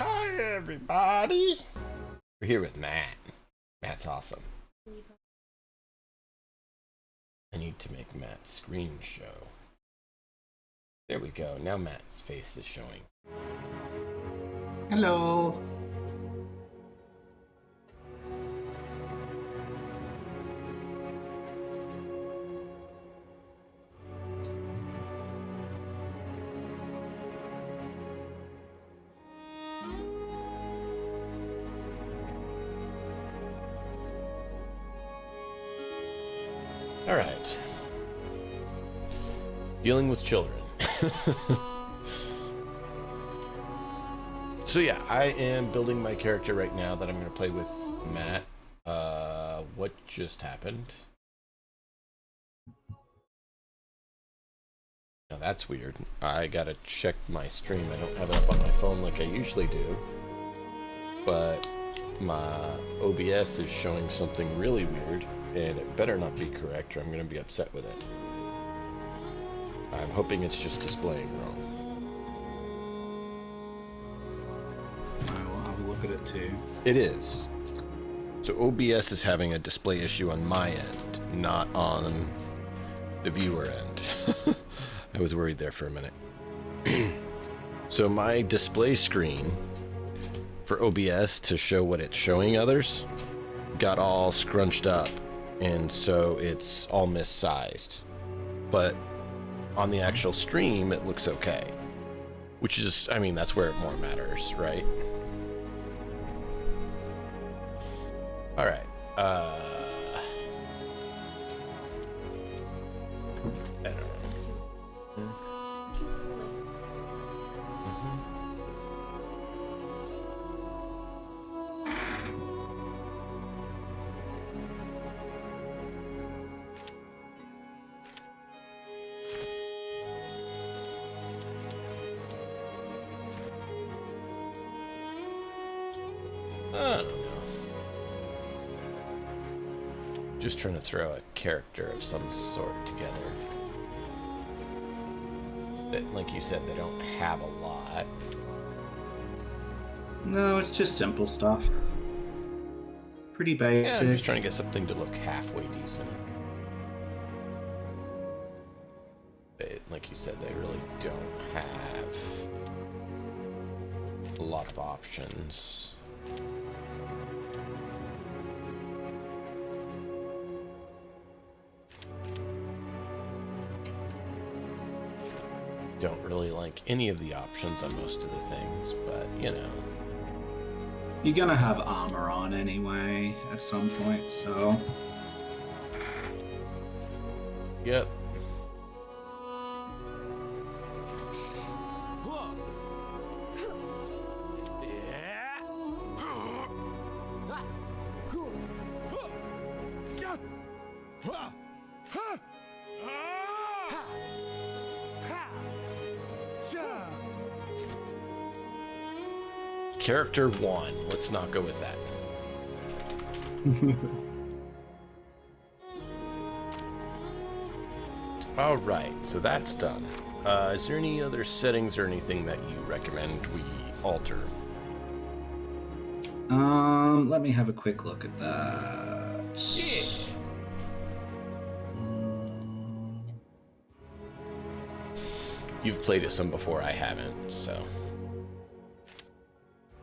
Hi, everybody. We're here with Matt. Matt's awesome. I need to make Matt's screen show. There we go. Now Matt's face is showing. Hello. All right. Dealing with children. So yeah, I am building my character right now that I'm going to play with Matt. What just happened? Now that's weird. I gotta check my stream. I don't have it up on my phone like I usually do. But my OBS is showing something really weird, and it better not be correct or I'm going to be upset with it. I'm hoping it's just displaying wrong. I will have a look at it too. It is. So OBS is having a display issue on my end, not on the viewer end. I was worried there for a minute. So my display screen for OBS to show what it's showing others got all scrunched up, and so it's all missized. But on the actual stream, it looks okay. Which is, I mean, that's where it more matters, right? All right. I don't know. I don't know. Just trying to throw a character of some sort together. That, like you said, they don't have a lot. No, it's just simple stuff. Pretty basic. Yeah, I'm just trying to get something to look halfway decent. Like you said, they really don't have a lot of options. Don't really like any of the options on most of the things, but you know. You're gonna have armor on anyway at some point, so. Yep. Character 1. Let's not go with that. All right, so that's done. Is there any other settings or anything that you recommend we alter? Let me have a quick look at that. Yeah. You've played it some before, I haven't, so.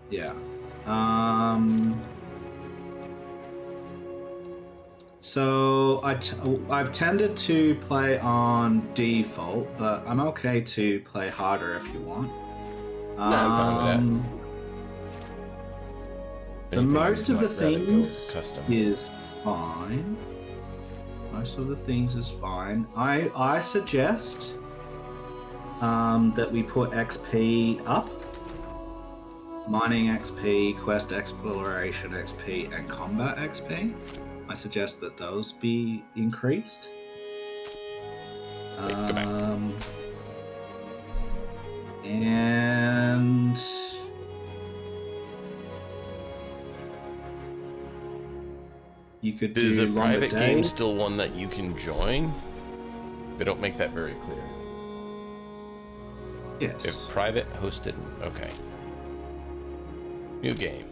Yeah. So I've tended to play on default, but I'm okay to play harder if you want. No, I'm fine with that. So most of the things custom is fine. Most of the things is fine. I suggest that we put XP up. Mining XP, quest exploration XP, and combat XP. I suggest that those be increased. Wait, go back. And you could do Is a private day. game still one that you can join? They don't make that very clear. Yes. If private hosted, okay. New game.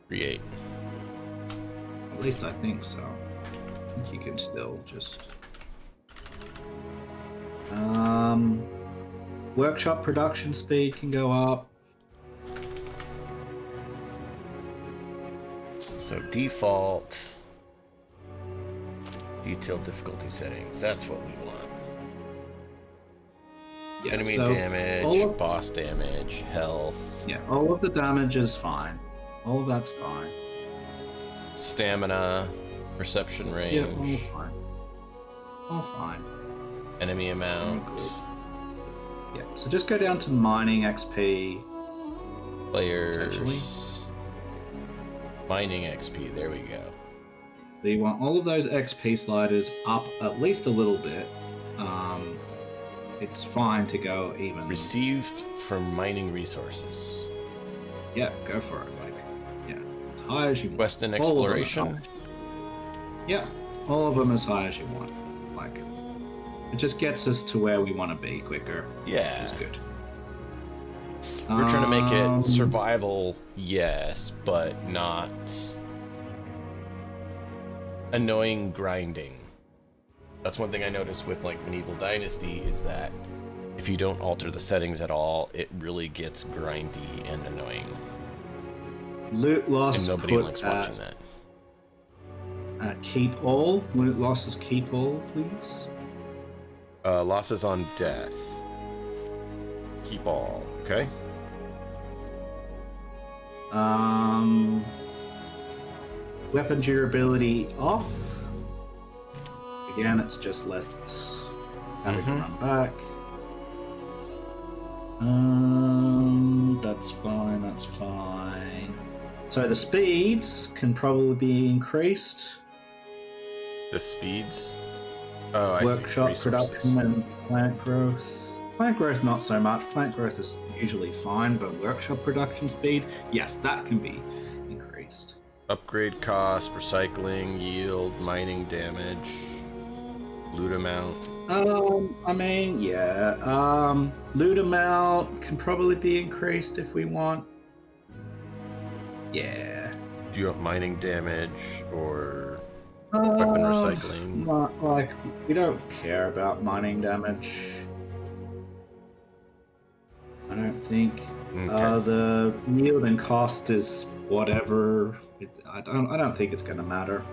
Create. At least I think so. I think you can still just... Workshop production speed can go up. So default. Detailed difficulty settings. That's what we want. Yeah, Enemy so damage, boss damage, health. Yeah, all of the damage is fine. All of that's fine. Stamina, perception range. Yeah, all fine. All fine. Enemy amount. Yeah, so just go down to mining XP. Players. Essentially. Mining XP, there we go. So you want all of those XP sliders up at least a little bit. It's fine to go even. Received from mining resources. Yeah, go for it. Like, yeah, as high as you want. Quest and exploration. Yeah, all of them as high as you want. Like, it just gets us to where we want to be quicker. Yeah. Which is good. We're trying to make it survival, yes, but not annoying grinding. That's one thing I noticed with like Medieval Dynasty is that if you don't alter the settings at all, it really gets grindy and annoying. Loot loss. And nobody likes watching that. Keep all. Loot losses keep all, please. Losses on death. Keep all. Okay. Weapon durability off. Again, it's just less having to run back. That's fine, that's fine. So the speeds can probably be increased. The speeds? Oh, I see. Workshop production and plant growth. Plant growth, not so much. Plant growth is usually fine, but workshop production speed, yes, that can be increased. Upgrade cost, recycling, yield, mining damage, loot amount. I mean, yeah. Loot amount can probably be increased if we want. Yeah. Do you want mining damage or weapon recycling? Not, like, we don't care about mining damage. I don't think. Okay. The yield and cost is whatever. I don't think it's gonna matter.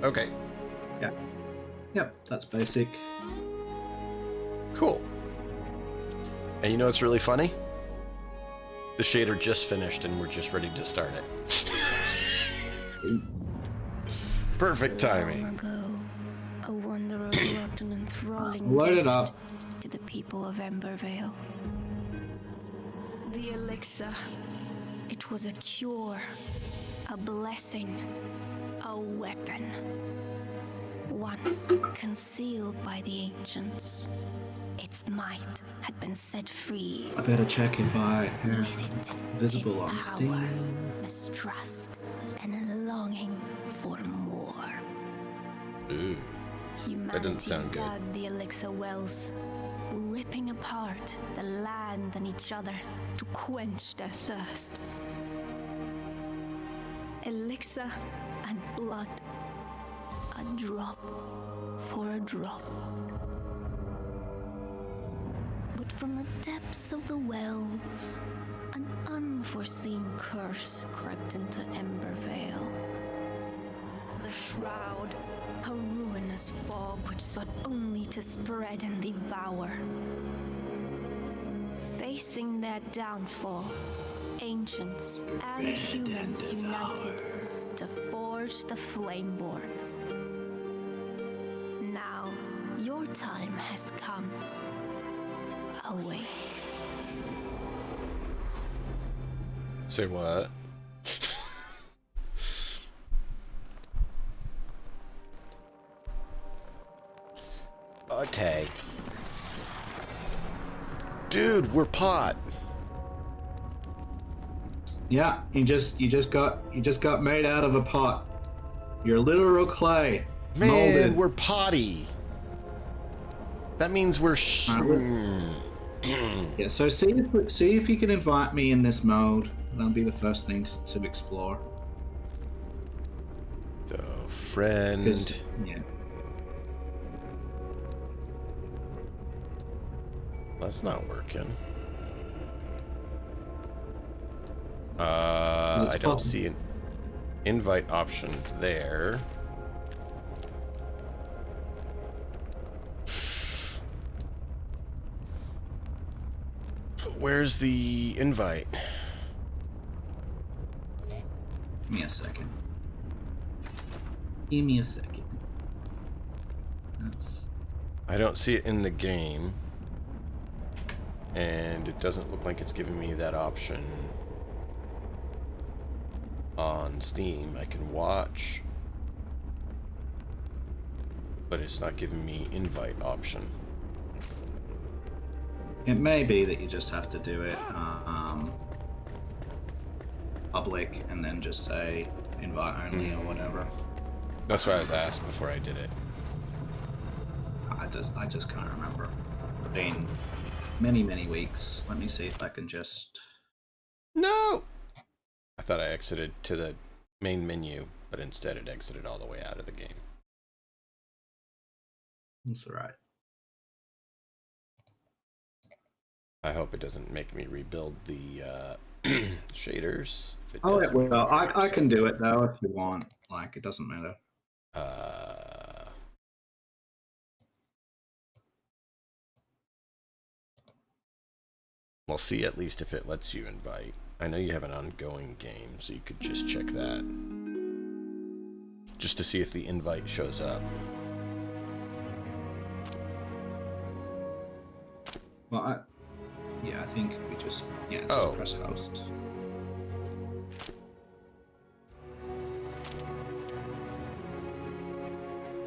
Okay. Yeah. Yep, that's basic. Cool. And you know what's really funny? The shader just finished and we're just ready to start it. Perfect timing. Long ago, a wanderer wrought an enthralling Load it gift up. to the people of Embervale. The elixir. It was a cure, a blessing, a weapon. Once concealed by the ancients, its might had been set free. I better check if I have With it, visible came on power, Steam. mistrust, and a longing for more. Ooh. Humanity doesn't sound good. dug the elixir wells, ripping apart the land and each other to quench their thirst. Elixir and blood, a drop for a drop. But from the depths of the wells, an unforeseen curse crept into Embervale. The shroud, a ruinous fog which sought only to spread and devour. Facing their downfall, ancients and humans united to forge the Flameborn. Now, your time has come. Awake. Say what? Okay. Dude, we're pot. Yeah, you just got made out of a pot. You're literal clay. Man, molded. we're potty. That means we're Yeah, so see if you can invite me in this mode. That'll be the first thing to explore. So, friend. 'Cause, yeah. That's not working. Is it I don't spotted? see an invite option there. Where's the invite? Give me a second. Give me a second. That's... I don't see it in the game. And it doesn't look like it's giving me that option on Steam. I can watch, but it's not giving me invite option. It may be that you just have to do it public and then just say invite only or whatever. That's why I was asked before I did it. I just can't remember. It's been many weeks. Let me see if I can just... No! I thought I exited to the main menu, but instead it exited all the way out of the game. That's alright. I hope it doesn't make me rebuild the shaders. If it Oh, does, it will. I can do it though if you want. Like, it doesn't matter. We'll see at least if it lets you invite. I know you have an ongoing game, so you could just check that. Just to see if the invite shows up. Well, yeah, I think we just press host.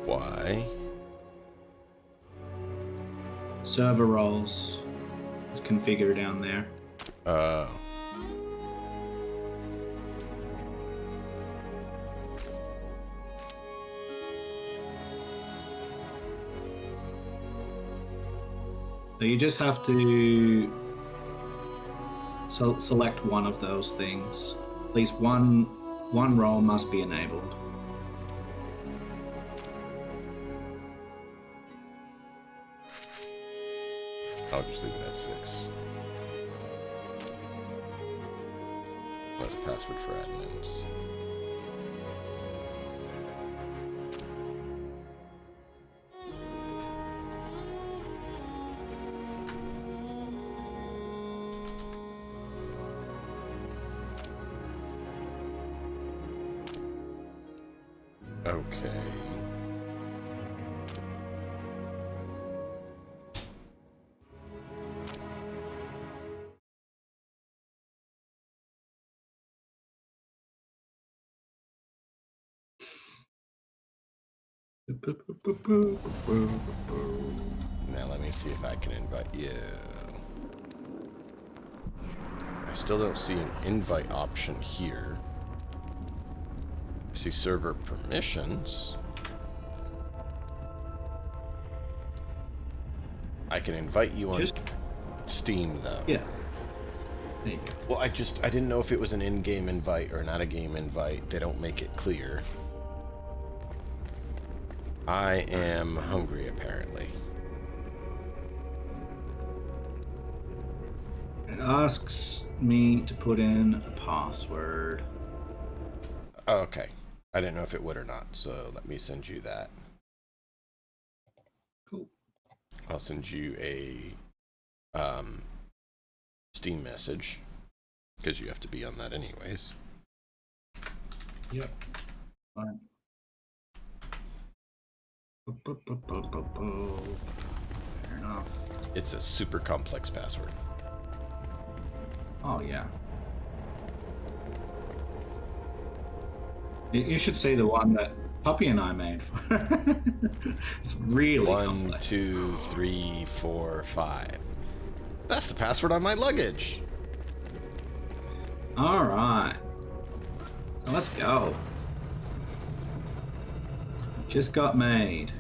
Why? Server roles is configured down there. Oh. So you just have to select one of those things. At least one role must be enabled. I'll just leave it at 6. What's a password for admins? Okay. Now let me see if I can invite you. I still don't see an invite option here. I see server permissions. I can invite you on Steam though. Yeah. There you go. Well, I didn't know if it was an in-game invite or not a game invite. They don't make it clear. I am hungry, apparently. It asks me to put in a password. Oh, okay. I didn't know if it would or not, so let me send you that. Cool. I'll send you a Steam message, because you have to be on that anyways. Yep. Fine. Fair enough. It's a super complex password. Oh, yeah. You should see the one that Puppy and I made. It's really 1, complex. 2, 3, 4, 5. That's the password on my luggage. All right. So let's go. Just got made.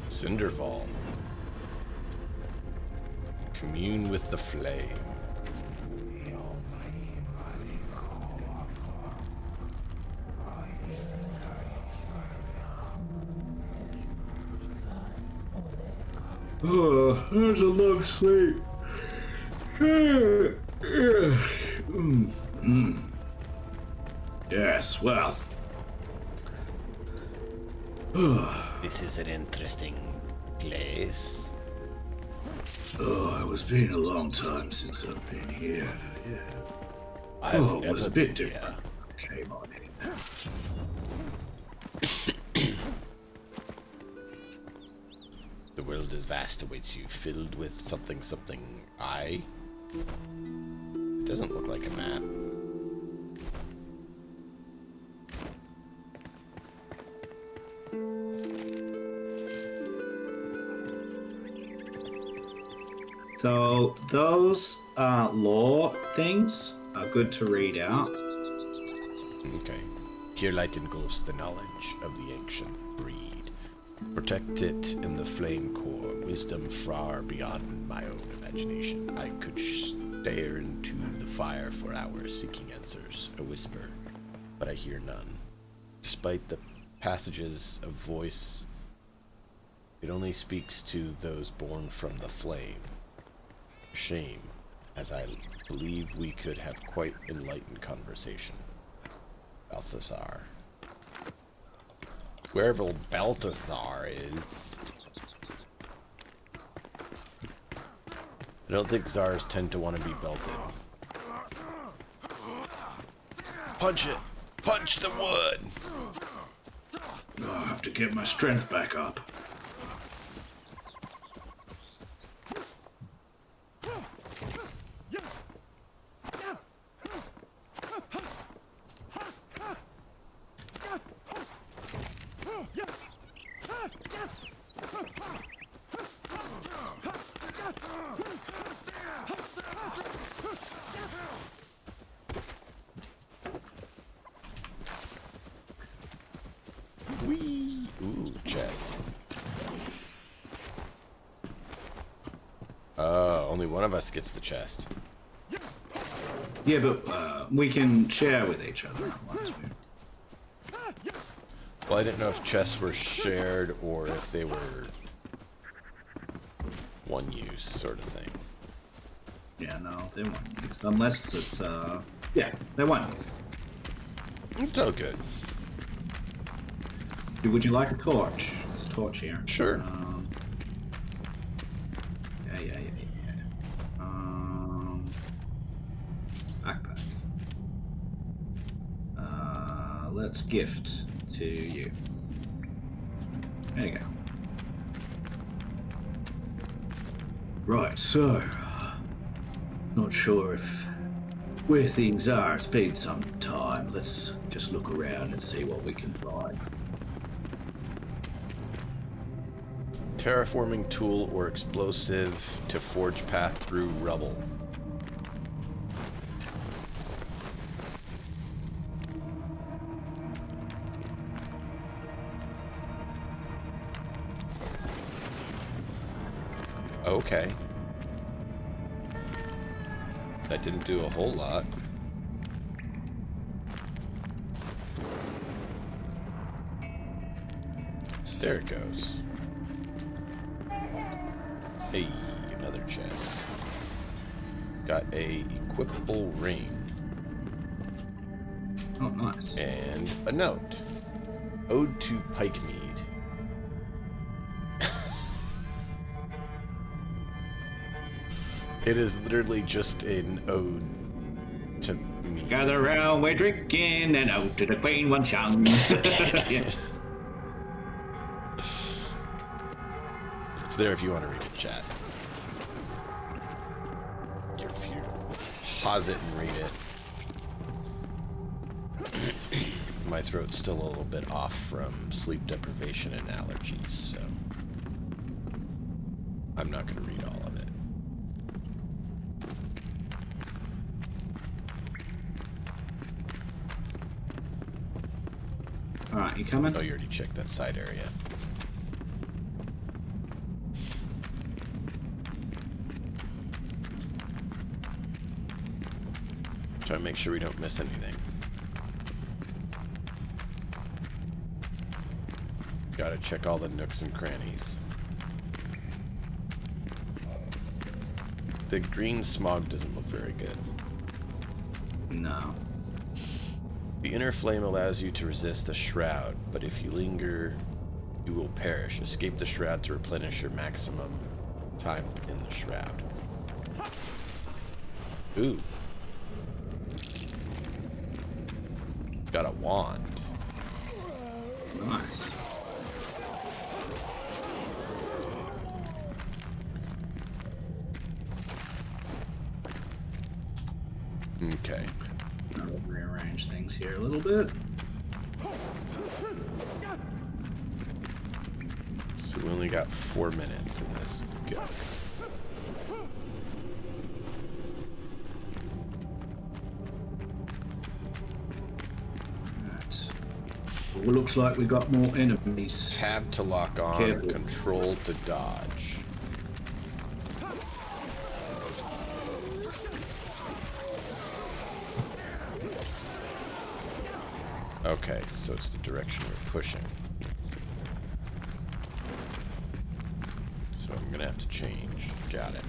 Cinder Vault. Commune with the flame. Oh, that was a long sleep. Yes, well. This is an interesting place. Oh, it was been a long time since I've been here. Yeah. I've It was never a bit been different. here. Came on in. The world is vast awaits you, filled with something. It doesn't look like a map. So those lore things are good to read out. Okay. Pure light engulfs the knowledge of the ancient breed. Protect it in the flame core, wisdom far beyond my own imagination. I could stare into the fire for hours, seeking answers, a whisper, but I hear none. Despite the passages of voice, it only speaks to those born from the flame. Shame, as I believe we could have quite enlightened conversation. Balthazar. Wherever Balthazar is. I don't think Czars tend to want to be belted. Punch it! Punch the wood! I have to get my strength back up. Whee! Ooh, chest. Only one of us gets the chest. Yeah, but we can share with each other once we... Well, I didn't know if chests were shared or if they were one use sort of thing. Yeah, no, they won't use. Unless it's, yeah, they won't use. It's all good. Would you like a torch? There's a torch here. Sure. Yeah. Backpack. Let's gift to you. There you go. Right, so... Not sure if where things are. It's been some time. Let's just look around and see what we can find. Terraforming tool or explosive to forge path through rubble. Okay. That didn't do a whole lot. There it goes. Hey, another chest. Got a equipable ring. Oh, nice. And a note. Ode to Pikemead. It is literally just an ode to me. Gather round, we're drinking, and out to the queen one song. Yeah. It's there if you want to read it, chat. If you pause it and read it. My throat's still a little bit off from sleep deprivation and allergies, so I'm not going to read all of it. Alright, you coming? Oh, you already checked that side area. Try to make sure we don't miss anything. Gotta check all the nooks and crannies. The green smog doesn't look very good. No. The inner flame allows you to resist the shroud, but if you linger, you will perish. Escape the shroud to replenish your maximum time in the shroud. Ooh. Got a wand. Nice. Okay. I'll rearrange things here a little bit. So we only got 4 minutes in this go. Right. Well, looks like we got more enemies. Tab to lock on, Careful. control to dodge. Okay, so it's the direction we're pushing. So I'm gonna have to change. Got it.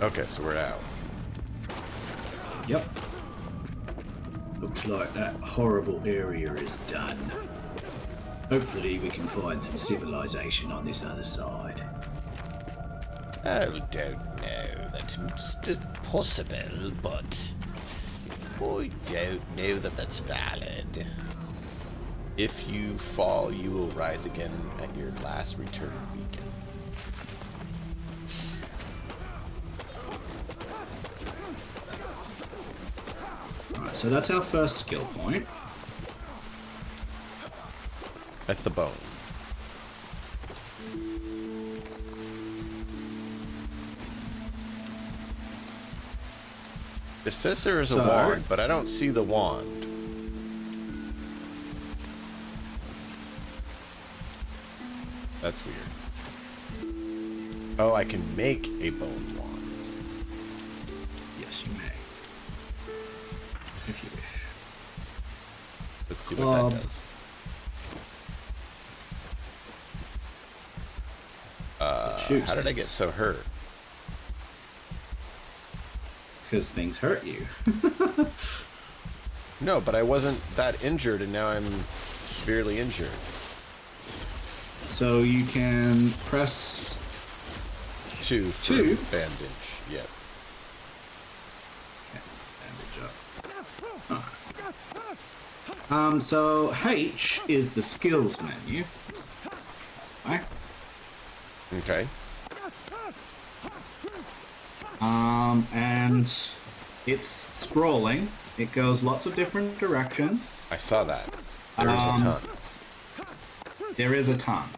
Okay, so we're out. Yep. Looks like that horrible area is done. Hopefully we can find some civilization on this other side. I don't know. That's possible, but I don't know that that's valid. If you fall, you will rise again at your last return beacon. Alright, so that's our first skill point. That's the bone. It says there is a wand, but I don't see the wand. That's weird. Oh, I can make a bone wand. Yes, you may. If you wish. Let's see what that does. How did I get so hurt? Because things hurt you. No, but I wasn't that injured, and now I'm severely injured. So you can press Two for Two? bandage. Yep. bandage up. So H is the skills menu. Right? Okay. And it's scrolling. It goes lots of different directions. I saw that. There is a ton. There is a ton.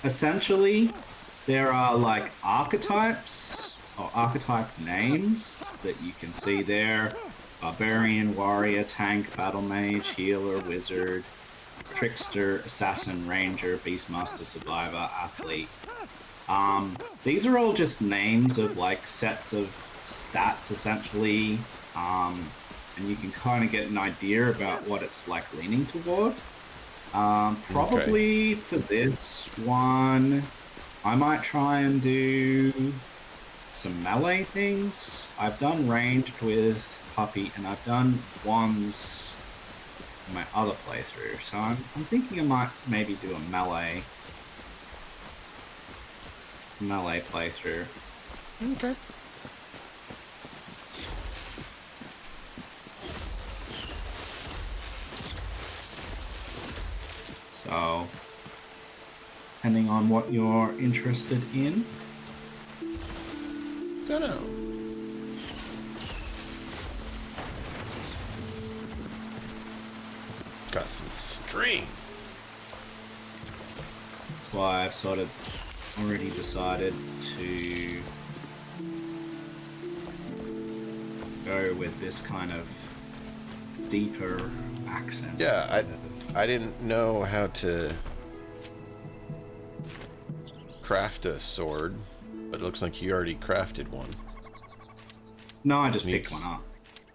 Essentially, there are like archetypes or archetype names that you can see there. Barbarian, warrior, tank, battle mage, healer, wizard, trickster, assassin, ranger, beastmaster, survivor, athlete. These are all just names of like sets of stats essentially. And you can kind of get an idea about what it's like leaning toward. Probably for this one, I might try and do some melee things. I've done ranged with Puppy, and I've done wands in my other playthrough. So I'm thinking I might maybe do a melee playthrough. Okay. So, depending on what you're interested in. Don't know. Got some string. That's why I've sort of already decided to go with this kind of deeper accent. Yeah, I didn't know how to craft a sword. But it looks like you already crafted one. No, I just Needs picked one up.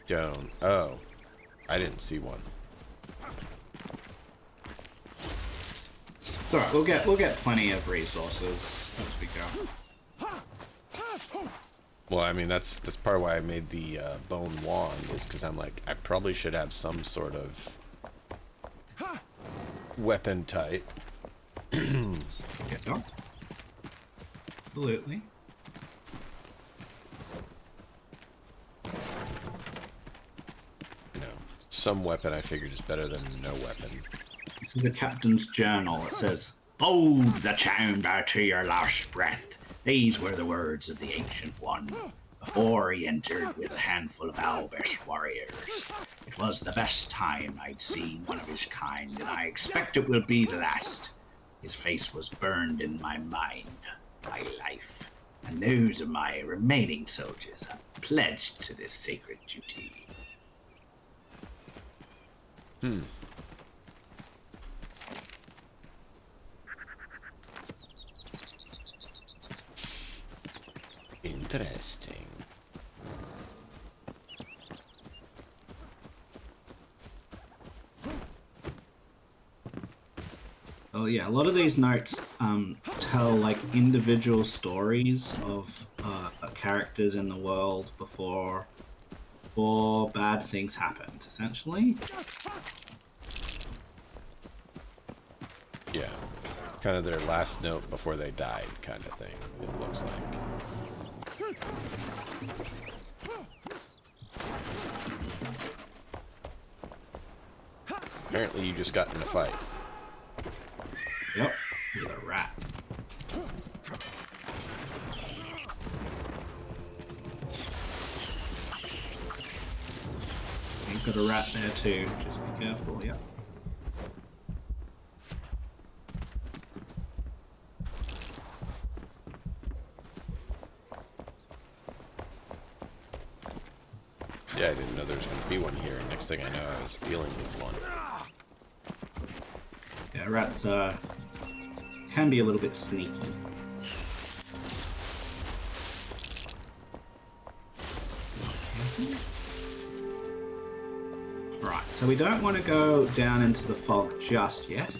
Stone. Oh. I didn't see one. It's alright, we'll get plenty of resources as we go. Well, I mean, that's part of why I made the bone wand, is because I'm like, I probably should have some sort of weapon type. Yeah. Absolutely. You know, some weapon I figured is better than no weapon. This is a captain's journal. It says, "Hold the chamber to your last breath." These were the words of the Ancient One before he entered with a handful of Alber's warriors. It was the best time I'd seen one of his kind, and I expect it will be the last. His face was burned in my mind, my life, and those of my remaining soldiers are pledged to this sacred duty. Interesting. Oh yeah, a lot of these notes tell like individual stories of characters in the world before bad things happened, essentially. Yeah. Kind of their last note before they died, kind of thing, it looks like. Apparently you just got in a fight. Yep, with a rat. You've got a rat there too, just be careful, yep. Yeah, I didn't know there was going to be one here. Next thing I know, I was dealing with one. Yeah, rats can be a little bit sneaky. Right, so we don't want to go down into the fog just yet.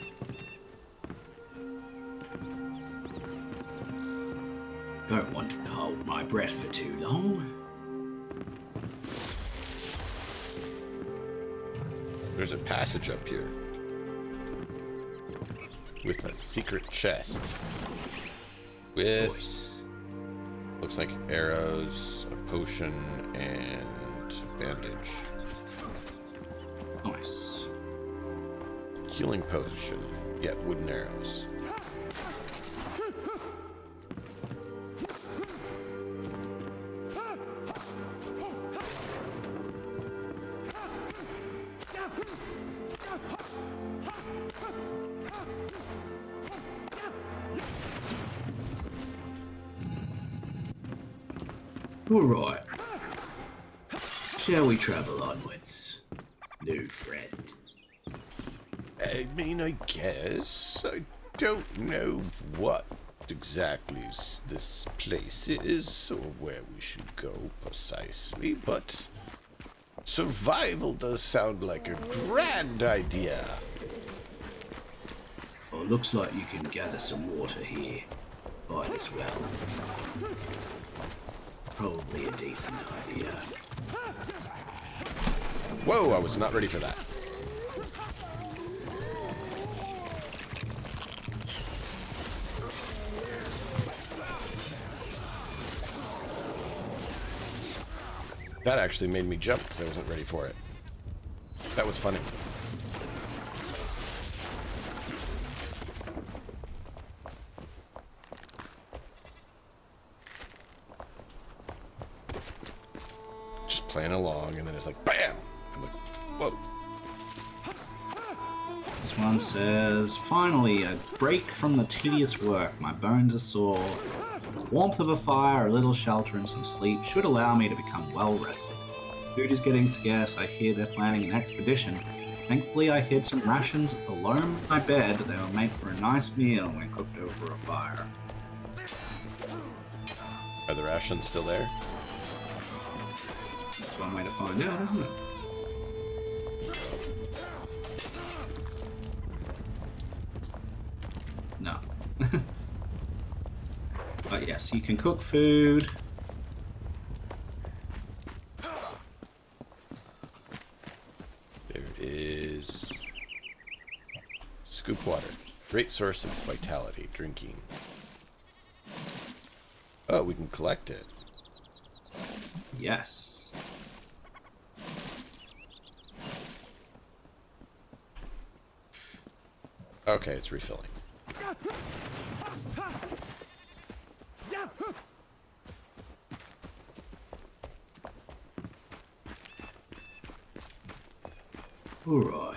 Don't want to hold my breath for too long. There's a passage up here with a secret chest with looks like arrows, a potion, and bandage. Nice. Healing potion, yet wooden arrows. All right. Shall we travel onwards, new friend? I mean, I guess. I don't know what exactly this place is or where we should go precisely, but survival does sound like a grand idea. Well, it looks like you can gather some water here by this well. Probably a decent idea. Whoa, I was not ready for that. That actually made me jump because I wasn't ready for it. That was funny. Just playing along, and then it's like, BAM! I'm like, whoa. This one says, finally, a break from the tedious work. My bones are sore. The warmth of a fire, a little shelter, and some sleep should allow me to become well rested. Food is getting scarce. I hear they're planning an expedition. Thankfully, I hid some rations below my bed. They will make for a nice meal when cooked over a fire. Are the rations still there? That's one way to find out, isn't it? No. But yes, you can cook food. There is scoop water. Great source of vitality. Drinking. Oh, we can collect it. Yes. Okay, it's refilling. All right.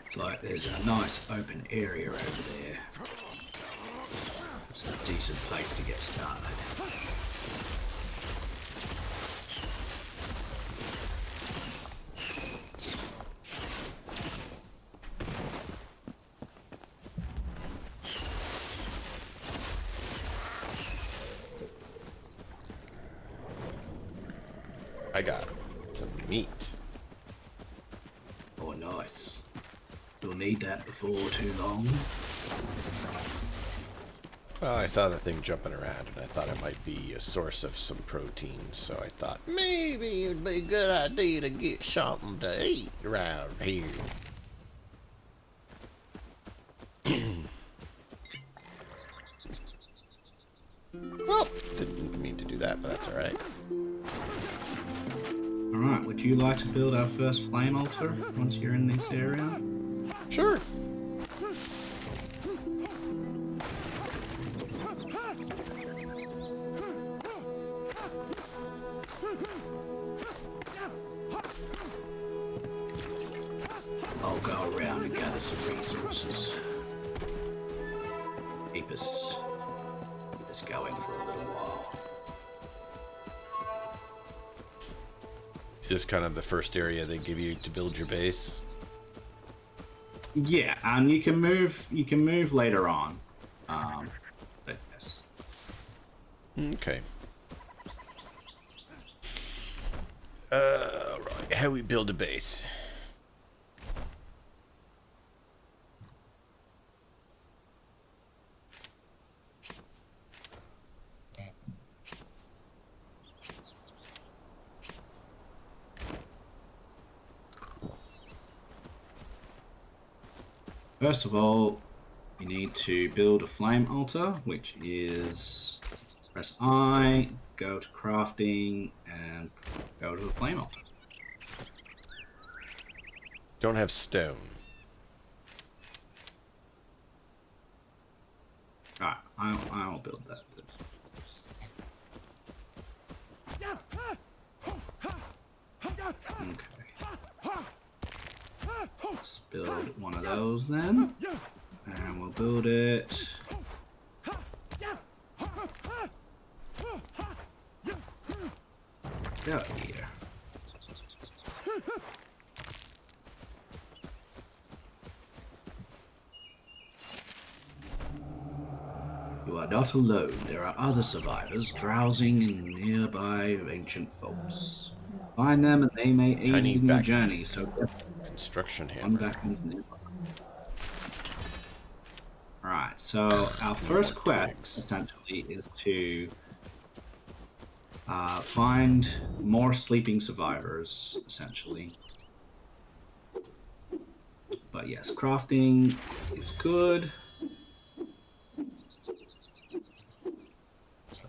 It's like there's a nice open area over there. It's a decent place to get started. I got some meat. Oh, nice. You'll need that before too long. Well, I saw the thing jumping around, and I thought it might be a source of some protein, so I thought maybe it'd be a good idea to get something to eat around here. Well, didn't mean to do that, but that's alright. Alright, would you like to build our first flame altar once you're in this area? Sure. I'll go around and gather some resources. Keep us going for a little while. Is this kind of the first area they give you to build your base? Yeah, and you can move later on. But yes. Okay. Right. How we build a base? First of all, you need to build a flame altar, which is press I, go to crafting, and go to the flame altar. Don't have stone. Alright, I'll build that. Okay. Let's build one of those then. And we'll build it. Go here. You are not alone. There are other survivors drowsing in nearby ancient vaults. Find them and they may aid Tiny you in your backpack. journey. So Construction one hammer. back is nearby. Alright, so our first quest essentially is to find more sleeping survivors, essentially. But yes, crafting is good.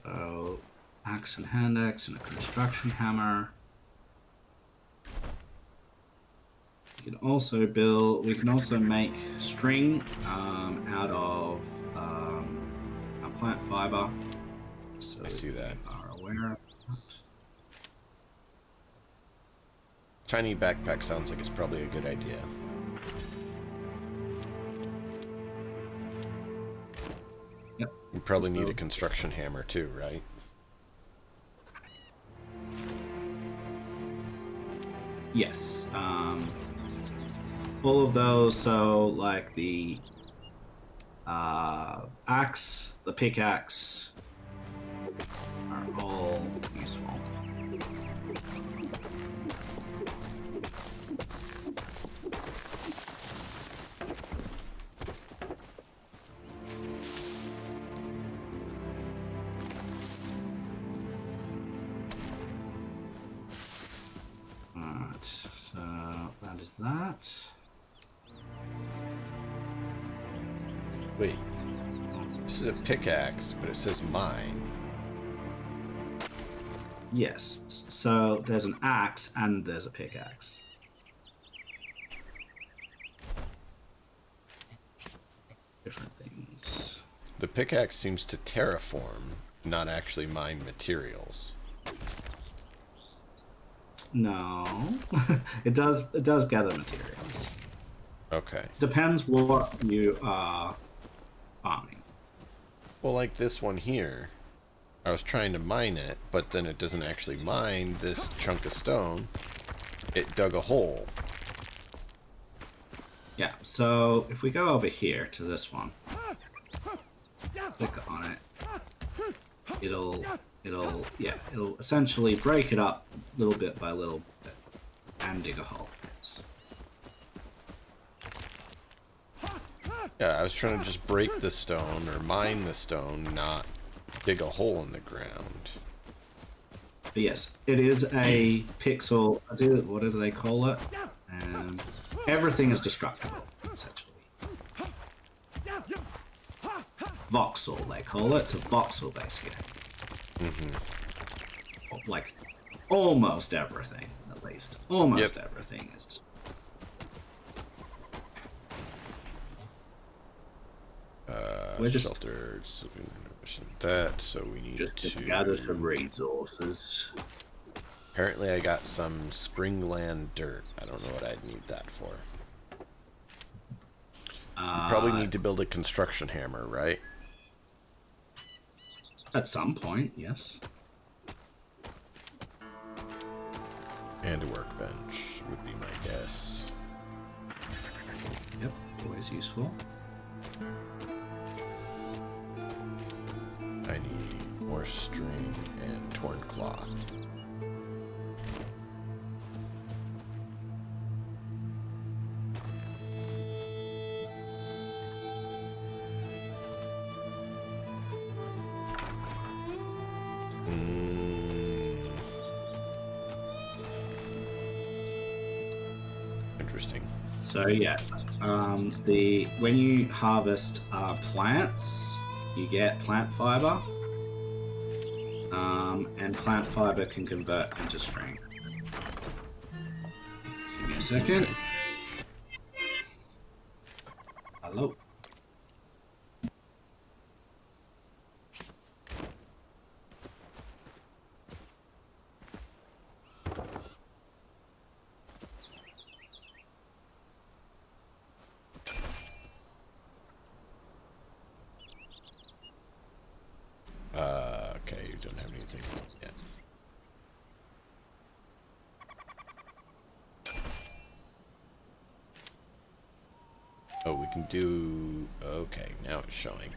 So, axe and hand axe and a construction hammer. We can also make string out of a plant fiber. So I see that. Are aware of that. Tiny backpack sounds like it's probably a good idea. Yep. You probably need a construction hammer too, right? Yes. all of those. So like the axe, the pickaxe, are all useful. Alright, so that is that. Wait. This is a pickaxe, but it says mine. Yes, so there's an axe and there's a pickaxe. Different things. The pickaxe seems to terraform, not actually mine materials. No, it does. It does gather materials. Okay. Depends what you are farming. Well, like this one here. I was trying to mine it, but then it doesn't actually mine this chunk of stone. It dug a hole. Yeah. So if we go over here to this one, click on it. It'll essentially break it up little bit by little bit and dig a hole. Yeah, I was trying to just break the stone or mine the stone, not dig a hole in the ground. But yes, it is a pixel. What do they call it? Everything is destructible, essentially. Voxel, they call it. It's a voxel-based game. Like, almost everything, at least. Almost everything is. We're just sheltered. That, so we need just to gather some resources. Apparently, I got some springland dirt. I don't know what I'd need that for. Probably need to build a construction hammer, right? At some point, yes. And a workbench would be my guess. Yep, always useful. I need more string and torn cloth. Interesting. So yeah, when you harvest plants, you get plant fiber, and plant fiber can convert into string. Give me a second. Hello. Okay, you don't have anything yet. Oh, we can do... Okay, now it's showing.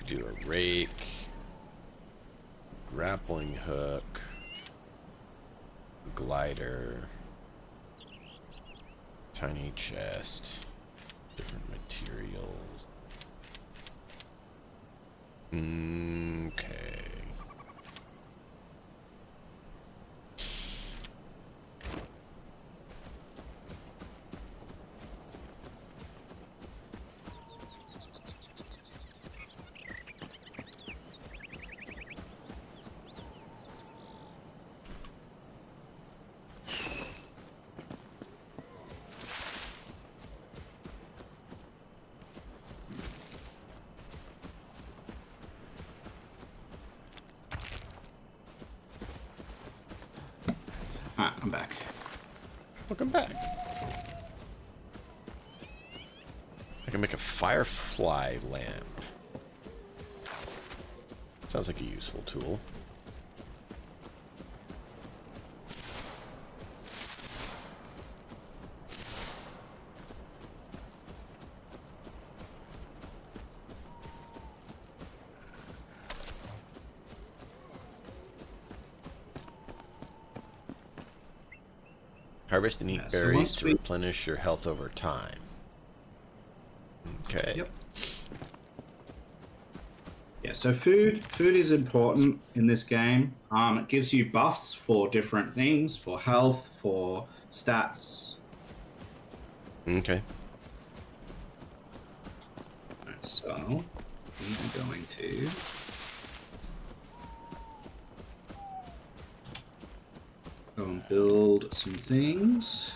Do a rake, grappling hook, glider, tiny chest, different materials. Okay. Alright, I'm back. Welcome back. I can make a firefly lamp. Sounds like a useful tool. Harvest and eat Yeah, so berries once to we- replenish your health over time. Okay. Yep. Yeah, so food is important in this game. It gives you buffs for different things, for health, for stats. Okay. So I'm going to go and build some things.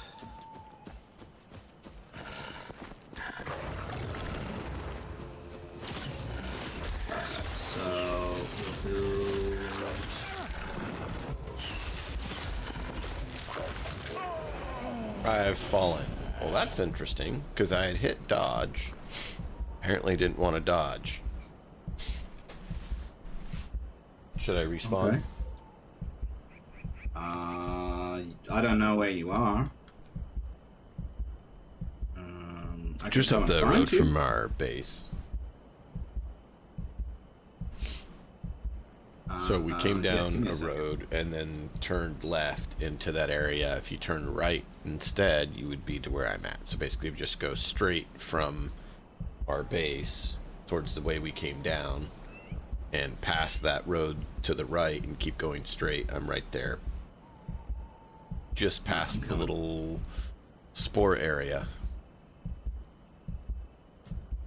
So we'll build. I've fallen. Well, that's interesting, because I had hit dodge. Apparently didn't want to dodge. Should I respawn? Okay. I don't know where you are. I Just can up come and the find road you. from our base. So we came Yeah, down give me a second. road and then turned left into that area. If you turned right instead, you would be to where I'm at. So basically, we just go straight from our base towards the way we came down and past that road to the right and keep going straight. I'm right there. Just past the little spore area.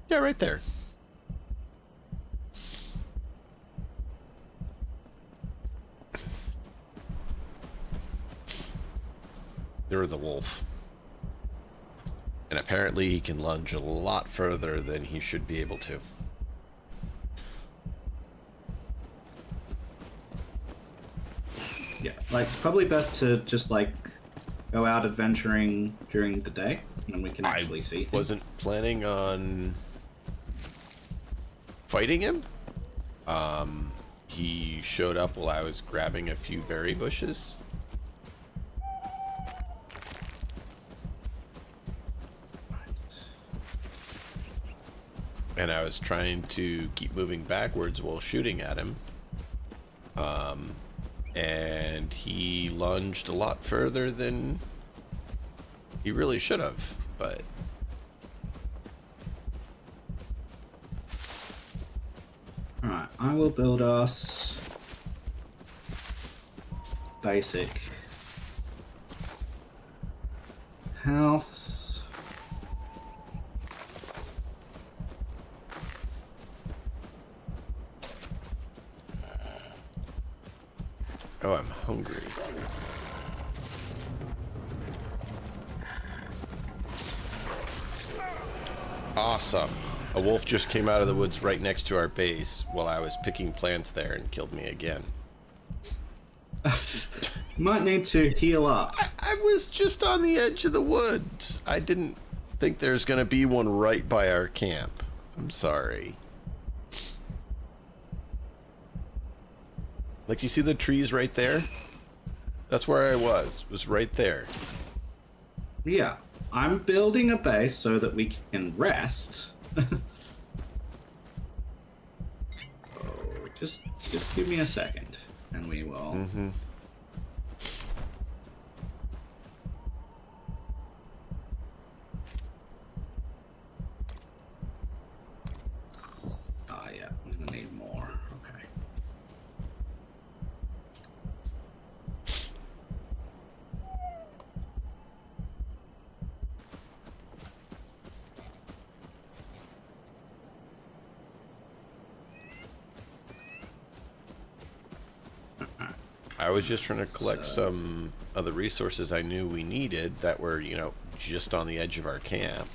Yeah, right there. There was a wolf. And apparently he can lunge a lot further than he should be able to. Yeah, like it's probably best to just like go out adventuring during the day, and we can actually see things. Wasn't planning on fighting him. He showed up while I was grabbing a few berry bushes. And I was trying to keep moving backwards while shooting at him. And he lunged a lot further than he really should have, but Alright, I will build us basic house. oh, I'm hungry. Awesome. A wolf just came out of the woods right next to our base while I was picking plants there and killed me again. You might need to heal up. I was just on the edge of the woods. I didn't think there's going to be one right by our camp. I'm sorry. Like, you see the trees right there? That's where I was right there. Yeah, I'm building a base so that we can rest. Oh, just give me a second, and we will. Mm-hmm. Ah, yeah, I'm gonna need more. Okay. I was just trying to collect some of the resources I knew we needed that were, you know, just on the edge of our camp.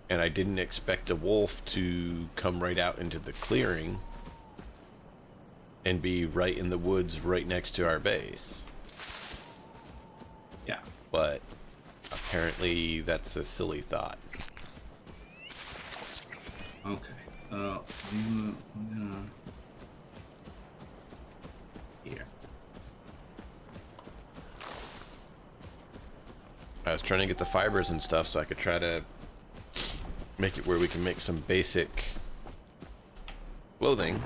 And I didn't expect a wolf to come right out into the clearing and be right in the woods right next to our base. Yeah. But apparently that's a silly thought. Okay. I'm gonna here. I was trying to get the fibers and stuff so I could try to make it where we can make some basic clothing.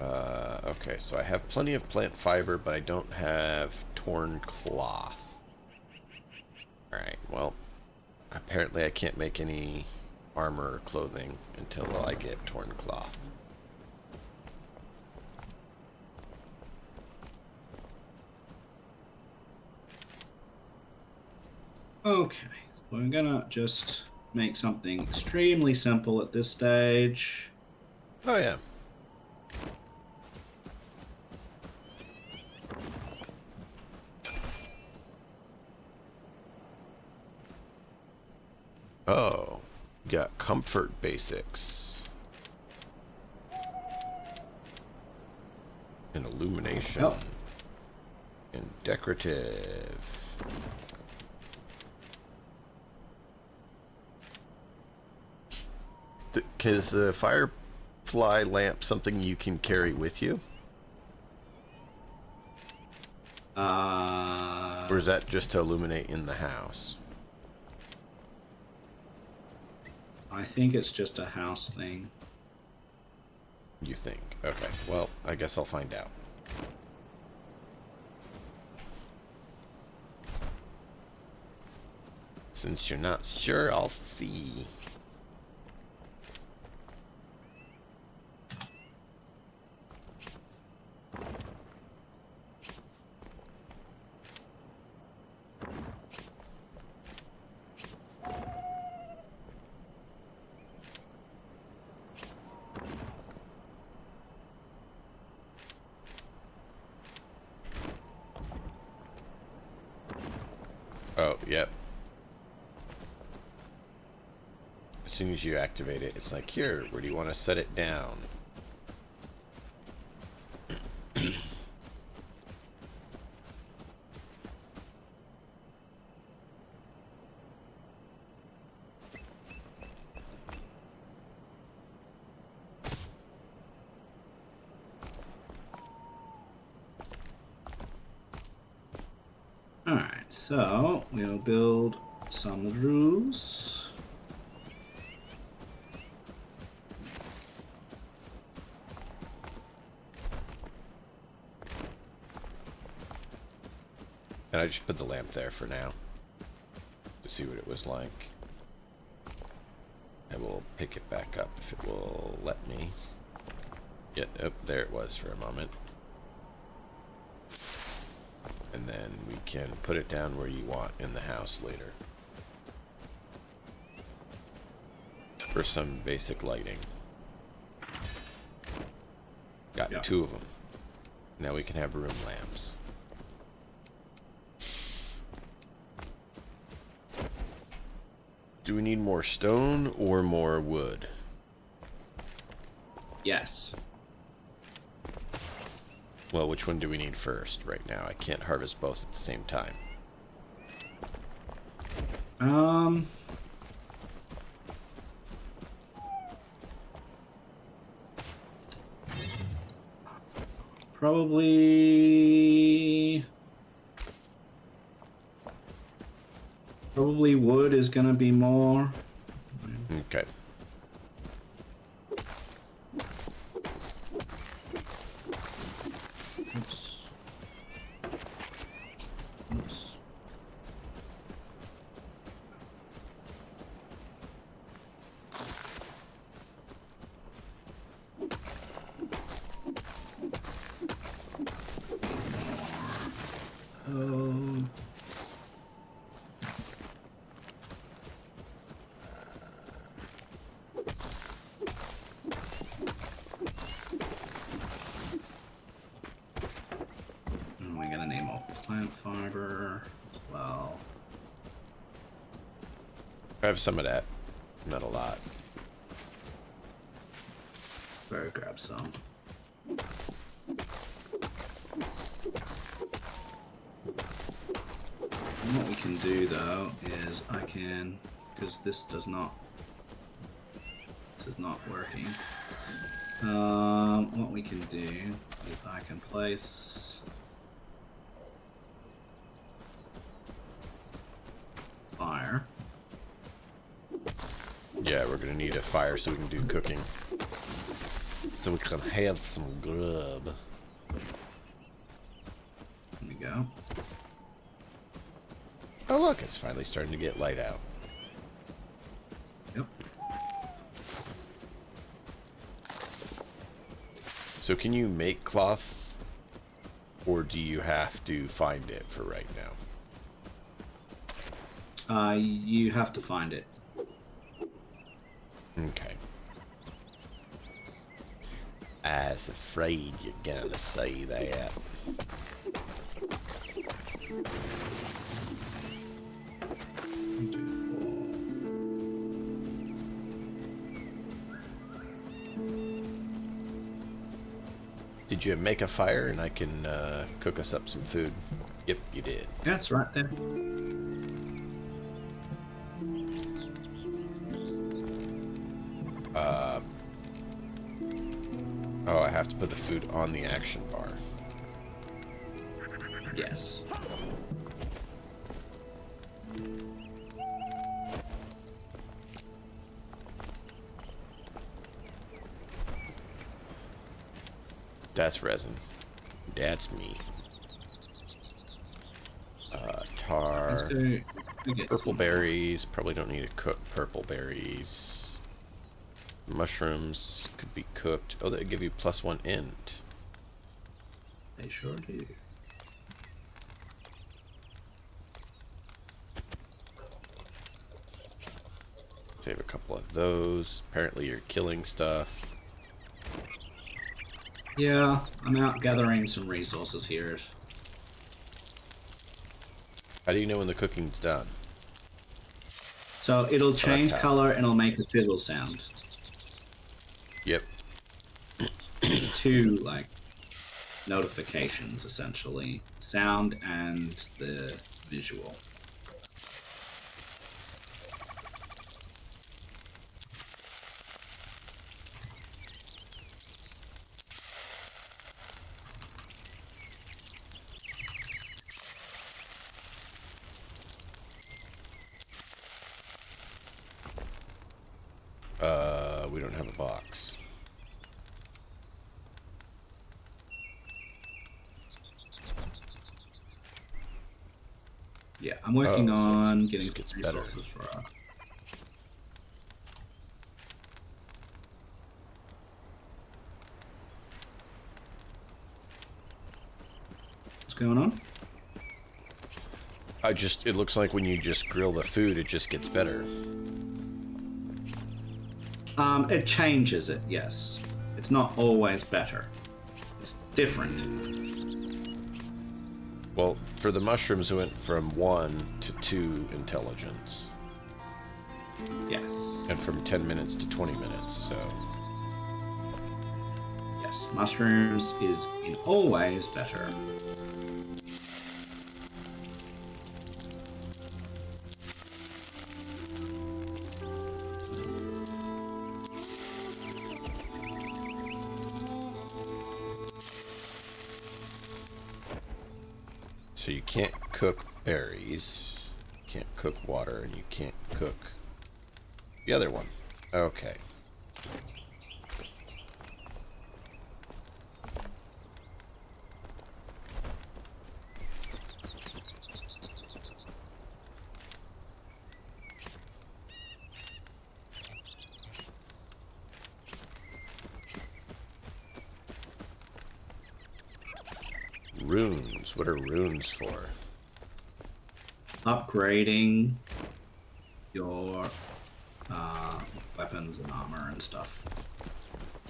Okay, so I have plenty of plant fiber, but I don't have torn cloth. Alright, well, apparently I can't make any armor or clothing until I get torn cloth. Okay, we're gonna just make something extremely simple at this stage. Oh yeah. Oh, got comfort basics. And illumination. Oh. And decorative. Is the firefly lamp something you can carry with you? Or is that just to illuminate in the house? I think it's just a house thing. You think? Okay, well, I guess I'll find out. Since you're not sure, I'll see. Oh, yep. As soon as you activate it, it's like, here, where do you want to set it down? Alright, so we'll build some roofs. And I just put the lamp there for now to see what it was like. I will pick it back up if it will let me. Yeah, oh, there it was for a moment. And then we can put it down where you want in the house later. For some basic lighting. Got 2 of them. Now we can have room lamps. Do we need more stone or more wood? Yes. Well, which one do we need first right now? I can't harvest both at the same time. Probably wood is gonna be more. Okay. Oops. Oops. Oh. And we're gonna need more plant fiber as well. I have some of that. Not a lot. Better grab some. And what we can do though is I can, because this is not working. What we can do is I can place fire. Yeah, we're gonna need a fire so we can do cooking. so we can have some grub. There we go. Oh look, it's finally starting to get light out. Yep. So can you make cloth, or do you have to find it for right now? You have to find it. Okay. I was afraid you're gonna say that. Did you make a fire and I can cook us up some food? Yep, you did. Yeah, it's right there. Oh, I have to put the food on the action bar. Yes. That's resin. That's me. Tar. Let's go get Purple some. berries. Probably don't need to cook purple berries. Mushrooms could be cooked. Oh, they give you +1 int. They sure do. Save a couple of those. Apparently you're killing stuff. Yeah, I'm out gathering some resources here. How do you know when the cooking's done? So it'll change how. color and it'll make a fizzle sound. Yep. There's two like notifications essentially: sound and the visual. We don't have a box. Yeah, I'm working Oh, so on it getting just some gets better. resources for us. What's going on? It looks like when you just grill the food, it just gets better. It changes it, yes. It's not always better. It's different. Well, for the mushrooms, it went from 1 to 2 intelligence. Yes. And from 10 minutes to 20 minutes, so... Yes. Mushrooms is in all ways better. So you can't cook berries, you can't cook water, and you can't cook the other one. Okay. Runes. What are runes for? Upgrading your weapons and armor and stuff.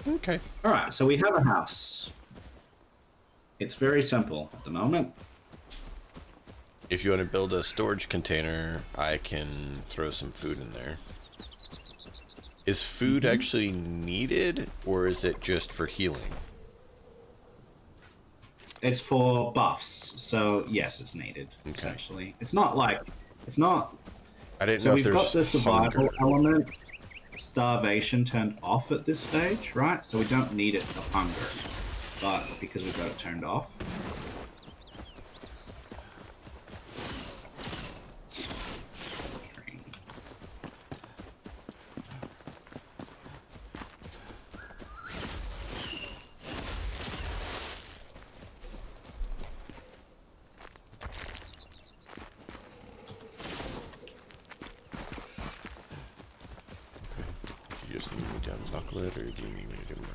Okay. Alright, so we have a house. It's very simple at the moment. If you want to build a storage container, I can throw some food in there. Is food actually needed, or is it just for healing? It's for buffs, so yes, it's needed, essentially. It's not like... It's not... I didn't So know if we've there's got the survival hunger. element, starvation turned off at this stage, right? So we don't need it for hunger, but because we've got it turned off. just need me to unbuckle it, or do you need me to do more?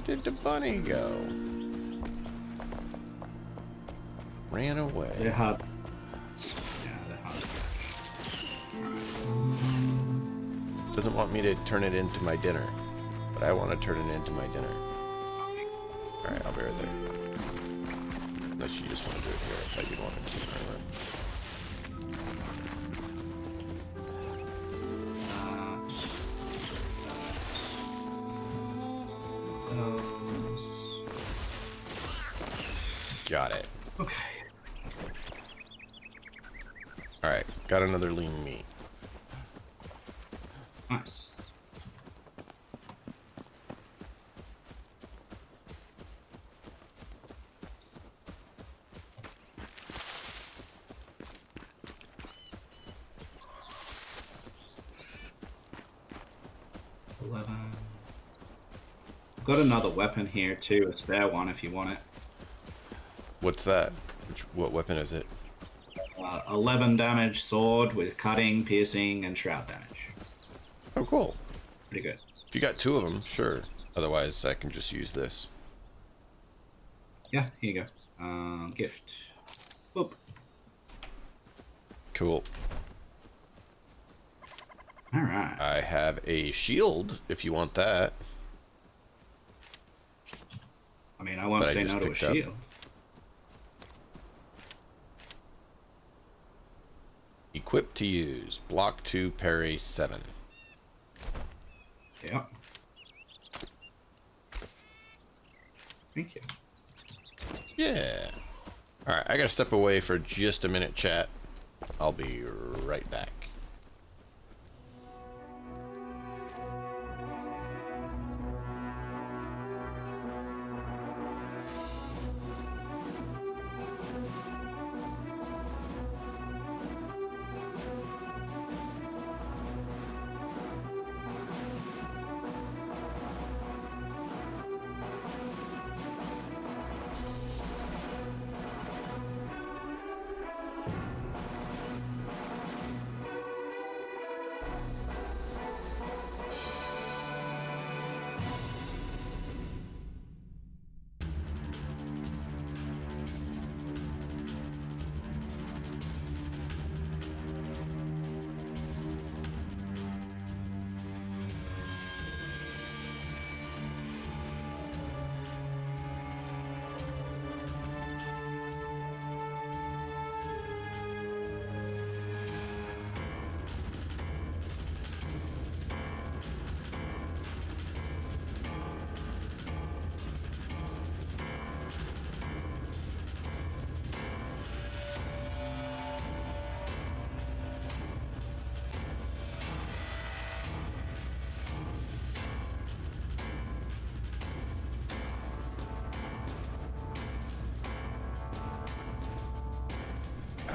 Where did the bunny go? Ran away. They're hard. Yeah, they're hard to catch. Doesn't want me to turn it into my dinner, but I want to turn it into my dinner. Alright, I'll be right there. Unless you just want to do it here. I thought you wanted to. Got it. Okay. Alright, got another lean meat. Nice. Got another weapon here too, a spare one if you want it. What's that? What weapon is it? 11 damage sword with cutting, piercing, and shroud damage. Oh, cool. Pretty good. If you got 2 of them, sure. Otherwise, I can just use this. Yeah, here you go. Gift. Boop. Cool. Alright. I have a shield, if you want that. I mean, I won't say no to a shield. Equipped to use. Block 2, parry 7. Yeah. Thank you. Yeah. Alright, I gotta step away for just a minute, chat. I'll be right back.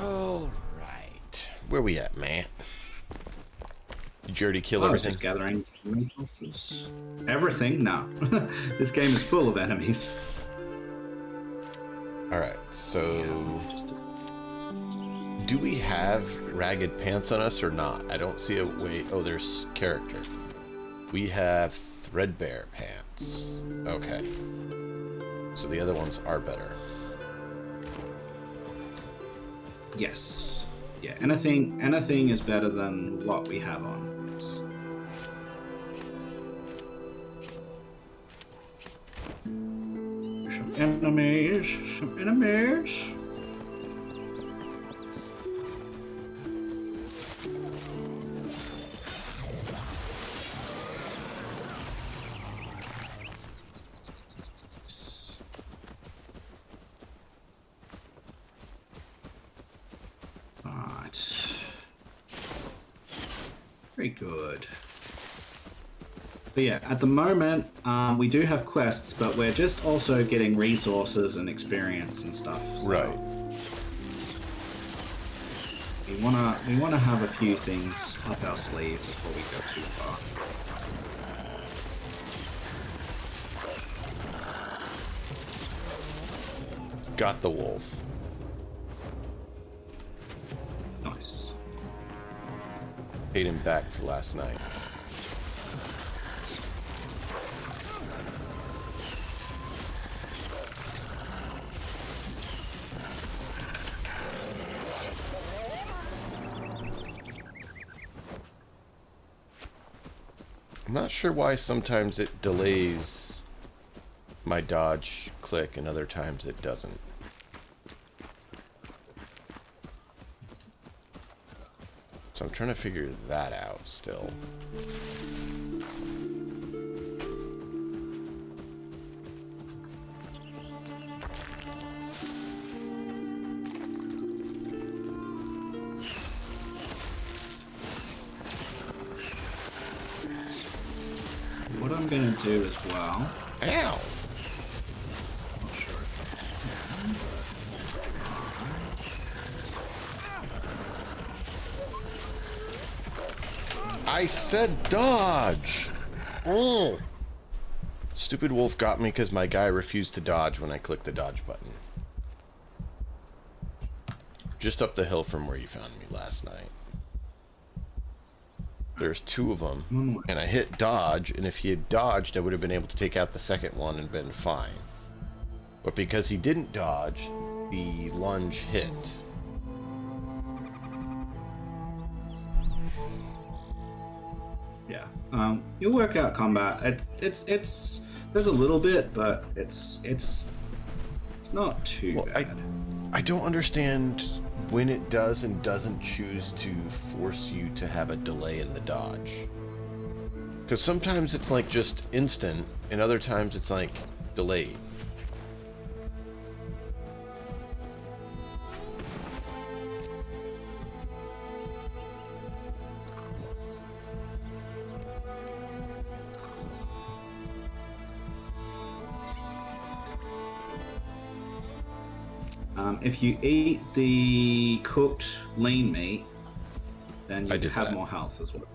Alright. Where we at, Matt? Did you already kill everything? I was just gathering resources. Everything? No. This game is full of enemies. Alright, so... do we have ragged pants on us or not? I don't see a way... oh, there's character. We have threadbare pants. Okay. So the other ones are better. Yes. Yeah, anything is better than what we have on. Yes. Some enemies. Very good. But yeah, at the moment, we do have quests, but we're just also getting resources and experience and stuff. So Right. We wanna have a few things up our sleeve before we go too far. Got the wolf. Nice. Paid him back for last night. I'm not sure why sometimes it delays my dodge click and other times it doesn't. So I'm trying to figure that out still. What I'm gonna do as well. Ow! Not sure. I said dodge! Oh! Stupid wolf got me because my guy refused to dodge when I clicked the dodge button. Just up the hill from where you found me last night. There's two of them, and I hit dodge, and if he had dodged, I would have been able to take out the second one and been fine. But because he didn't dodge, the lunge hit. Yeah. You'll work out combat. It's there's a little bit, but it's not too bad. I don't understand when it does and doesn't choose to force you to have a delay in the dodge. Because sometimes it's like just instant, and other times it's like delayed. If you eat the cooked lean meat, then you I did have that. more health as well.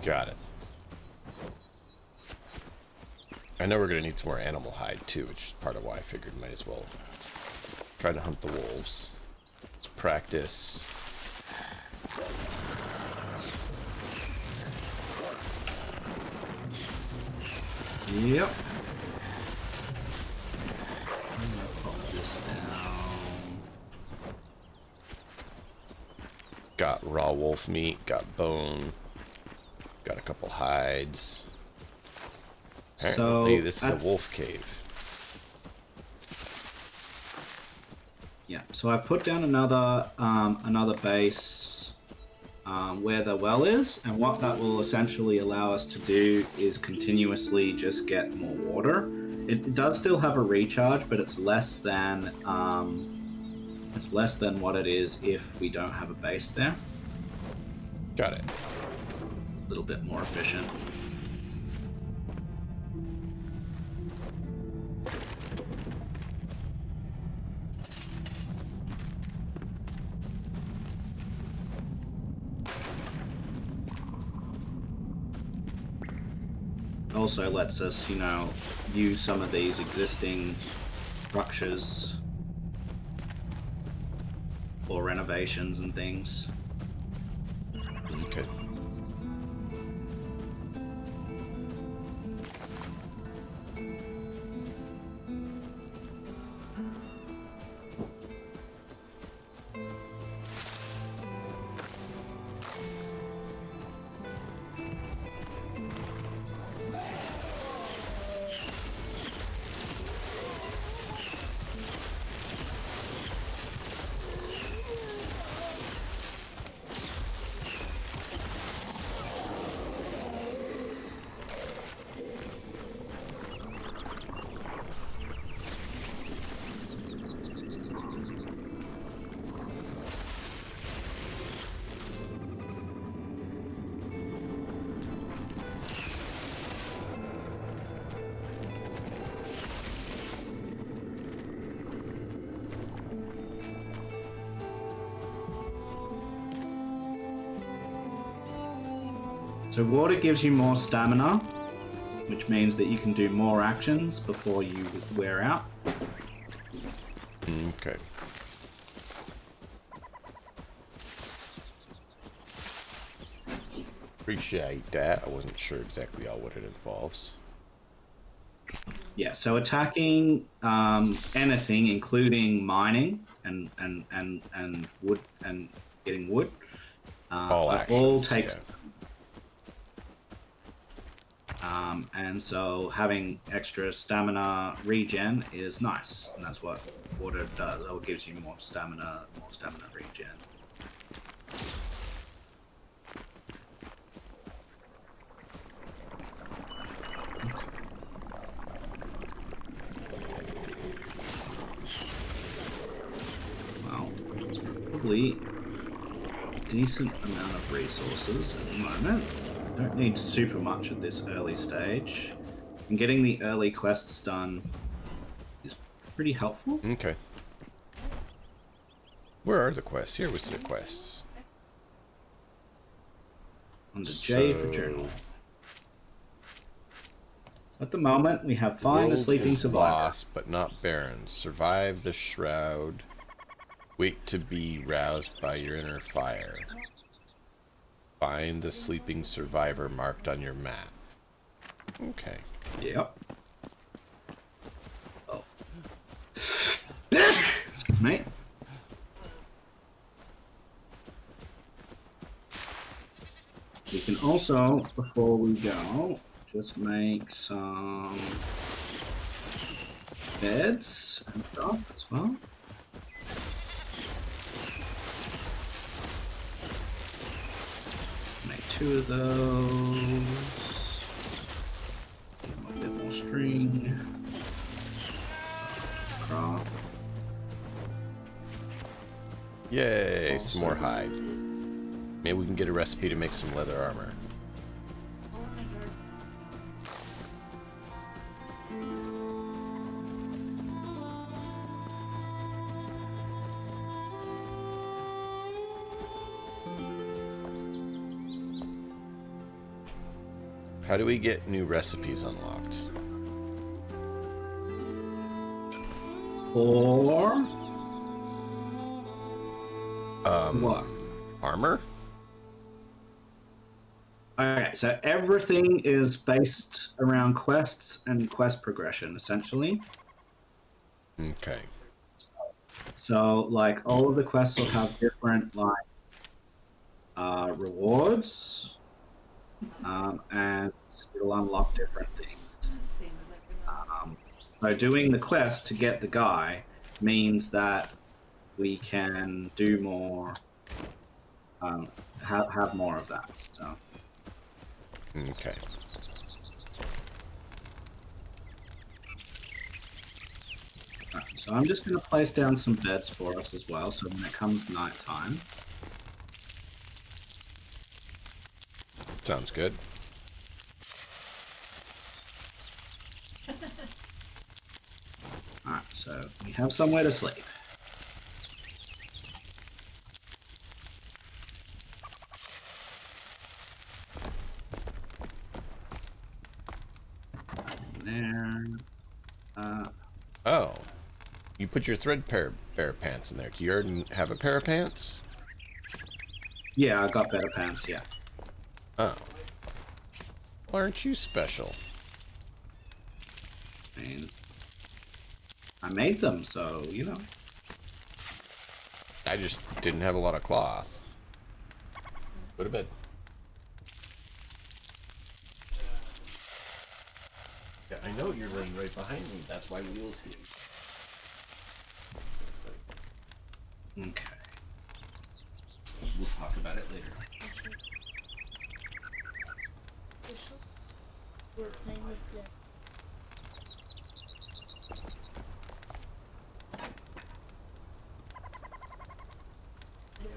Got it. I know we're going to need some more animal hide too, which is part of why I figured might as well try to hunt the wolves. Let's practice. Yep. I'm gonna pop this down. Got raw wolf meat, got bone, got a couple hides. Apparently, this is a wolf cave. Yeah, so I've put down another base where the well is, and what that will essentially allow us to do is continuously just get more water. It does still have a recharge, but it's less than what it is if we don't have a base there. Got it. A little bit more efficient. Also lets us, use some of these existing structures for renovations and things. Okay. So water gives you more stamina, which means that you can do more actions before you wear out. Okay. Appreciate that. I wasn't sure exactly all what it involves. Yeah, so attacking anything, including mining and wood and getting wood, All actions, all takes. yeah. And so having extra stamina regen is nice, and that's what water does. It gives you more stamina regen. Well, it's probably a decent amount of resources at the moment. Don't need super much at this early stage. And getting the early quests done is pretty helpful. Okay. Where are the quests? Here was the quests. Under J for journal. At the moment, we have find the sleeping survivor. Lost, but not barren. Survive the shroud. Wait to be roused by your inner fire. Find the sleeping survivor marked on your map. Okay. Yep. Oh. Excuse me. We can also, before we go, just make some beds and stuff as well. Make 2 of those. Give them a bit more string. Crop. Yay, some more hide. Maybe we can get a recipe to make some leather armor. How do we get new recipes unlocked? Or what? Armor? Okay, so everything is based around quests and quest progression, essentially. Okay. So, like, all of the quests will have different, like, rewards, and it'll unlock different things. So doing the quest to get the guy means that we can do more, have more of that. So. Okay. Right, so I'm just going to place down some beds for us as well, so when it comes nighttime. Sounds good. Alright, so we have somewhere to sleep. There. Oh. You put your threadbare pants in there. Do you already have a pair of pants? Yeah, I got better pants, yeah. Oh. Well, aren't you special? I mean, I made them, so, you know. I just didn't have a lot of cloth. Go to bed. Yeah, I know you're laying right behind me. That's why Wheels here. Okay. We'll talk about it later. We're playing with the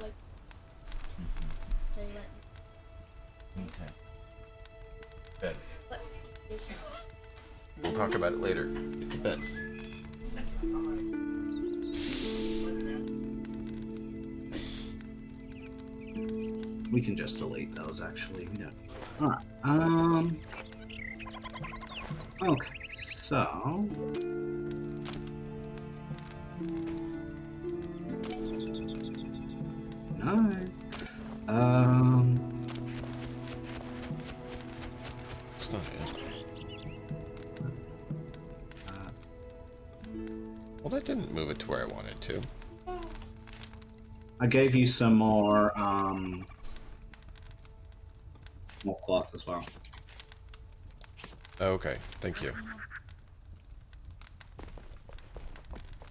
like they let Okay. Bed. what is We'll talk about it later. Get to bed. We can just delete those, actually. We don't need that. Alright. Okay, so. No. It's not it. Well, that didn't move it to where I wanted to. I gave you some more cloth as well. Okay, thank you.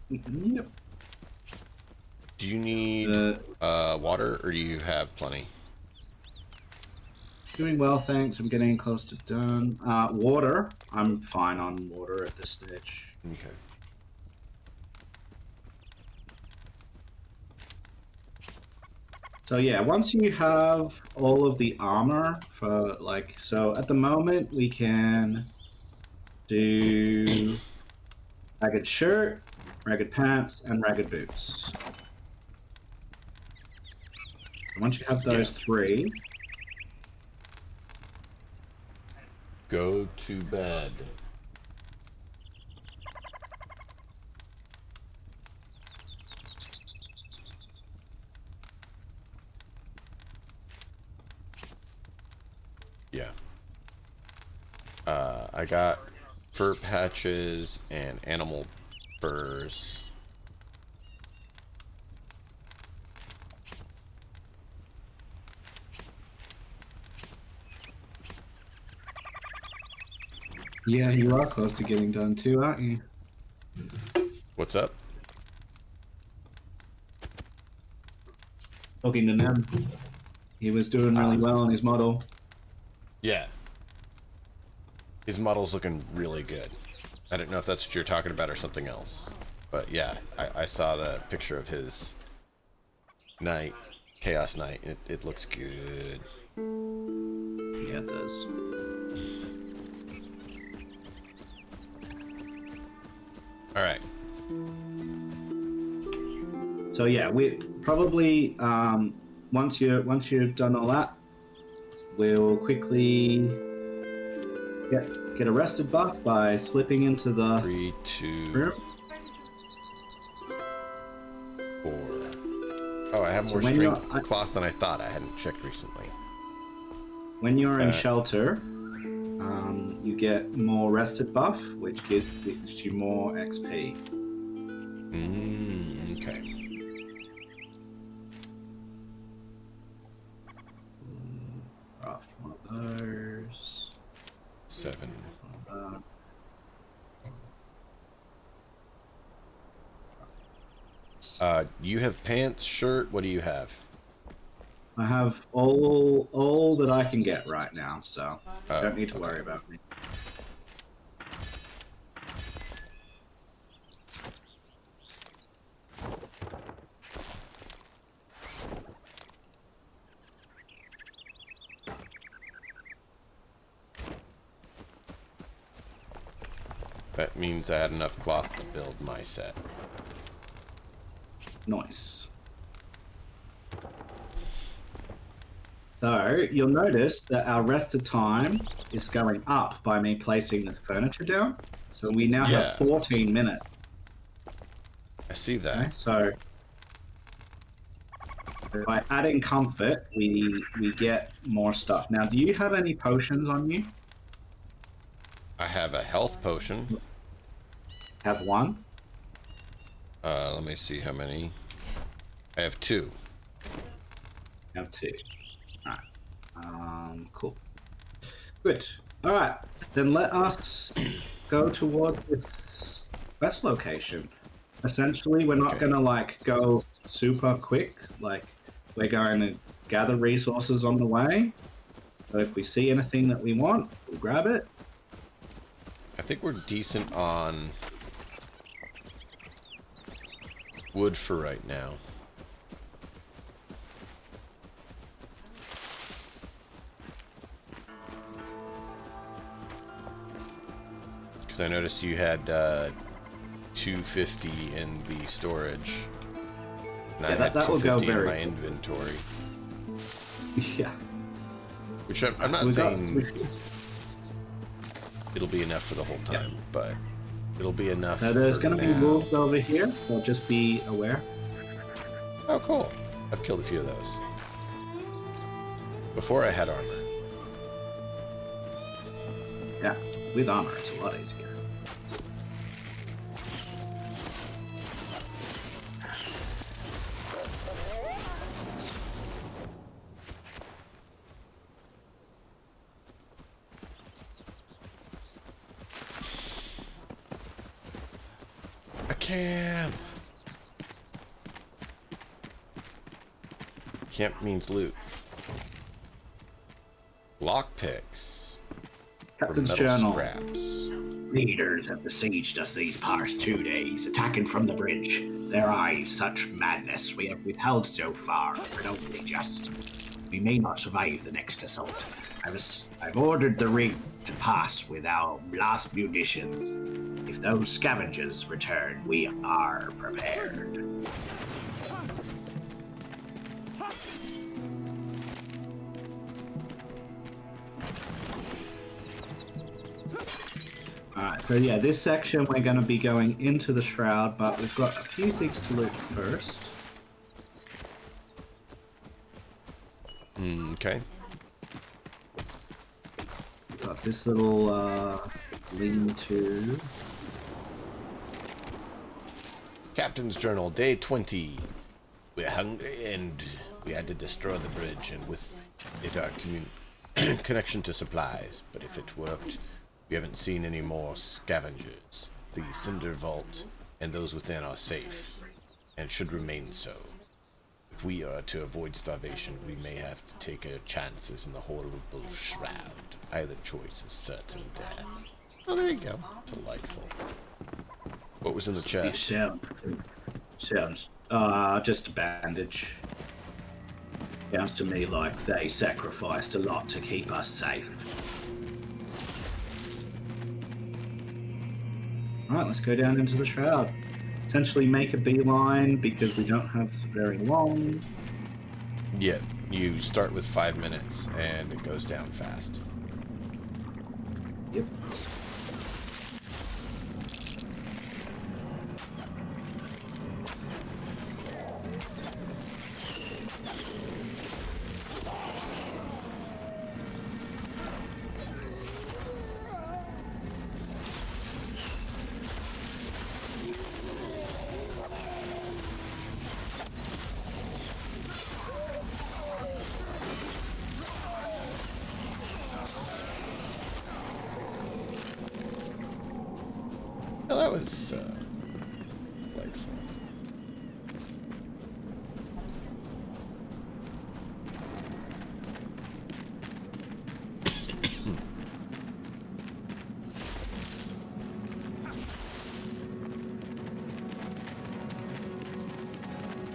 Yep. Do you need water, or do you have plenty? Doing well, thanks. I'm getting close to done. Water. I'm fine on water at this stage. Okay. So yeah, once you have all of the armor for like, so at the moment we can do ragged shirt, ragged pants, and ragged boots. Once you have those three, Go to bed. Yeah. I got fur patches and animal furs. yeah, you are close to getting done too, aren't you? What's up? Talking to Neb, he was doing really well on his model. Yeah. His model's looking really good. I don't know if that's what you're talking about or something else. But yeah, I saw the picture of his knight, Chaos Knight. It looks good. Yeah, it does. Alright. So yeah, we probably once you've done all that, we'll quickly get a rested buff by slipping into the 3, 2, room. 4. Oh, I have So more when string cloth than I thought. I hadn't checked recently. When you're in shelter, you get more rested buff, which gives you more XP. Okay. Craft one of those. 7. You have pants, shirt. What do you have? I have all that I can get right now, so don't need to worry about me. That means I had enough cloth to build my set. Nice. So you'll notice that our rested time is going up by me placing the furniture down. So we now have 14 minutes. I see that. Okay, so by adding comfort, we get more stuff. Now, do you have any potions on you? I have a health potion. Have one? Let me see how many. I have 2. Have 2. Alright. Cool. Good. Alright. Then let us go toward this quest location. Essentially, we're not going to, like, go super quick. Like, we're going to gather resources on the way. So if we see anything that we want, we'll grab it. I think we're decent on wood for right now. Because I noticed you had 250 in the storage. And I had that will go 250 in very my inventory. Yeah. Which I'm not saying it'll be enough for the whole time, but it'll be enough. Now there's going to be now. wolves over here, so just be aware. Oh, cool. I've killed a few of those. Before I had armor. Yeah, with armor it's a lot easier. A camp. Camp means loot. Lockpicks. Captain's metal journal. Scraps. Leaders have besieged us these past 2 days, attacking from the bridge. Their eyes such madness we have withheld so far, but only just. We may not survive the next assault. I've ordered the rig to pass with our last munitions. If those scavengers return, we are prepared. Alright, so yeah, this section we're going to be going into the Shroud, but we've got a few things to loot first. Okay. We've got this little lean-to. Captain's Journal, day 20. We're hungry and we had to destroy the bridge and with it our connection to supplies. But if it worked, we haven't seen any more scavengers. The Cinder Vault and those within are safe and should remain so. If we are to avoid starvation, we may have to take our chances in the horrible Shroud. Either choice is certain death. Oh, there you go. Delightful. What was in the It chest? sounds just a bandage. Sounds to me like they sacrificed a lot to keep us safe. Alright, let's go down into the Shroud. Essentially make a beeline because we don't have very long. Yeah, you start with 5 minutes and it goes down fast. Yep. Well, that was delightful.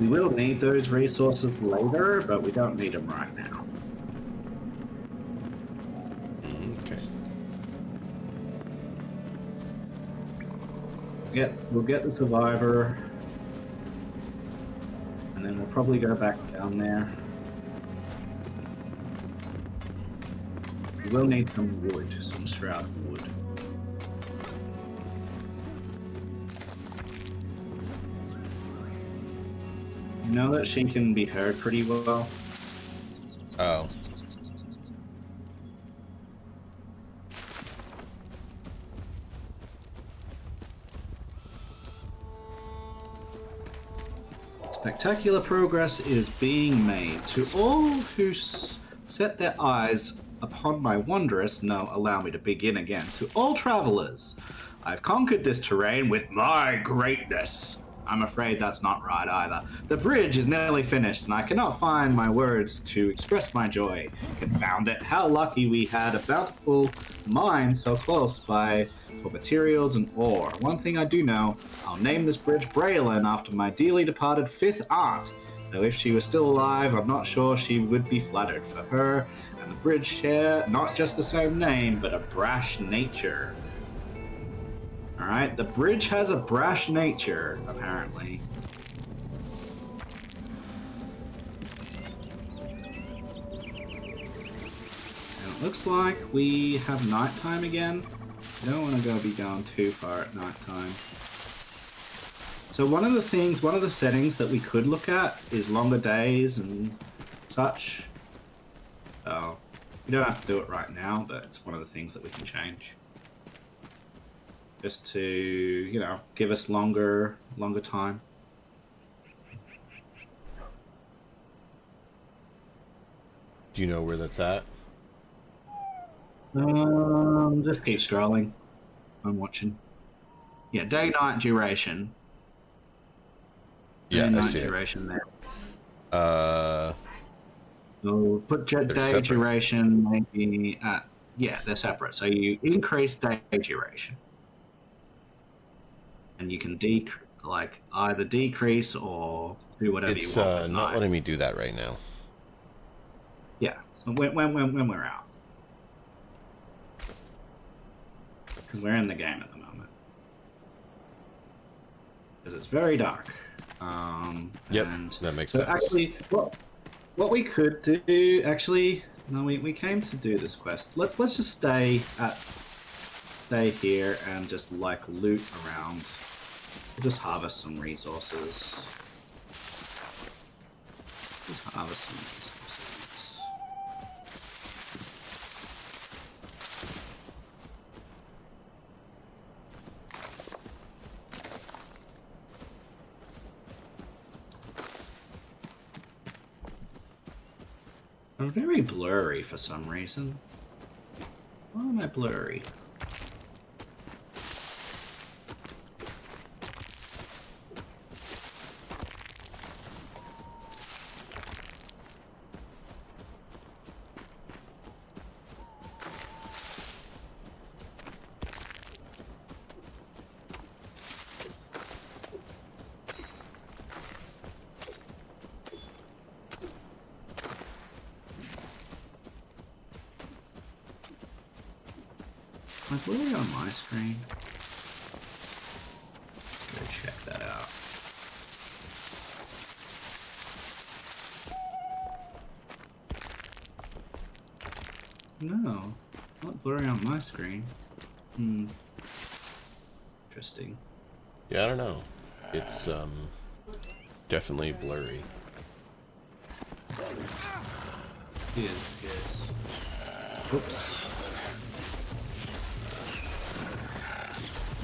We will need those resources later, but we don't need them right now. Okay. We'll get the survivor, and then we'll probably go back down there. We will need some wood, some shroud wood. You know that she can be heard pretty well. Oh. Spectacular progress is being made. To all who set their eyes upon my wondrous, no, allow me to begin again. To all travelers, I've conquered this terrain with my greatness. I'm afraid that's not right either. The bridge is nearly finished, and I cannot find my words to express my joy. Confound it, how lucky we had a bountiful mine so close by for materials and ore. One thing I do know, I'll name this bridge Braylon after my dearly departed 5th aunt. Though if she was still alive, I'm not sure she would be flattered. For her and the bridge share not just the same name, but a brash nature. Alright, the bridge has a brash nature, apparently. looks like we have nighttime again. I don't want to be going too far at nighttime. So one of the settings that we could look at is longer days and such. So we don't have to do it right now, but it's one of the things that we can change. Just to, you know, give us longer time. Do you know where that's at? Just keep scrolling. I'm watching. Yeah, day-night duration. Yeah, I Day-night see it. duration there. They're So put day separate. duration maybe at, yeah, they're separate. So you increase day duration. And you can either decrease or do whatever It's you want with not night. letting me do that right now. Yeah, so when we're out. Because we're in the game at the moment. Because it's very dark. Yep, and that makes so sense. actually, what we could do, actually, no, we came to do this quest. Let's just stay here and just like loot around. We'll just harvest some resources. Just harvest some resources. I'm very blurry for some reason. Why am I blurry? Am I blurry on my screen? Let's go check that out. No, not blurry on my screen. Interesting. Yeah, I don't know. It's definitely blurry. Yes. Oops.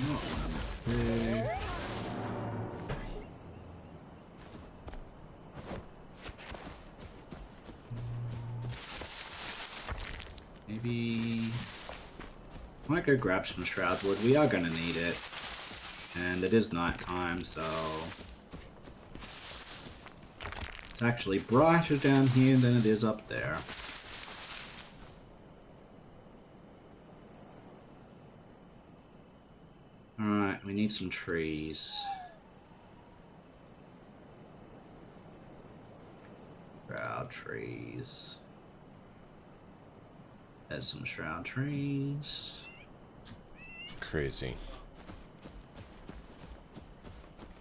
Not one, two. Maybe I might go grab some shroud wood. We are going to need it, and it is nighttime, so it's actually brighter down here than it is up there. Alright, we need some trees. Shroud trees. There's some shroud trees. Crazy.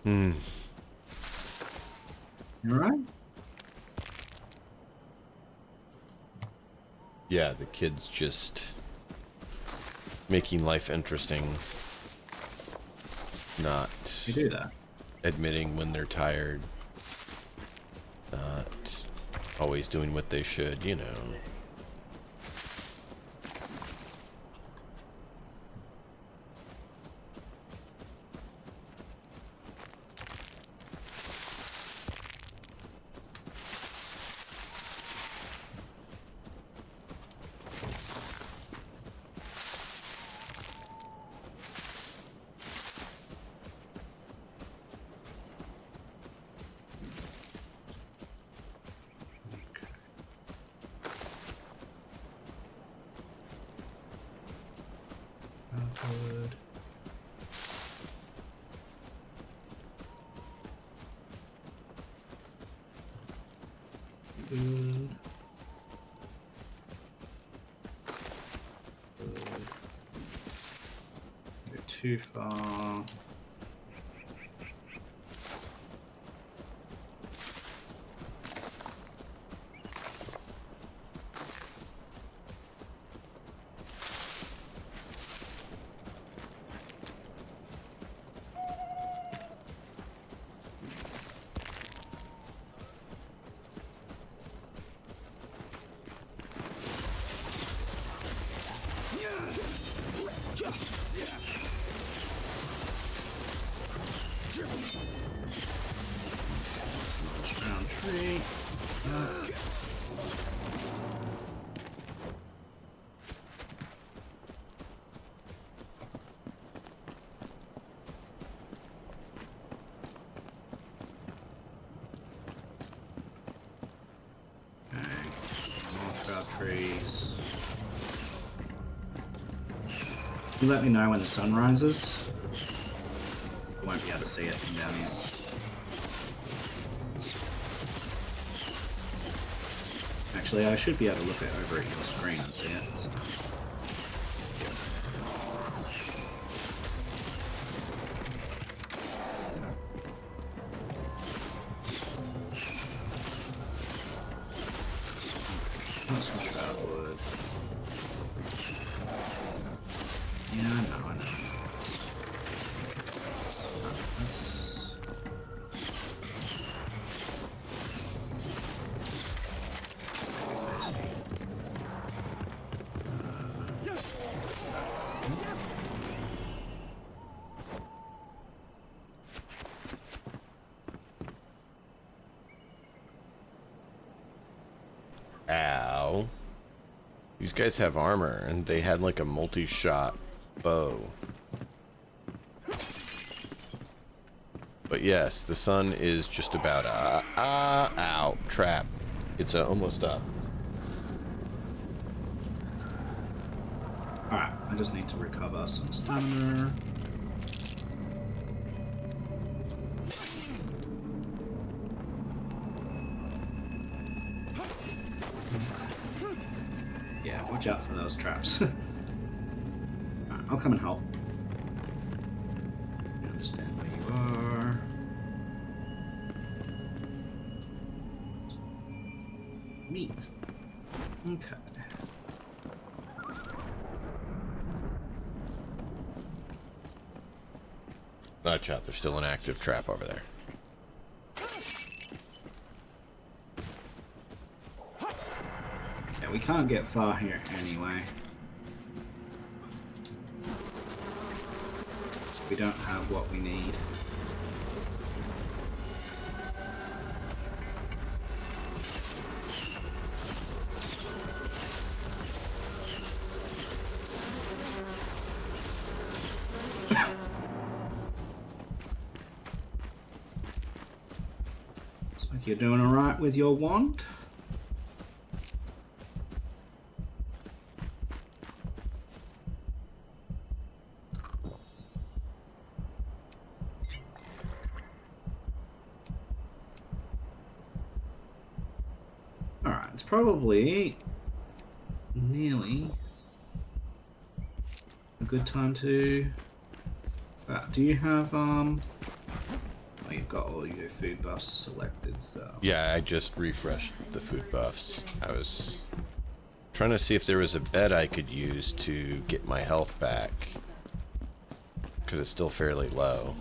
You alright? Yeah, the kids just making life interesting. Not We do that. admitting when they're tired. Not always doing what they should, you know. Wood. Wood. Go too far. You let me know when the sun rises. I won't be able to see it from down here. Actually, I should be able to look it over at your screen and see it. That's some Enshrouded. Yeah, I know. That's... Ow. These guys have armor, and they had like a multi-shot bow. But yes, the sun is just about, ow, trap. It's almost up. Alright, I just need to recover some stamina. Yeah, watch out for those traps. Alright, I'll come and help. I understand where you are. Meat. Okay. Watch out, there's still an active trap over there. Yeah, we can't get far here anyway. We don't have what we need. Looks like you're doing alright with your wand. Alright, it's probably nearly a good time to... do you have, oh, you've got all your food buffs selected, so... Yeah, I just refreshed the food buffs. I was trying to see if there was a bed I could use to get my health back, because it's still fairly low.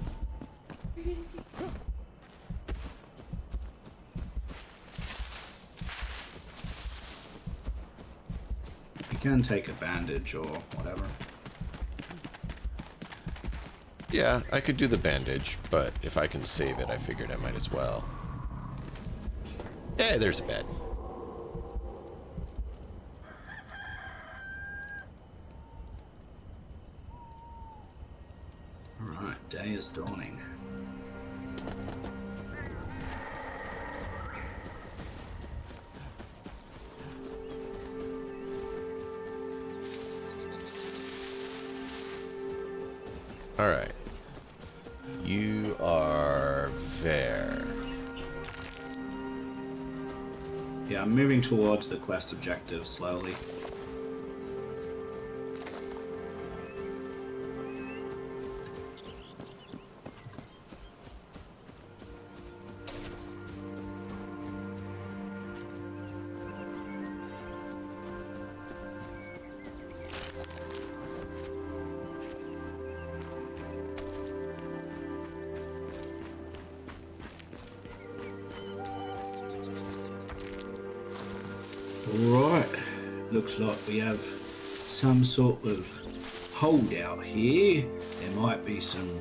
You can take a bandage or whatever. Yeah, I could do the bandage, but if I can save it, I figured I might as well. Hey, there's a bed. Alright, day is dawning. Alright. You are there. Yeah, I'm moving towards the quest objective slowly. Right, looks like we have some sort of holdout here. There might be some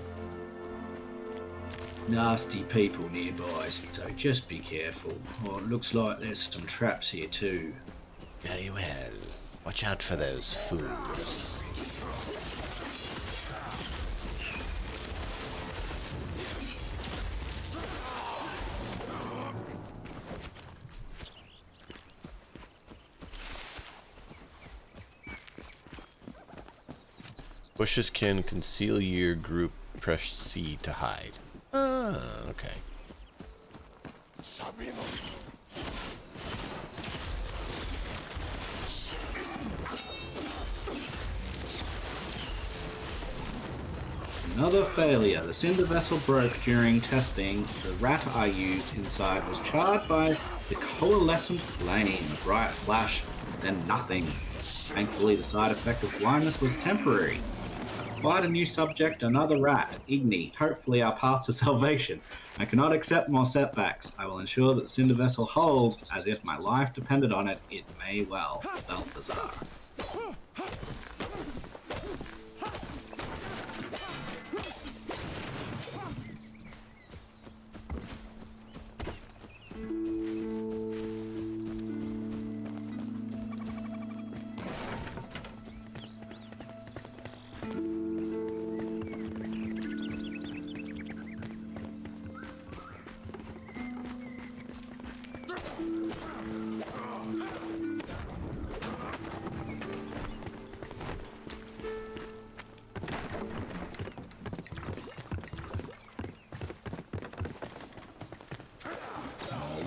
nasty people nearby, so just be careful. Oh, it looks like there's some traps here too. Very well. Watch out for those fools. Bushes can conceal your group. Press C to hide. Ah, okay. Another failure. The cinder vessel broke during testing. The rat I used inside was charred by the coalescent flame. A bright flash, then nothing. Thankfully, the side effect of blindness was temporary. Quite a new subject, another rat. Igni. Hopefully our path to salvation. I cannot accept more setbacks. I will ensure that the cinder vessel holds, as if my life depended on it. It may well. Balthazar.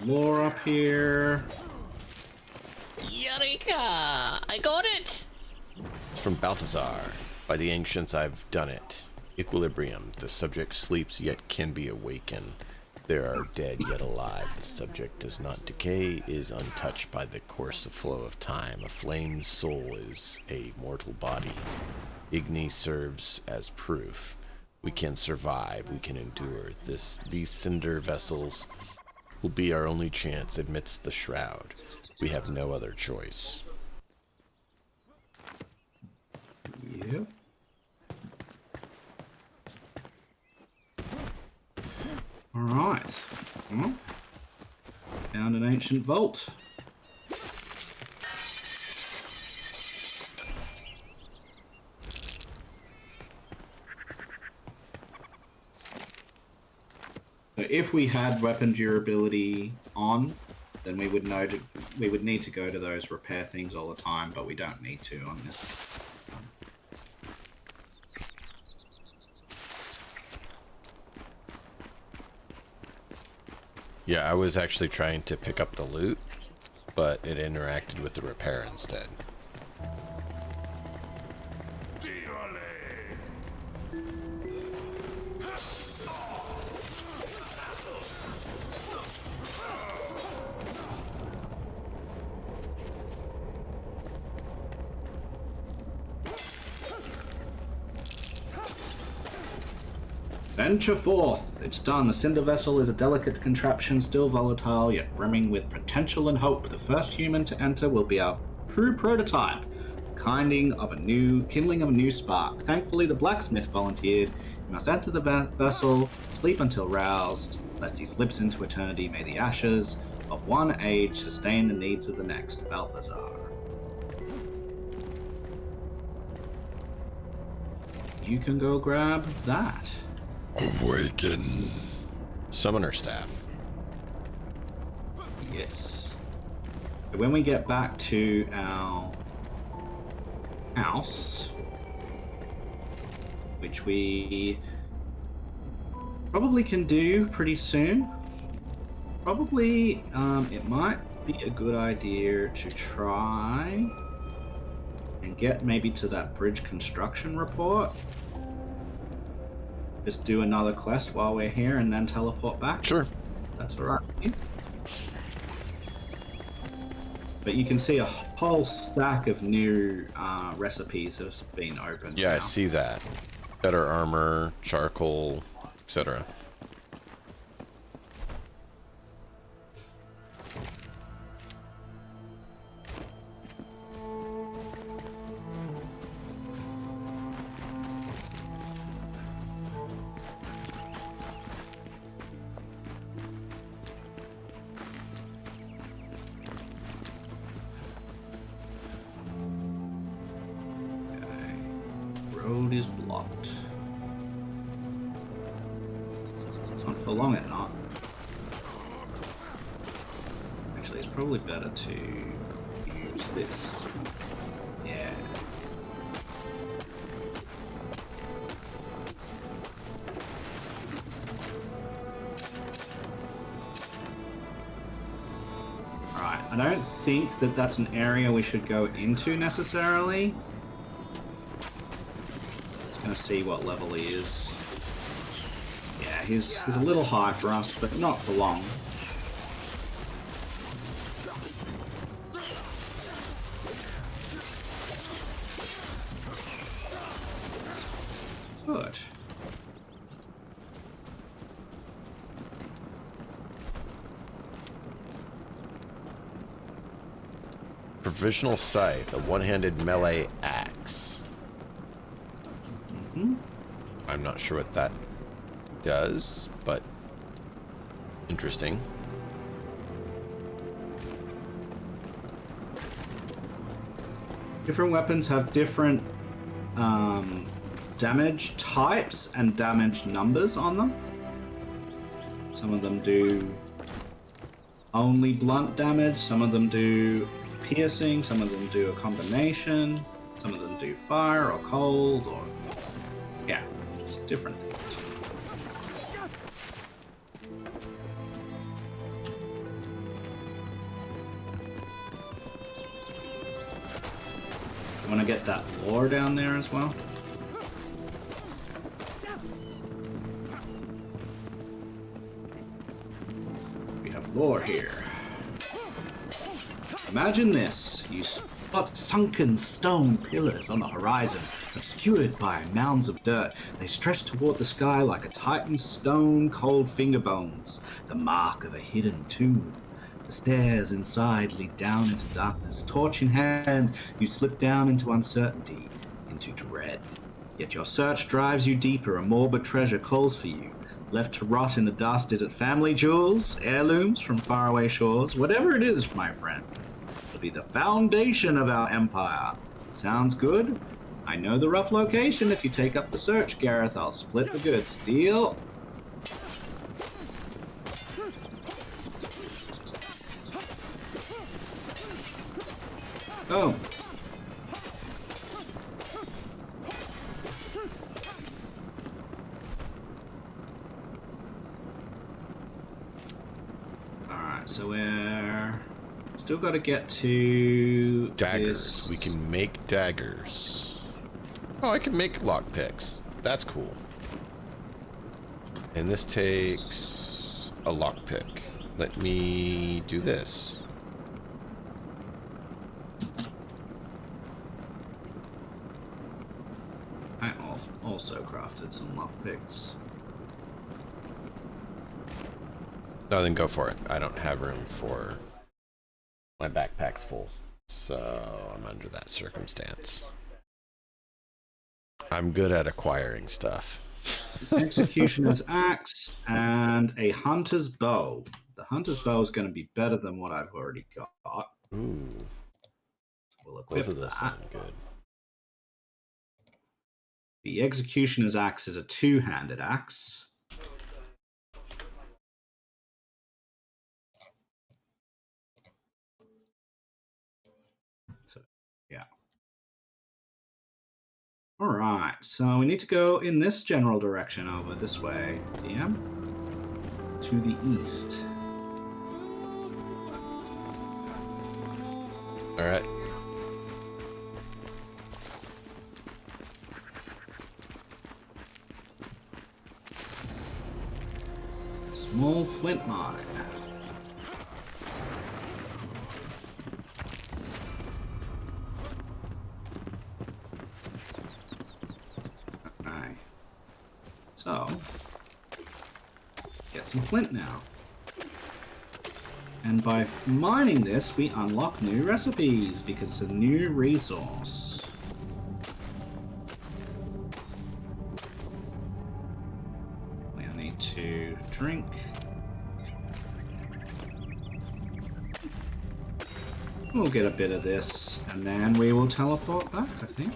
Lore up here. Eureka! I got it! It's from Balthazar. By the ancients, I've done it. Equilibrium. The subject sleeps yet can be awakened. There are dead yet alive. The subject does not decay, is untouched by the course of flow of time. A flame's soul is a mortal body. Igni serves as proof. We can survive. We can endure. These cinder vessels will be our only chance amidst the shroud. We have no other choice. Yep. Alright. Well, found an ancient vault. So if we had weapon durability on, then we would need to go to those repair things all the time, but we don't need to on this. Yeah, I was actually trying to pick up the loot, but it interacted with the repair instead. Venture forth! It's done. The cinder vessel is a delicate contraption, still volatile, yet brimming with potential and hope. The first human to enter will be our true prototype, kindling of a new spark. Thankfully, the blacksmith volunteered. He must enter the vessel, sleep until roused, lest he slips into eternity. May the ashes of one age sustain the needs of the next. Balthazar. You can go grab that. Awaken. Summoner staff. Yes. When we get back to our house, which we probably can do pretty soon, probably it might be a good idea to try and get maybe to that bridge construction report. Just do another quest while we're here and then teleport back. Sure. That's alright. But you can see a whole stack of new recipes have been opened. Yeah, now. I see that. Better armor, charcoal, etc. Road is blocked. Not for long, it not. Actually, it's probably better to use this. Yeah. don't think that that's an area we should go into necessarily. Just gonna see what level he is. Yeah, he's a little high for us, but not for long. Good. Provisional scythe, a one-handed melee axe. Mm-hmm. I'm not sure what that does, but interesting. Different weapons have different damage types and damage numbers on them. Some of them do only blunt damage, some of them do piercing, some of them do a combination, some of them do fire or cold, or yeah, just different things. Want to get that lore down there as well? We have lore here. Imagine this. You spot sunken stone pillars on the horizon, obscured by mounds of dirt. They stretch toward the sky like a titan's stone cold finger bones, the mark of a hidden tomb. The stairs inside lead down into darkness. Torch in hand, you slip down into uncertainty, into dread. Yet your search drives you deeper. A morbid treasure calls for you. Left to rot in the dust, is it family jewels, heirlooms from faraway shores? Whatever it is, my friend, it'll be the foundation of our empire. Sounds good? I know the rough location. If you take up the search, Gareth, I'll split the goods. Deal? Oh. Alright, so we're still got to get to Daggers. this. We can make daggers. Oh, I can make lockpicks. That's cool. And this takes a lockpick. Let me do this. I also crafted some lockpicks. No, then go for it. I don't have room for... My backpack's full. So I'm under that circumstance. I'm good at acquiring stuff. Executioner's axe and a hunter's bow. The hunter's bow is going to be better than what I've already got. Ooh. We'll equip Both of those that. sound good. The executioner's axe is a two-handed axe. So, yeah. All right, so we need to go in this general direction over this way, DM, to the east. All right. Small flint mine. Alright. So, get some flint now. And by mining this, we unlock new recipes because it's a new resource. We'll need to drink. We'll get a bit of this, and then we will teleport back, I think.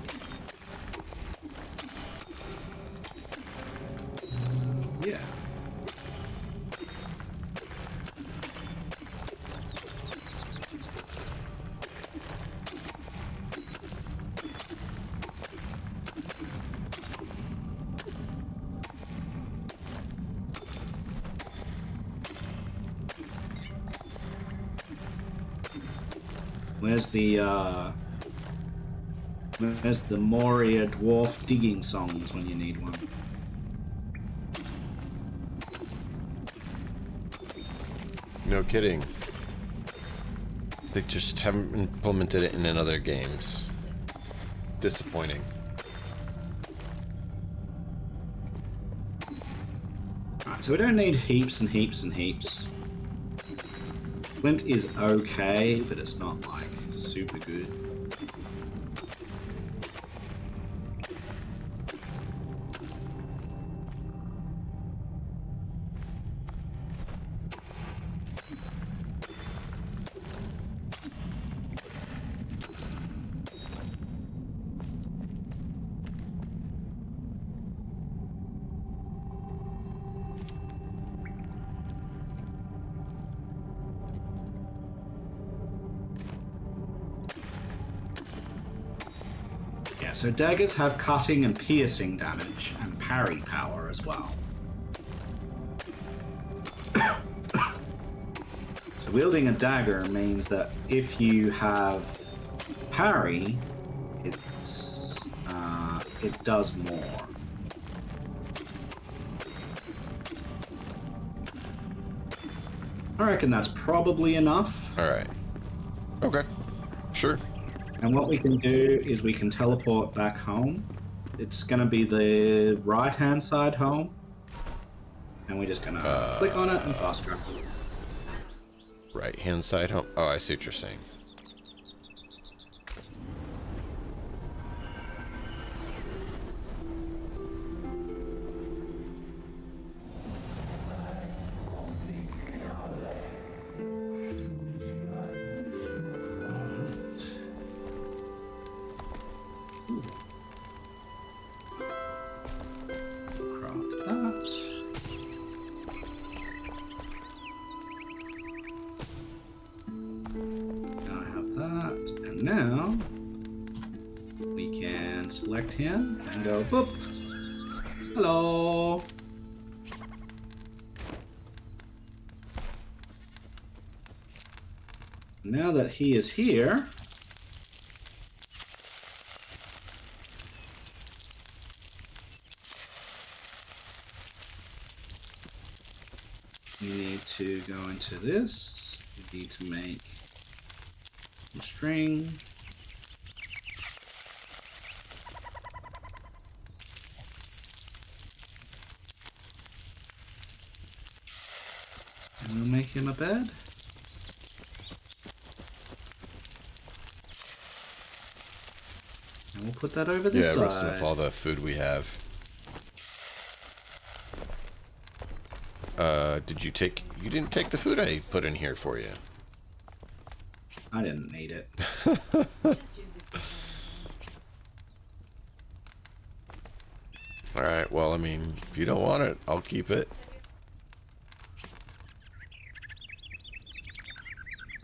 Yeah. Where's the Moria dwarf digging songs when you need one? No kidding. They just haven't implemented it in other games. Disappointing. Alright, so we don't need heaps and heaps and heaps. Flint is okay, but it's not like super good. So daggers have cutting and piercing damage and parry power as well. So wielding a dagger means that if you have parry, it does more. I reckon that's probably enough. Alright. Okay. Sure. And what we can do is we can teleport back home. It's going to be the right-hand side home. And we're just going to click on it and fast travel. Right-hand side home. Oh, I see what you're saying. Now we can select him and go boop. Hello. Now that he is here, we need to go into this. We need to make string. And we'll make him a bed. And we'll put that over this side. Yeah, roasting up all the food we have. You didn't take the food I put in here for you. I didn't need it. Alright, well, I mean, if you don't want it, I'll keep it.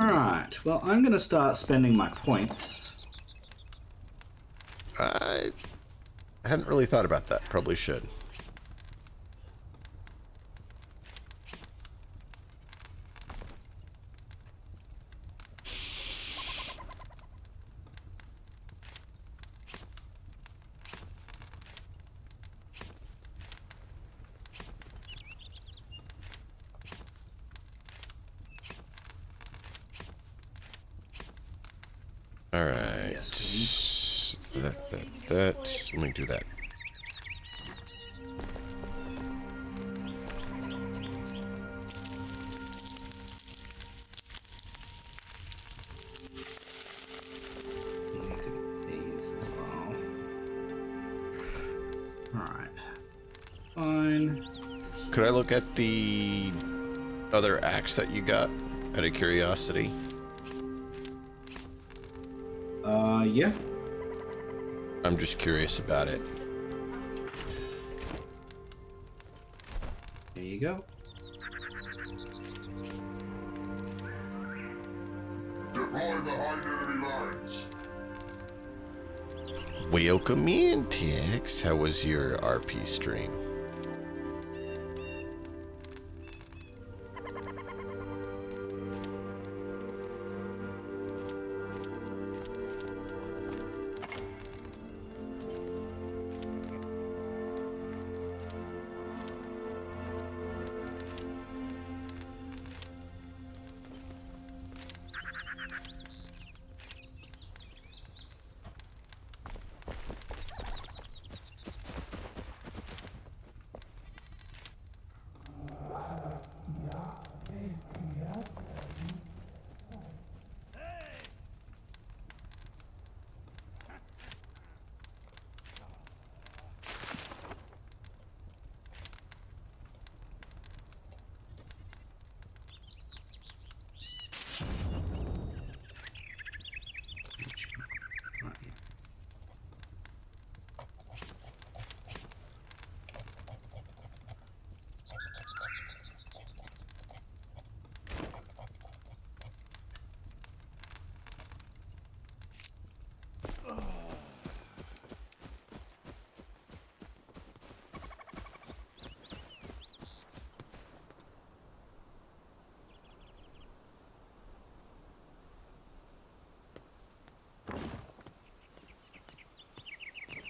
Alright, well, I'm going to start spending my points. I hadn't really thought about that. Probably should. Alright. Yes, That. Let me do that. We need to get these as well. Alright. Fine. Could I look at the other axe that you got out of curiosity? Yeah. I'm just curious about it. There you go. Deploy behind enemy lines. Welcome in, TX. How was your RP stream?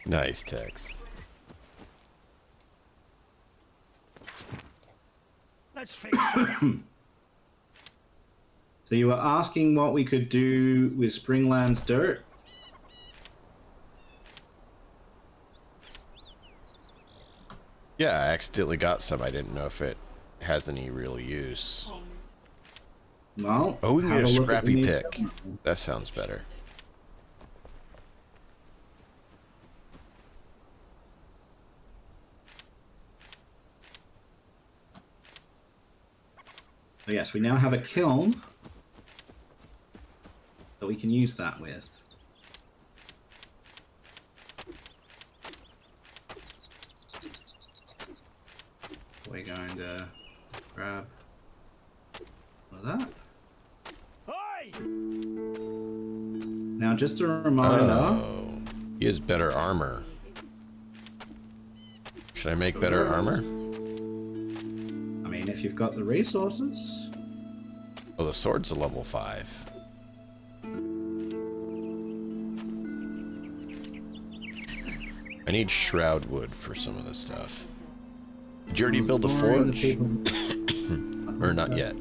Nice, Tex. Let's face it. So you were asking what we could do with Springland's dirt? Yeah, I accidentally got some. I didn't know if it has any real use. Well, Oh, we can have get a look at scrappy the new pick. development. That sounds better. So yes, we now have a kiln that we can use that with. We're going to grab all of that. Oi! Now, just a reminder. Oh, he has better armor. Should I make better armor? I mean, if you've got the resources. Oh, the sword's a level 5. I need shroud wood for some of this stuff. Did you already build a forge? Or not yet?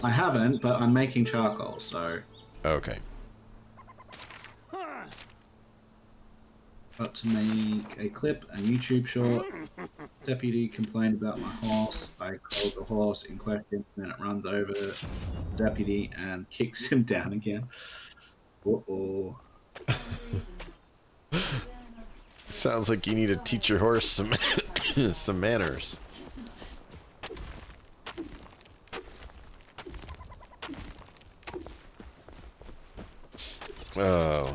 I haven't, but I'm making charcoal, so. Okay. Got to make a clip, a YouTube short. Deputy complained about my horse. I called the horse in question, and it runs over the deputy and kicks him down again. Uh-oh. Sounds like you need to teach your horse some some manners. Oh.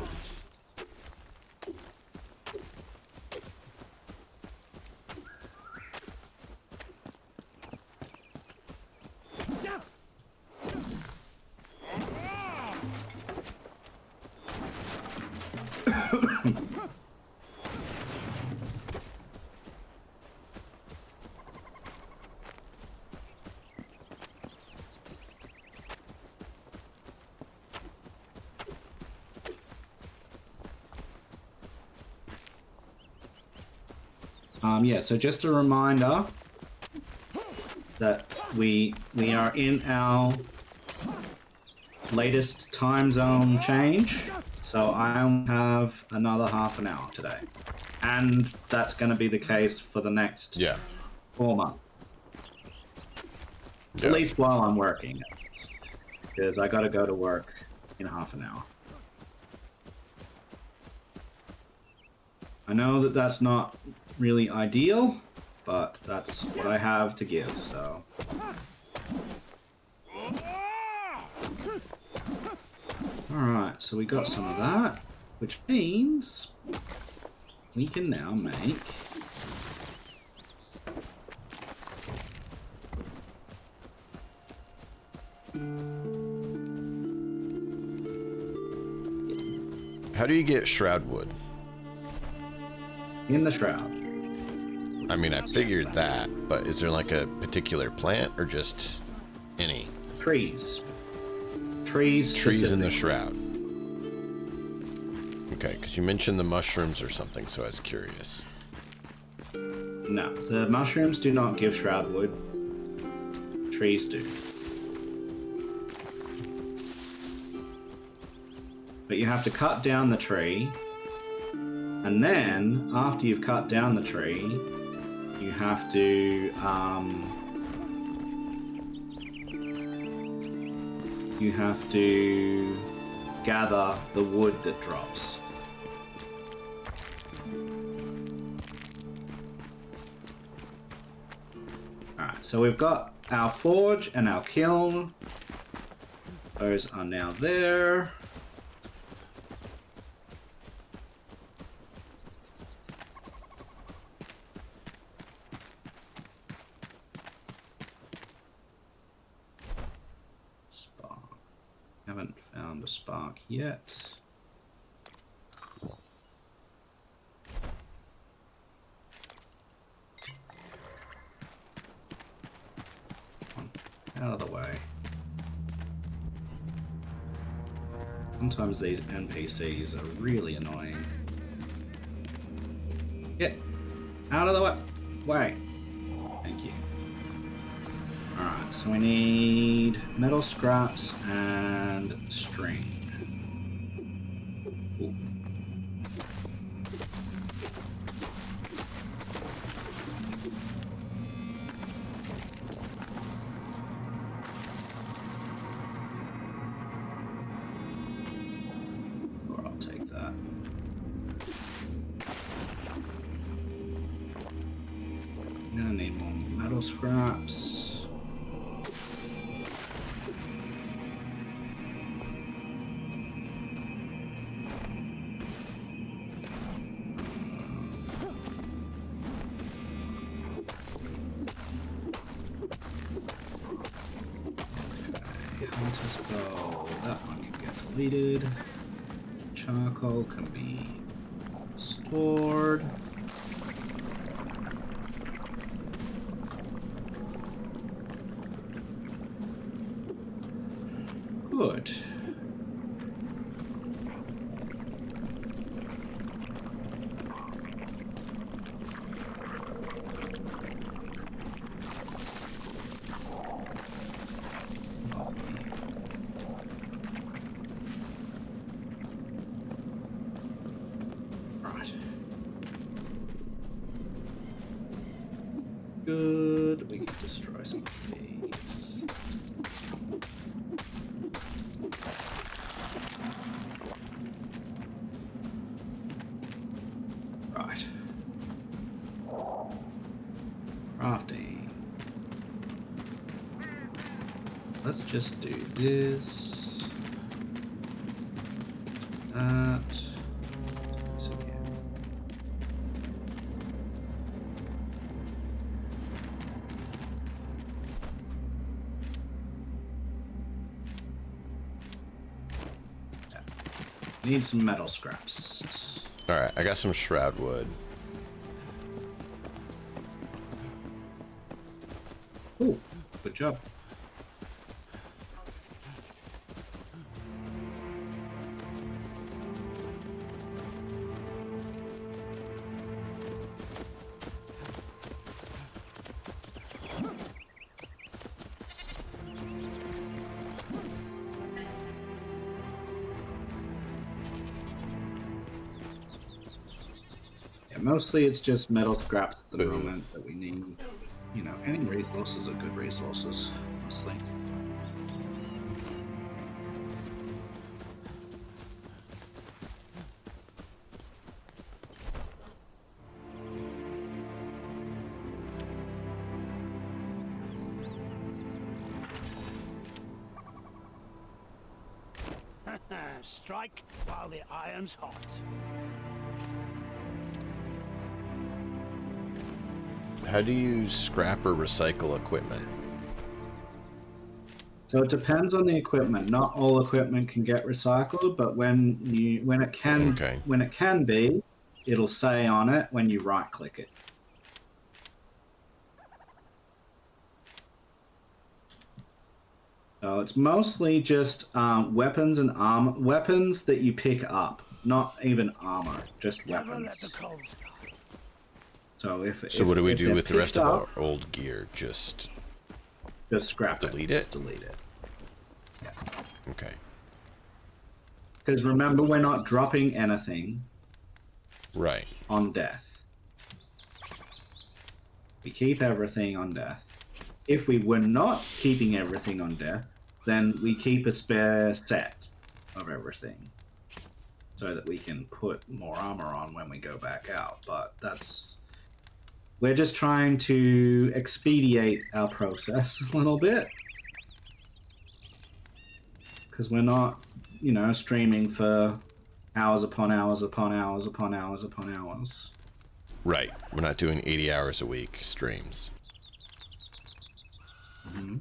Yeah, so just a reminder that we are in our latest time zone change, so I have another half an hour today, and that's going to be the case for the next 4 months, at least while I'm working, because I got to go to work in half an hour. I know that that's not really ideal, but that's what I have to give, so. Alright, so we got some of that, which means we can now make How do you get shroud wood? in the shroud. I mean, I figured that, but is there like a particular plant or just any? Trees. Trees in the specific. shroud. Okay, because you mentioned the mushrooms or something, so I was curious. No, the mushrooms do not give shroud wood. Trees do. But you have to cut down the tree, and then after you've cut down the tree, you have to gather the wood that drops. Alright, so we've got our forge and our kiln. Those are now there. Spark. Haven't found a spark yet. Out of the way. Sometimes these NPCs are really annoying. Out of the way. Wait. Thank you. Alright, so we need metal scraps and string. Ooh. Or I'll take that. I'm gonna need more metal scraps. Hunter's bow, that one can get deleted. Charcoal can be stored. Good. Right. Good. We can destroy some of these. Right. Crafting. Let's just do this. That. This again. Yeah. Need some metal scraps. All right, I got some shroud wood. Ooh, good job. Yeah, mostly it's just metal scraps at the Boom. moment that we need. You know, any resources are good resources, honestly. Strike while the iron's hot. How do you scrap or recycle equipment? So it depends on the equipment. Not all equipment can get recycled, but when it can be, it'll say on it when you right click it. So it's mostly just weapons and armor, weapons that you pick up, not even armor, just Never let weapons. the cold start. So What do we if do they're with the rest picked of up, our old gear? Just scrap delete it. it? Just delete it. Yeah. okay. Because remember, we're not dropping anything Right. on death. We keep everything on death. If we were not keeping everything on death, then we keep a spare set of everything so that we can put more armor on when we go back out. But we're just trying to expedite our process a little bit. Because we're not, streaming for hours upon hours upon hours upon hours upon hours. Right. We're not doing 80 hours a week streams. Mm-hmm.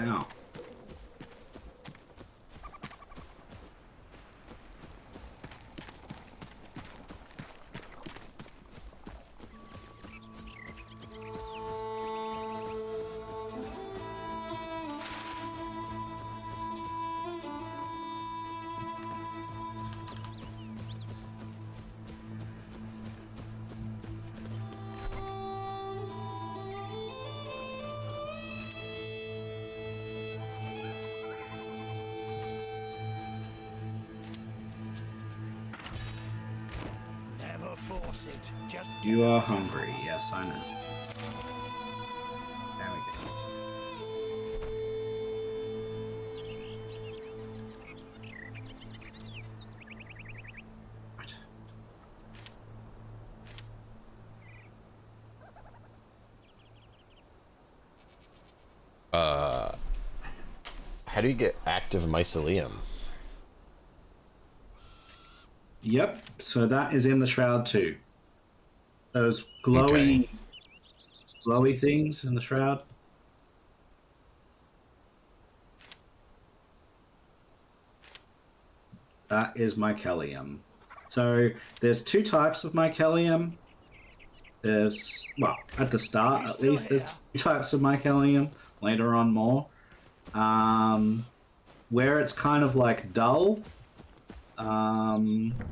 Ow. Never force it. Just You are hungry. Yes, I know. There we go. Right. How do you get active mycelium? Yep. So that is in the shroud too. Those glowy, glowy things in the shroud. That is mycelium. So there's two types of mycelium. There's, well, at the start You at still least, there's here? two types of mycelium. Later on, more. Where it's kind of like dull,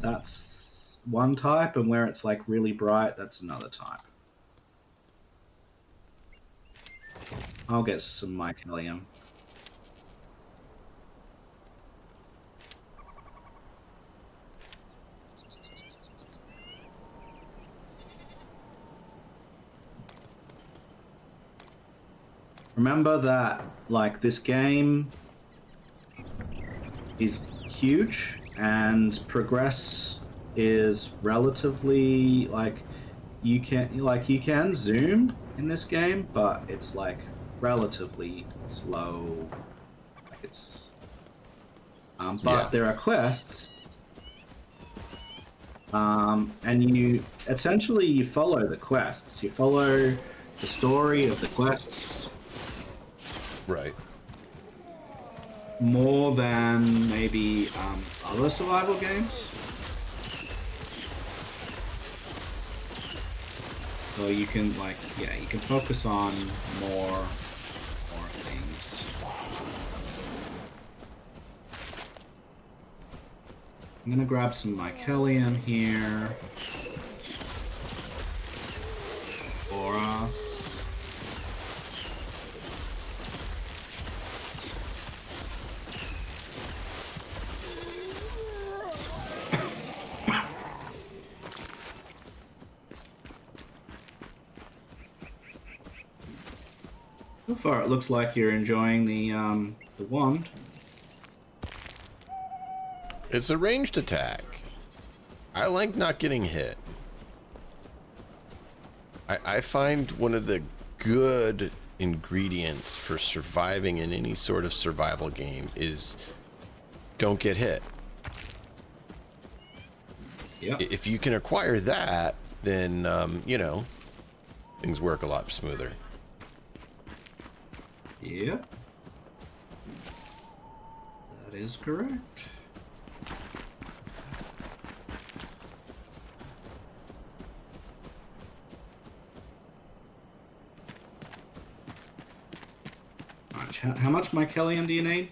that's one type, and where it's like really bright, that's another type. I'll get some mycelium. Remember that, like, this game is huge and progress is relatively, like, you can zoom in this game, but it's like relatively slow. Like it's but Yeah. there are quests, and you essentially you follow the quests. You follow the story of the quests Right. more than maybe other survival games. So you can you can focus on more things. I'm gonna grab some mycelium here for us. So far, it looks like you're enjoying the wand. It's a ranged attack. I like not getting hit. I find one of the good ingredients for surviving in any sort of survival game is don't get hit. Yep. If you can acquire that, then, you know, things work a lot smoother. Yep. That is correct. Alright, how much mycelium do you need?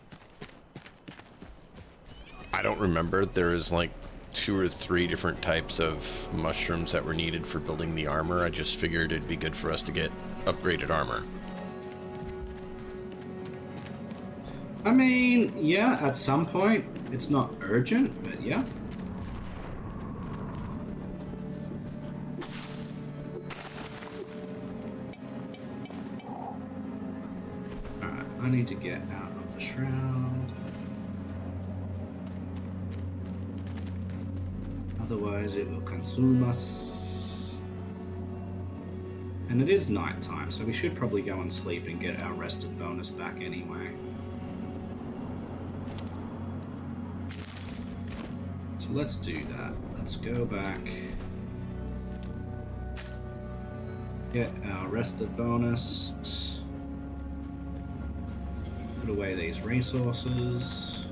I don't remember. There is like 2 or 3 different types of mushrooms that were needed for building the armor. I just figured it'd be good for us to get upgraded armor. I mean, yeah, at some point. It's not urgent, but yeah. Alright, I need to get out of the shroud. Otherwise it will consume us. And it is nighttime, so we should probably go and sleep and get our rested bonus back anyway. So let's do that. Let's go back. Get our rested bonus. put away these resources.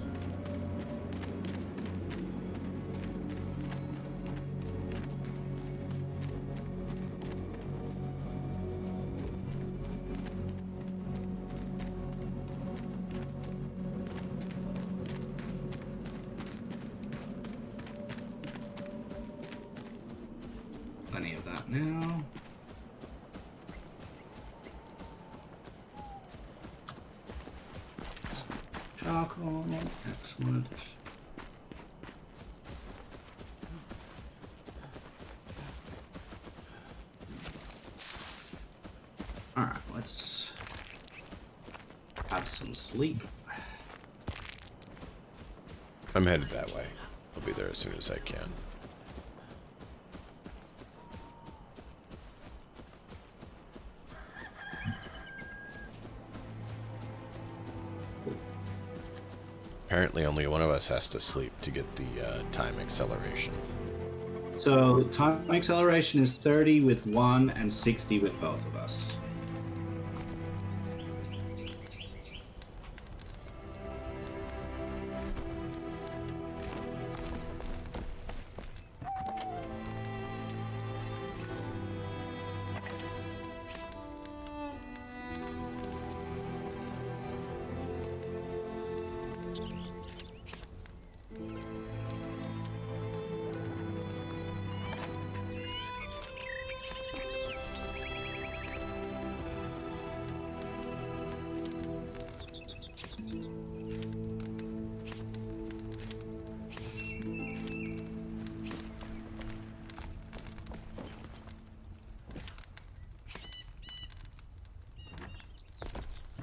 Plenty of that now. Charcoal, excellent. Alright, let's have some sleep. I'm headed that way. I'll be there as soon as I can. Apparently only one of us has to sleep to get the time acceleration. So time acceleration is 30 with one and 60 with both of us.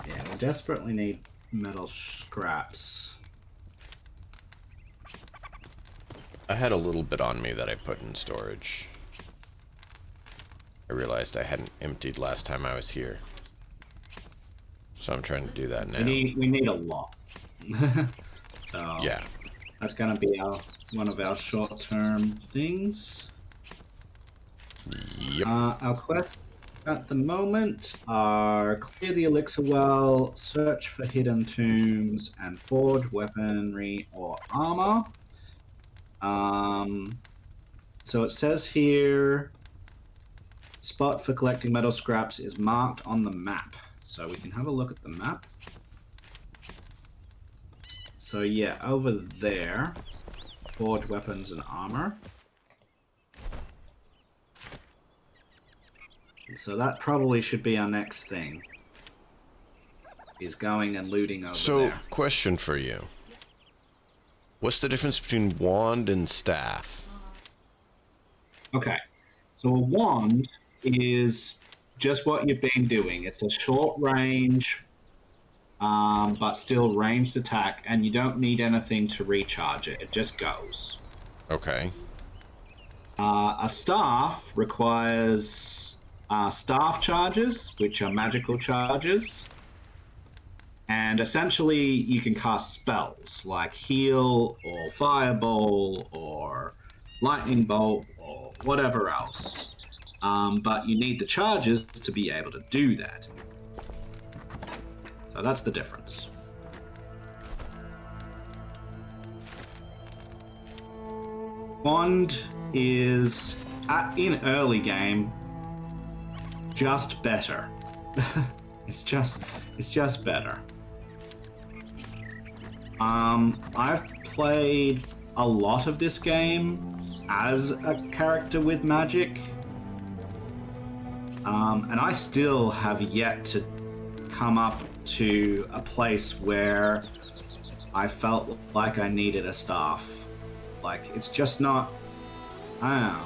Yeah, we desperately need metal scraps. I had a little bit on me that I put in storage. I realized I hadn't emptied last time I was here. So I'm trying to do that now. We need a lot. So Yeah. that's gonna be one of our short-term things. Yep. Our quests at the moment are clear the elixir well, search for hidden tombs, and forge weaponry or armor. So it says here, spot for collecting metal scraps is marked on the map. So we can have a look at the map. So yeah, over there, forge weapons and armor. So that probably should be our next thing. Is going and looting over So, there. question for you. What's the difference between wand and staff? Okay, so a wand is just what you've been doing. It's a short range, but still ranged attack, and you don't need anything to recharge it. It just goes. Okay. A staff requires staff charges, which are magical charges. And essentially, you can cast spells like heal or fireball or lightning bolt or whatever else. But you need the charges to be able to do that. So that's the difference. Wand is, in early game, just better. It's just better. I've played a lot of this game as a character with magic, and I still have yet to come up to a place where I felt like I needed a staff. Like, it's just not, I don't know.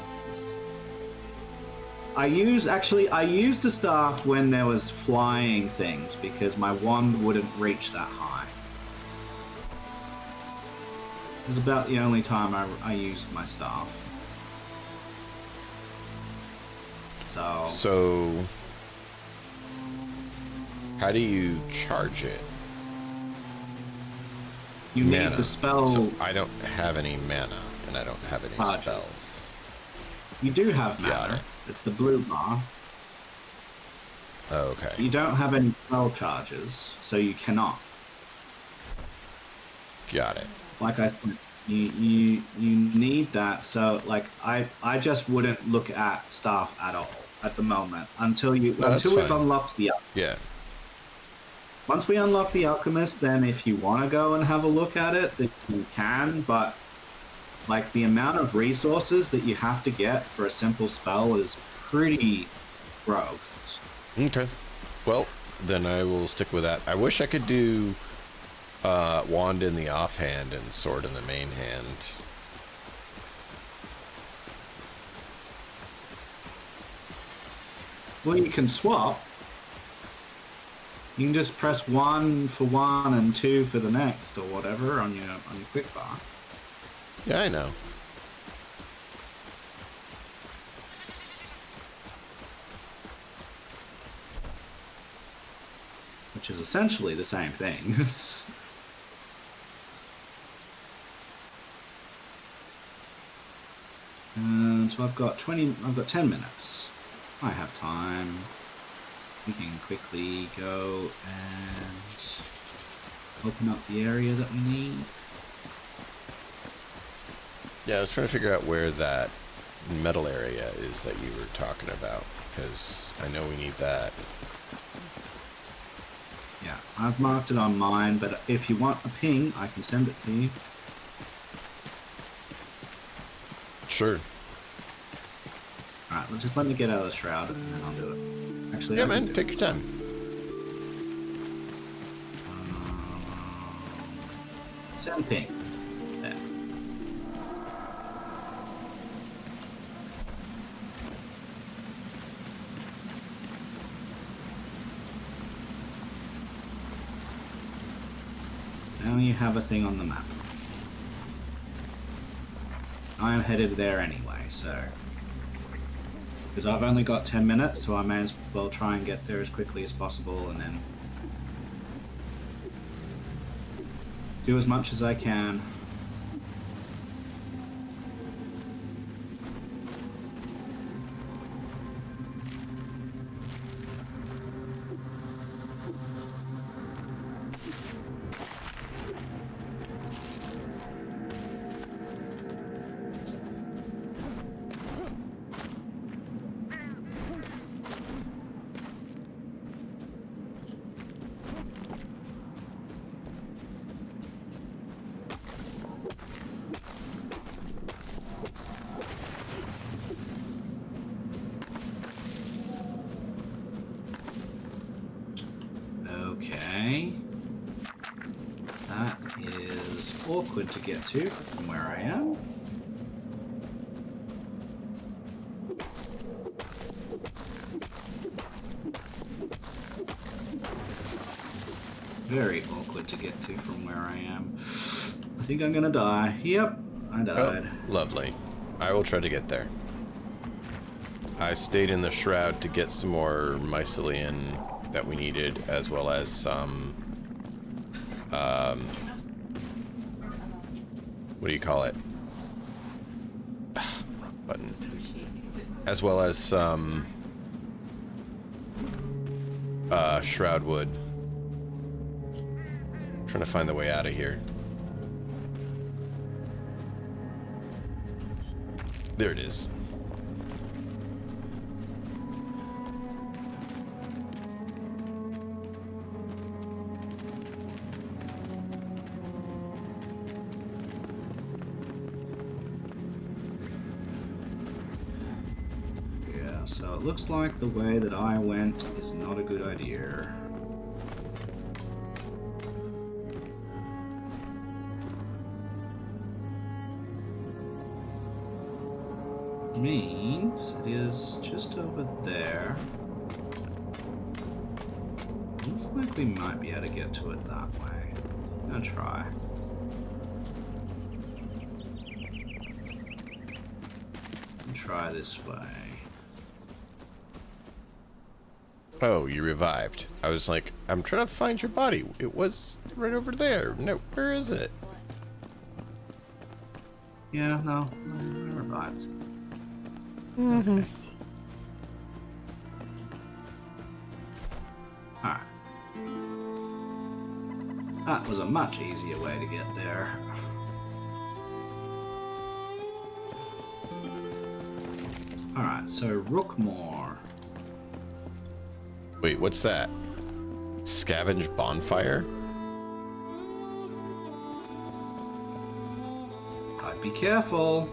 I used a staff when there was flying things because my wand wouldn't reach that high. It was about the only time I used my staff. So, how do you charge it? You Mana. need the spell. So I don't have any mana, and I don't have any Charge. spells. You do have Got mana. it. It's the blue bar. Oh, okay. You don't have any spell charges, so you cannot. Got it. Like I said, you need that. So like I just wouldn't look at staff at all at the moment until we've fine. unlocked the Yeah. Once we unlock the alchemist, then if you want to go and have a look at it, then you can. But like the amount of resources that you have to get for a simple spell is pretty gross. Okay. Well, then I will stick with that. I wish I could do wand in the offhand and sword in the main hand. Well, you can swap. You can just press 1 for one and 2 for the next, or whatever on your quick bar. Yeah, I know. Which is essentially the same thing. And so I've got 10 minutes. I have time. We can quickly go and open up the area that we need. Yeah, I was trying to figure out where that metal area is that you were talking about, because I know we need that. Yeah, I've marked it on mine, but if you want a ping, I can send it to you. Sure. Alright, well, just let me get out of the shroud and then I'll do it. Actually, Yeah, I can man, do take it. your time. Send ping. There. Now you have a thing on the map. I'm headed there anyway, so... Because I've only got 10 minutes, so I may as well try and get there as quickly as possible and then... do as much as I can. Okay. That is awkward to get to from where I am. Very awkward to get to from where I am. I think I'm gonna die. Yep, I died. Oh, lovely. I will try to get there. I stayed in the shroud to get some more mycelium that we needed, as well as some, what do you call it? Button. As well as some, shroud wood. I'm trying to find the way out of here. There it is. So it looks like the way that I went is not a good idea. Means it is just over there. Looks like we might be able to get to it that way. I'm gonna try. Try this way. Oh, you revived. I was like, I'm trying to find your body. It was right over there. No, where is it? Yeah, no, I revived. Mm-hmm. Okay. Alright. That was a much easier way to get there. Alright, so Rookmore. Wait, what's that? Scavenge bonfire? I'd be careful.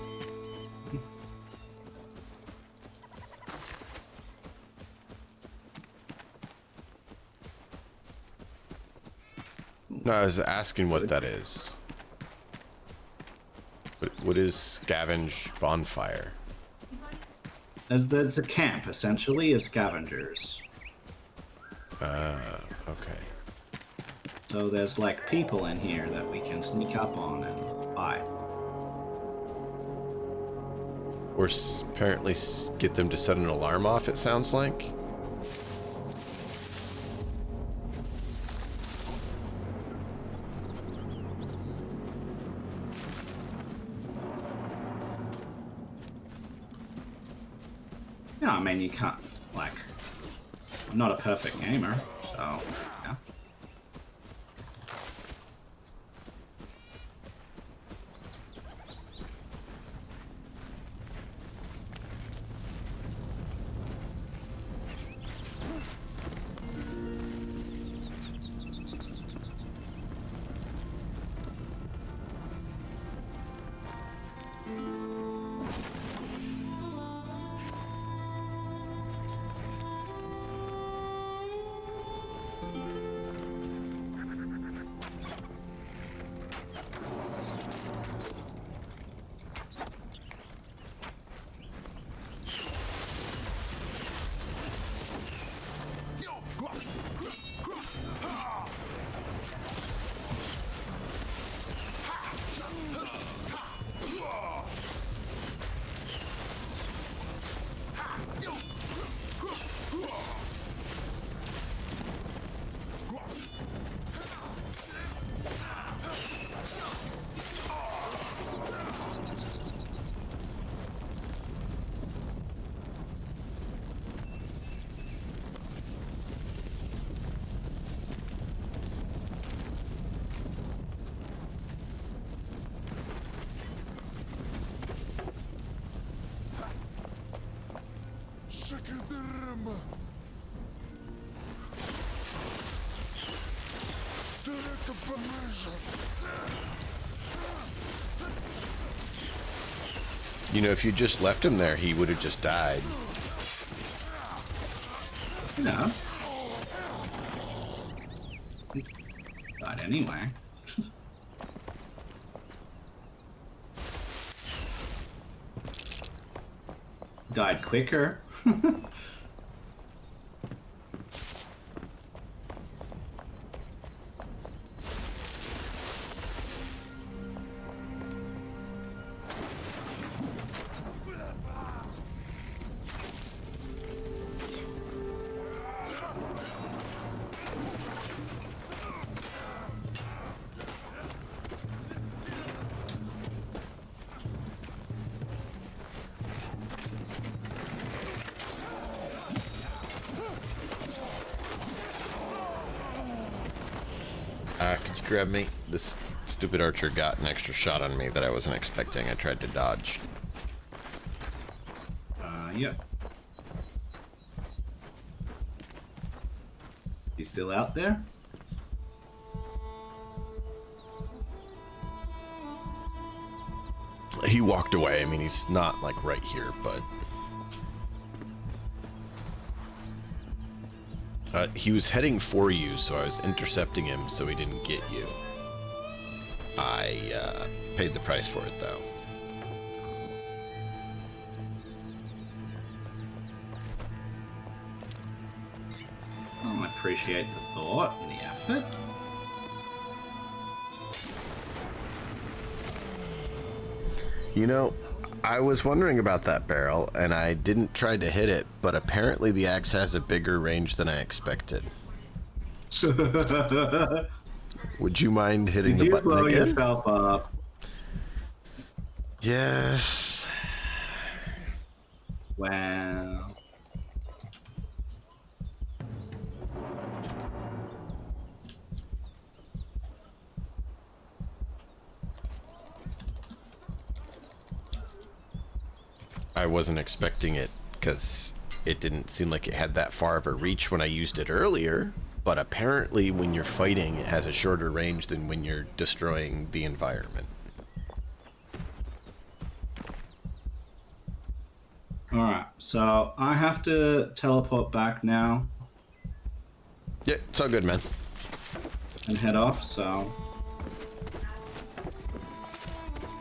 No, I was asking what that is. What is scavenge bonfire? There's a camp, essentially, of scavengers. Okay. So there's like people in here that we can sneak up on and buy. Or apparently get them to set an alarm off, it sounds like. Yeah, I mean, you can't, like, I'm not a perfect gamer, so, yeah. You know, if you just left him there, he would have just died. No. But anyway. Died quicker. Could you grab me? This stupid archer got an extra shot on me that I wasn't expecting. I tried to dodge. Yep. He's still out there? He walked away. I mean, he's not like right here, but he was heading for you, so I was intercepting him so he didn't get you. I paid the price for it, though. I appreciate the thought and the effort. You know, I was wondering about that barrel, and I didn't try to hit it, but apparently the axe has a bigger range than I expected. Would you mind hitting the button blow again? yourself up? Yes. Wow. I wasn't expecting it because it didn't seem like it had that far of a reach when I used it earlier. But apparently when you're fighting, it has a shorter range than when you're destroying the environment. Alright, so I have to teleport back now Yeah, it's all good, man. and head off, so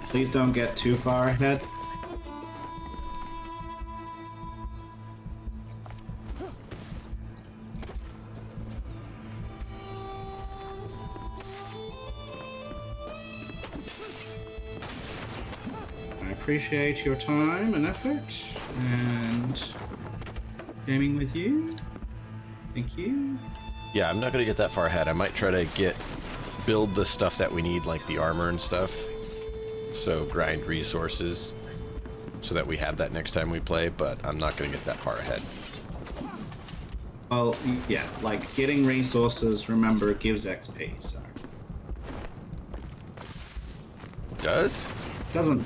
please don't get too far ahead. I appreciate your time and effort and gaming with you. Thank you. Yeah, I'm not gonna get that far ahead. I might try to build the stuff that we need, like the armor and stuff. So grind resources so that we have that next time we play, but I'm not gonna get that far ahead. Well, yeah, like getting resources, remember, gives XP, so. Does? Doesn't,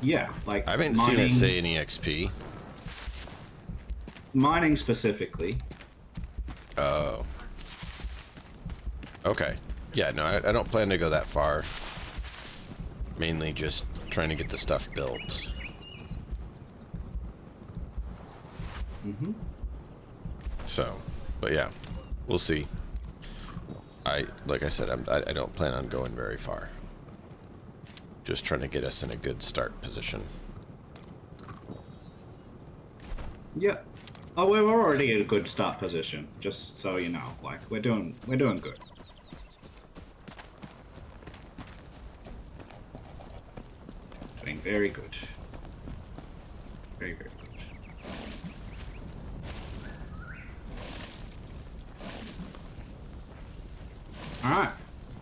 yeah, like I haven't seen it say any XP. Mining specifically. Oh. Okay. Yeah, no, I don't plan to go that far. Mainly just trying to get the stuff built. Mm-hmm. So, but yeah, we'll see. Like I said, I don't plan on going very far. Just trying to get us in a good start position. Yeah. Oh, we're already in a good start position, just so you know. Like, we're doing good. Doing very good. Very, very good. Alright.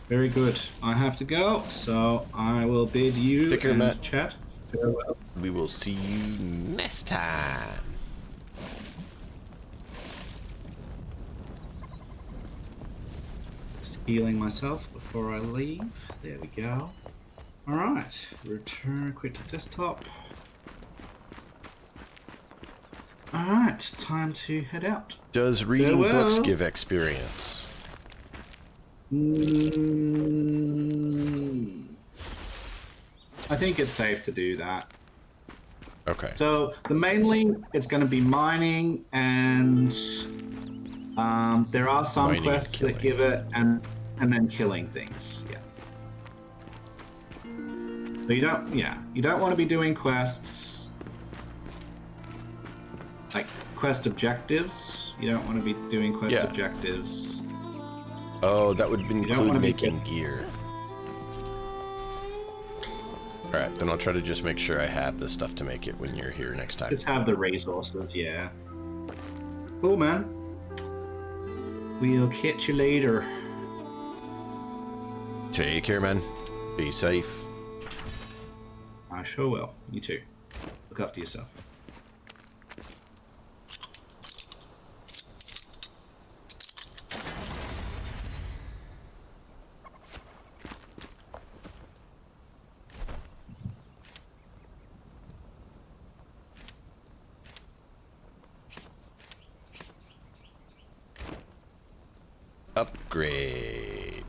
Very good. I have to go, so I will bid you Take care, and Matt. chat farewell. We will see you next time. Just healing myself before I leave. There we go. Alright. Return, quit to desktop. Alright, time to head out. Does reading Farewell. books give experience? I think it's safe to do that. Okay. So the mainly it's going to be mining, and there are some Mining and quests that killing. give it, and then killing things. Yeah. So you don't want to be doing quests like quest objectives. You don't want to be doing quest Yeah. objectives. Oh, that would don't wanna include be making gear. Alright, then I'll try to just make sure I have the stuff to make it when you're here next time. Just have the resources, yeah. Cool, man. We'll catch you later. Take care, man. Be safe. I sure will. You too. Look after yourself. Upgrade.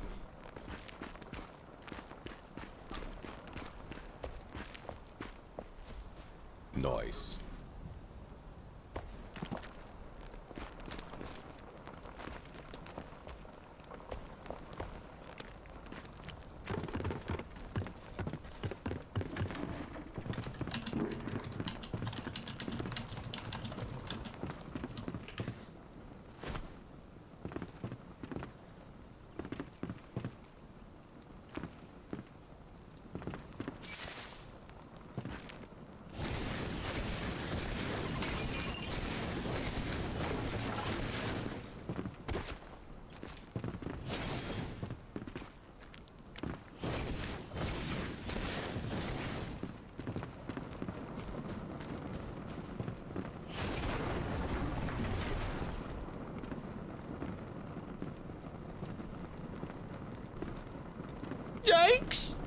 Nice. Yikes!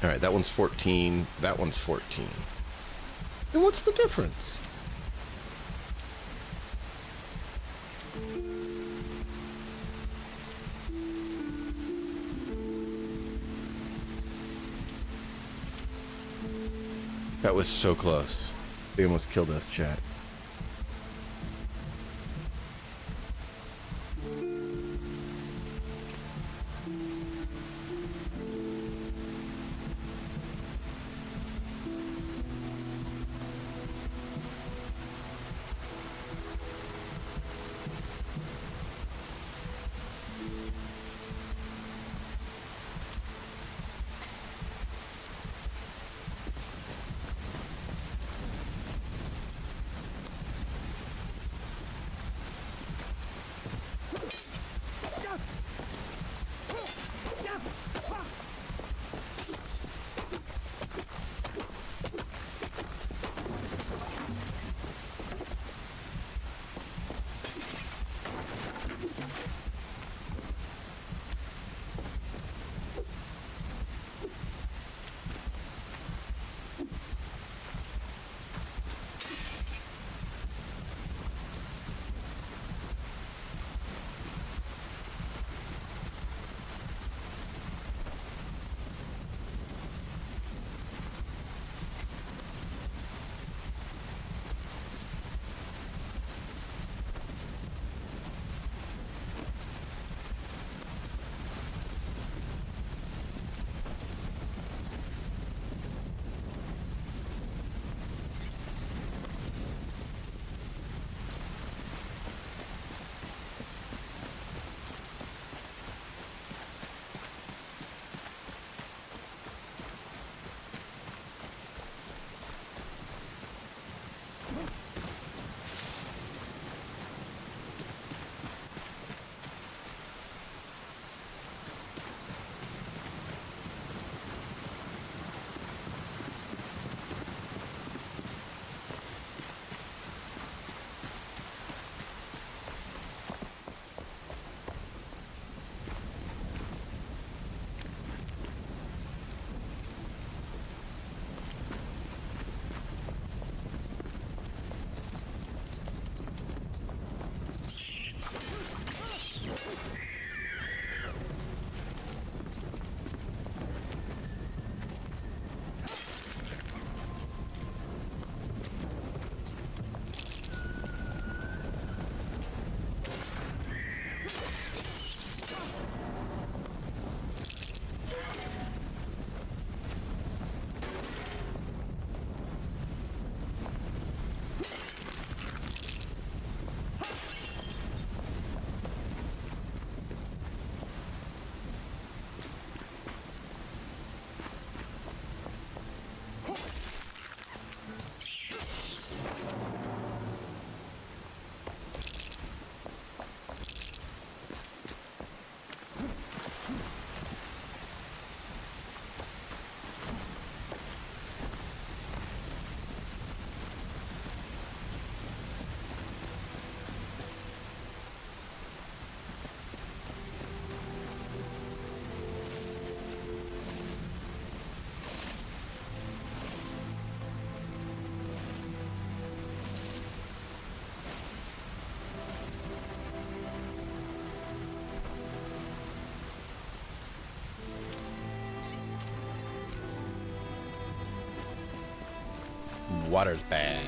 All right, that one's 14. That one's 14. And what's the difference? That was so close. They almost killed us, chat. Water's back.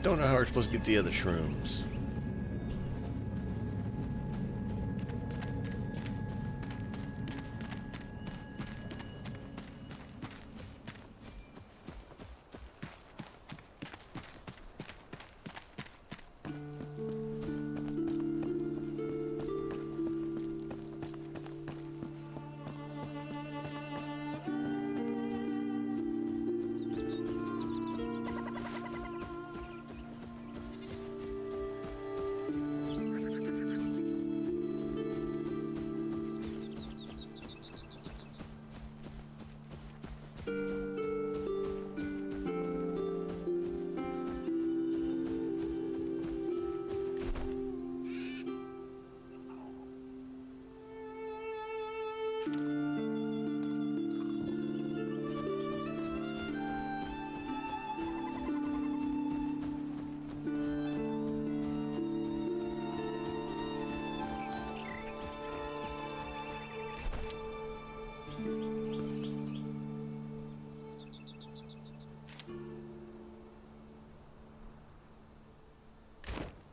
Don't know how we're supposed to get the other shrooms.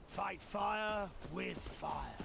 Fight fire with fire.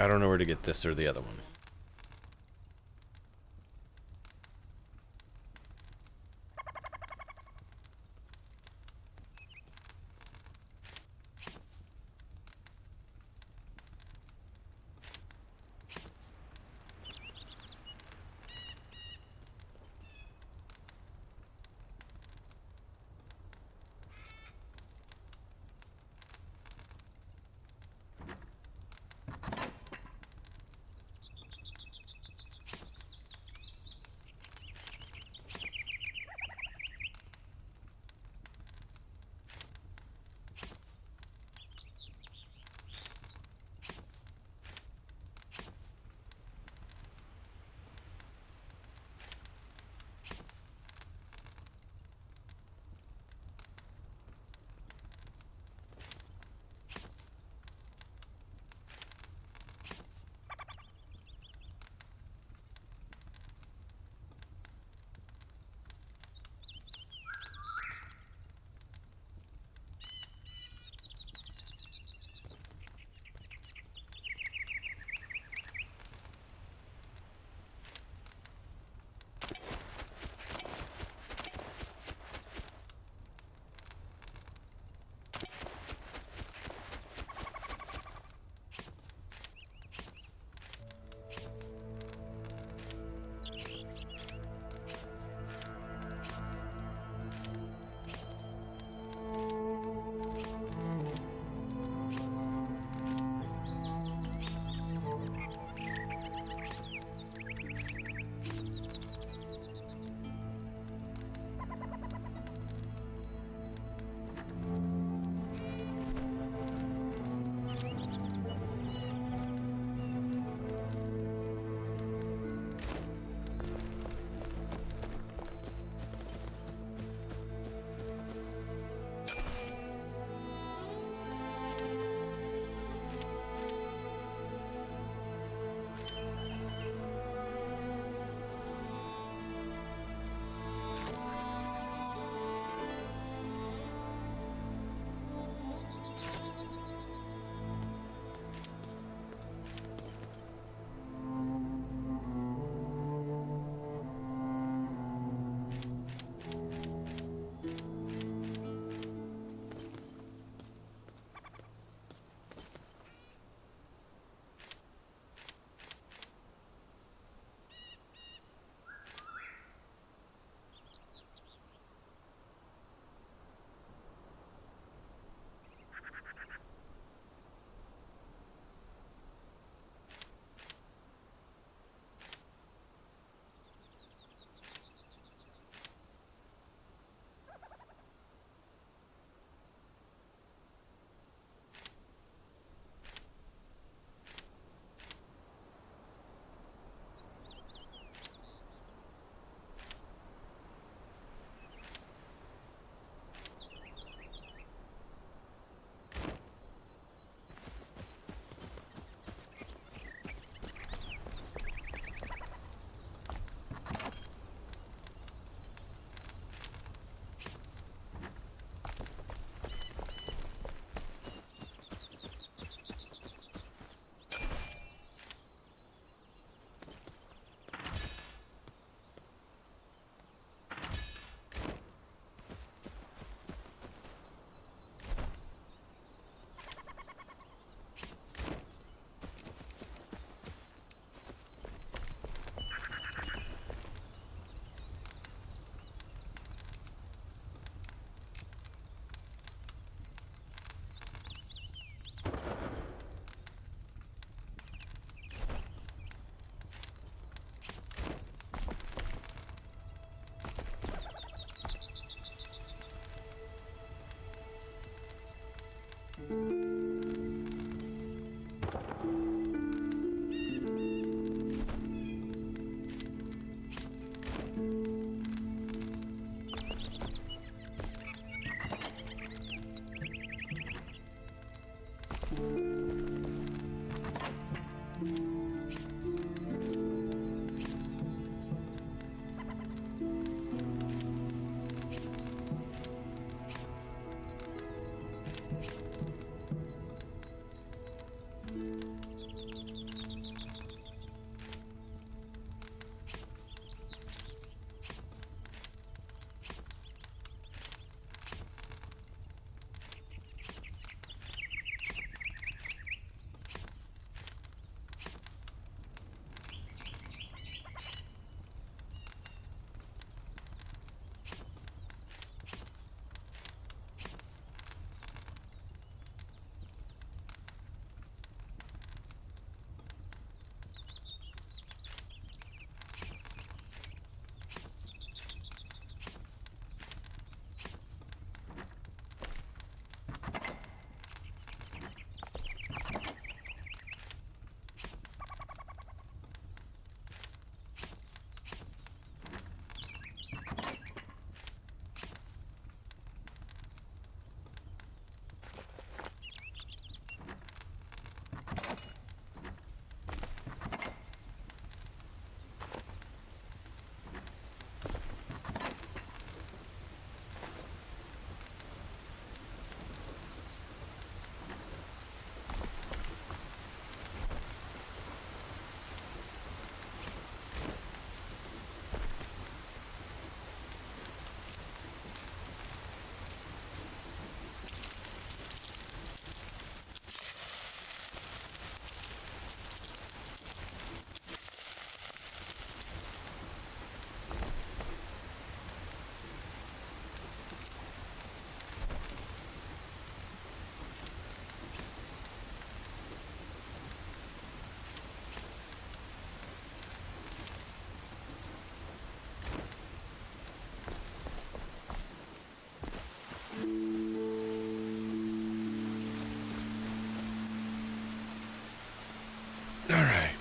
I don't know where to get this or the other one.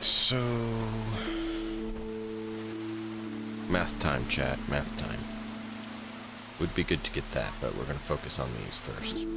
So... math time, chat. Math time. Would be good to get that, but we're going to focus on these first.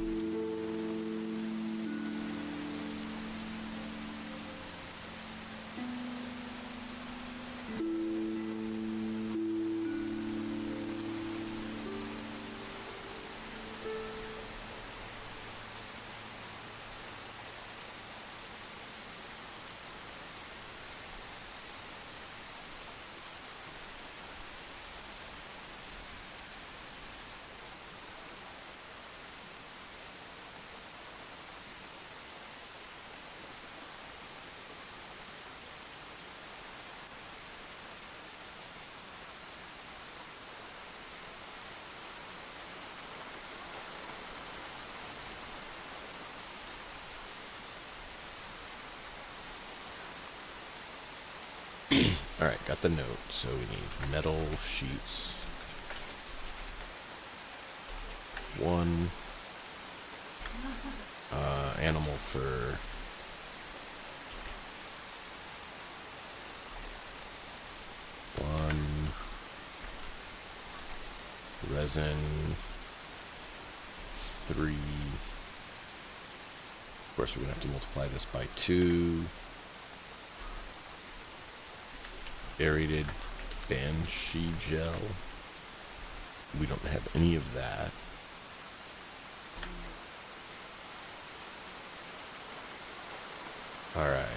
Alright, got the note. So we need metal sheets. 1. Animal fur. 1. Resin. 3. Of course, we're going to have to multiply this by 2. Aerated banshee gel. We don't have any of that. All right.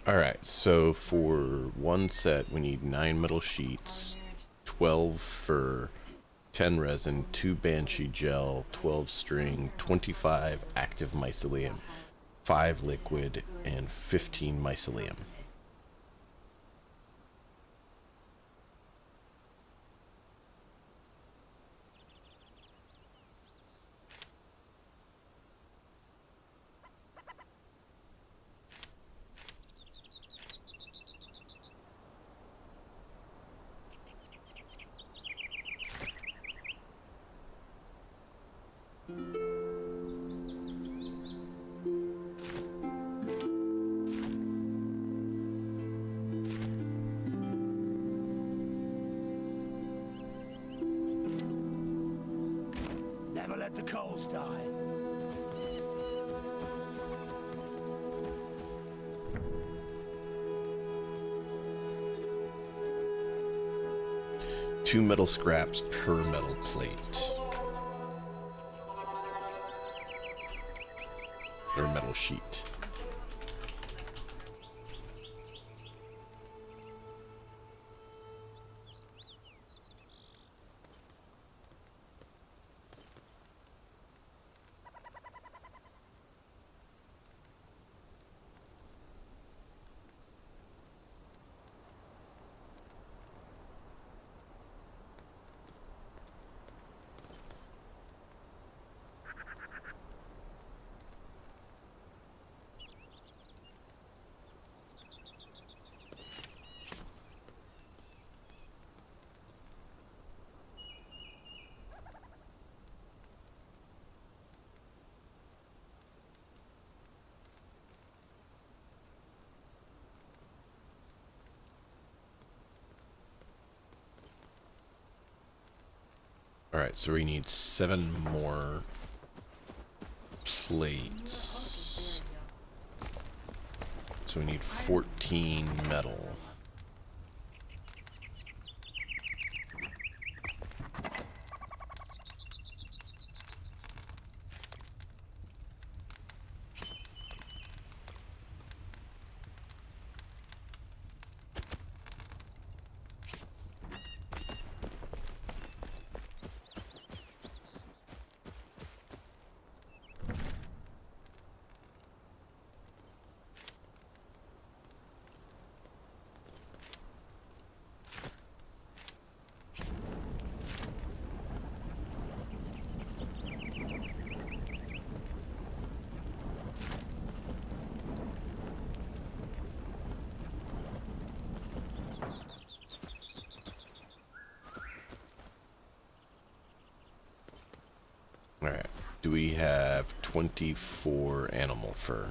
Alright, so for one set, we need 9 metal sheets, 12 fur, 10 resin, 2 banshee gel, 12 string, 25 active mycelium, 5 liquid, and 15 mycelium. let the coals die. Two metal scraps per metal plate. Or metal sheet. Alright, so we need 7 more plates. So we need 14 metal. Alright, do we have 24 animal fur?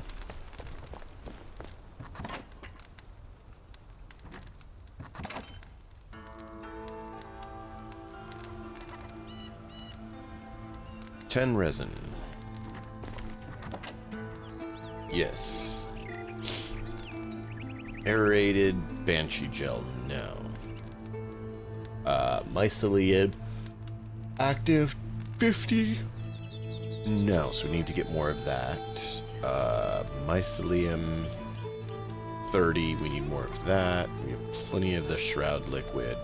Ten resin. Yes. Aerated banshee gel, no. Mycelium active 50. No, so we need to get more of that. Mycelium 30, we need more of that. We have plenty of the shroud liquid.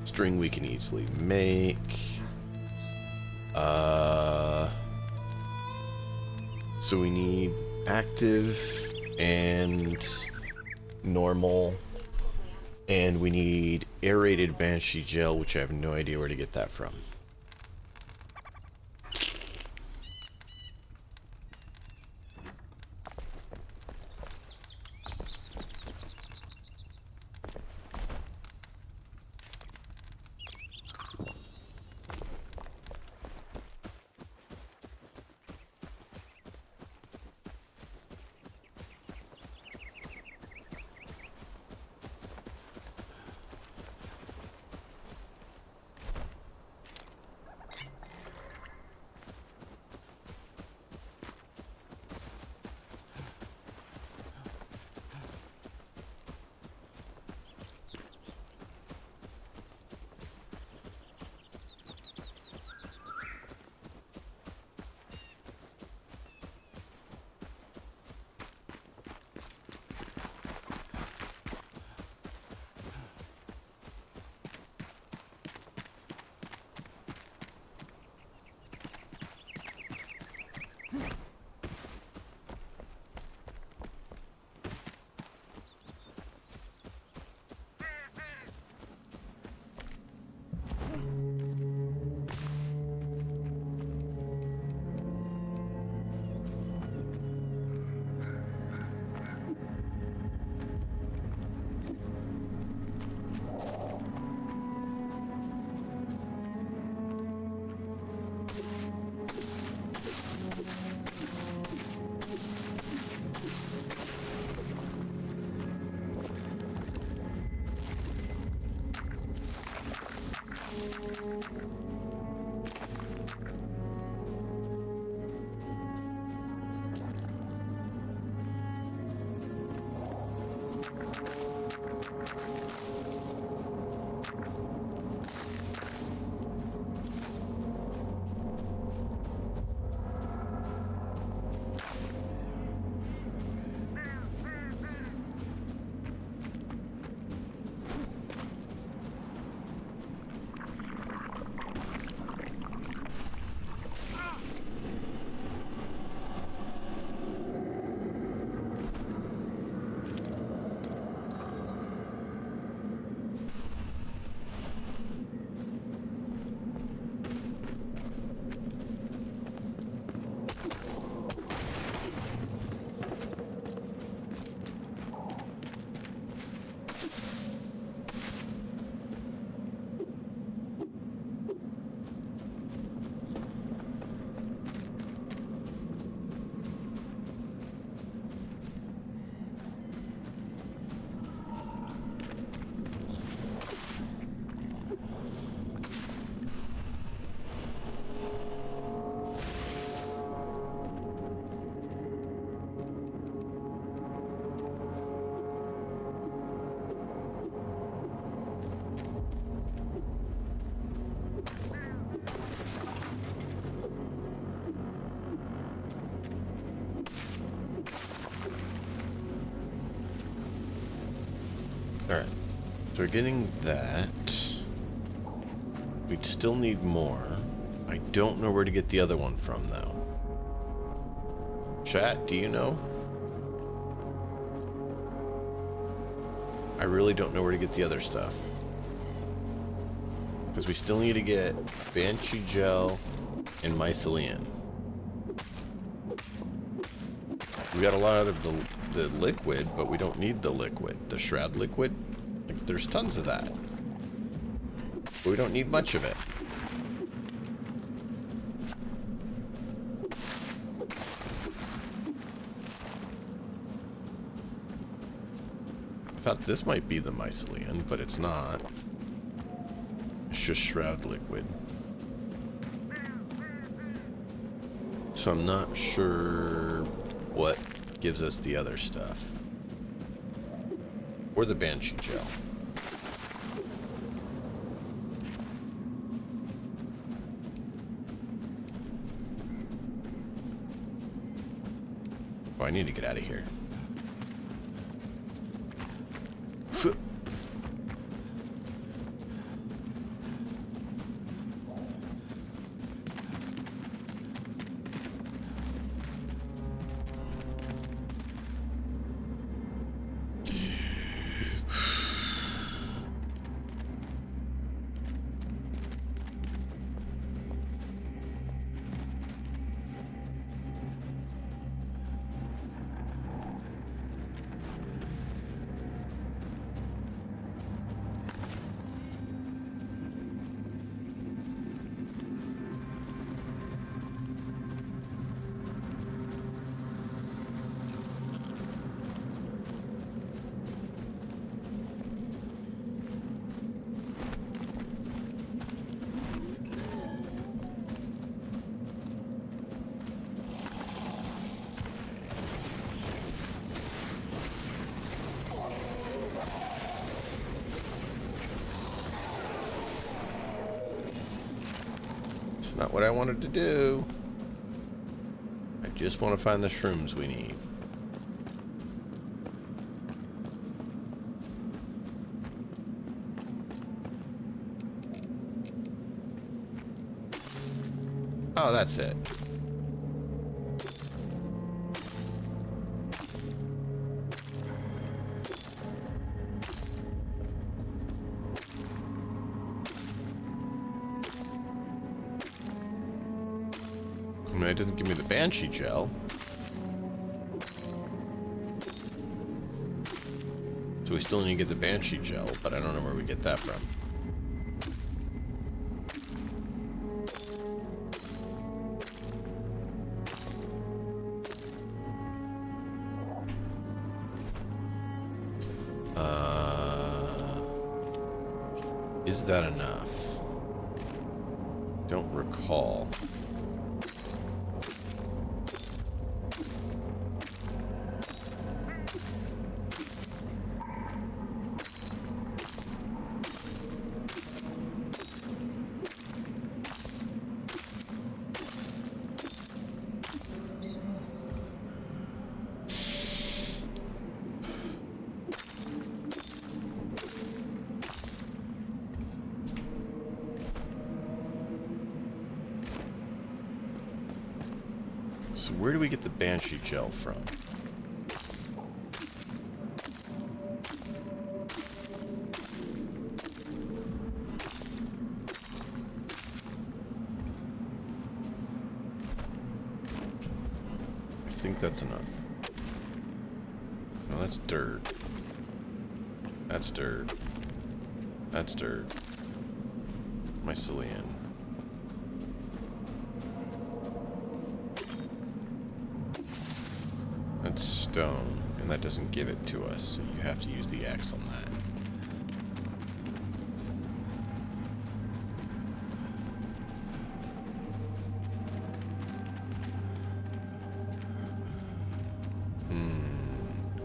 String we can easily make. So we need active and normal. And we need aerated banshee gel, which I have no idea where to get that from. Alright. So we're getting that. We still need more. I don't know where to get the other one from, though. Chat, do you know? I really don't know where to get the other stuff. Because we still need to get Banshee Gel and Mycelium. We got a lot of the liquid, but we don't need the liquid. The Shroud liquid? Like, there's tons of that. But we don't need much of it. I thought this might be the Mycelium, but it's not. It's just Shroud liquid. So I'm not sure what gives us the other stuff. Or the Banshee Gel. Oh, I need to get out of here. Not what I wanted to do. I just want to find the shrooms we need. Oh, that's it. I mean, it doesn't give me the Banshee Gel. So we still need to get the Banshee Gel, but I don't know where we get that from. Is that enough? Don't recall. So where do we get the Banshee Gel from? I think that's enough. No, that's dirt. That's dirt. That's dirt. Mycelium. That's stone, and that doesn't give it to us, so you have to use the axe on that.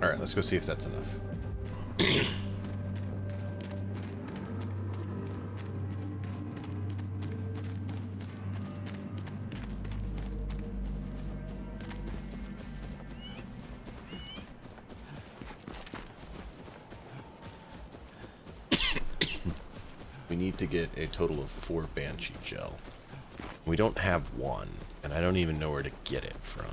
Alright, let's go see if that's enough. need to get a total of 4 Banshee gel. We don't have one, and I don't even know where to get it from.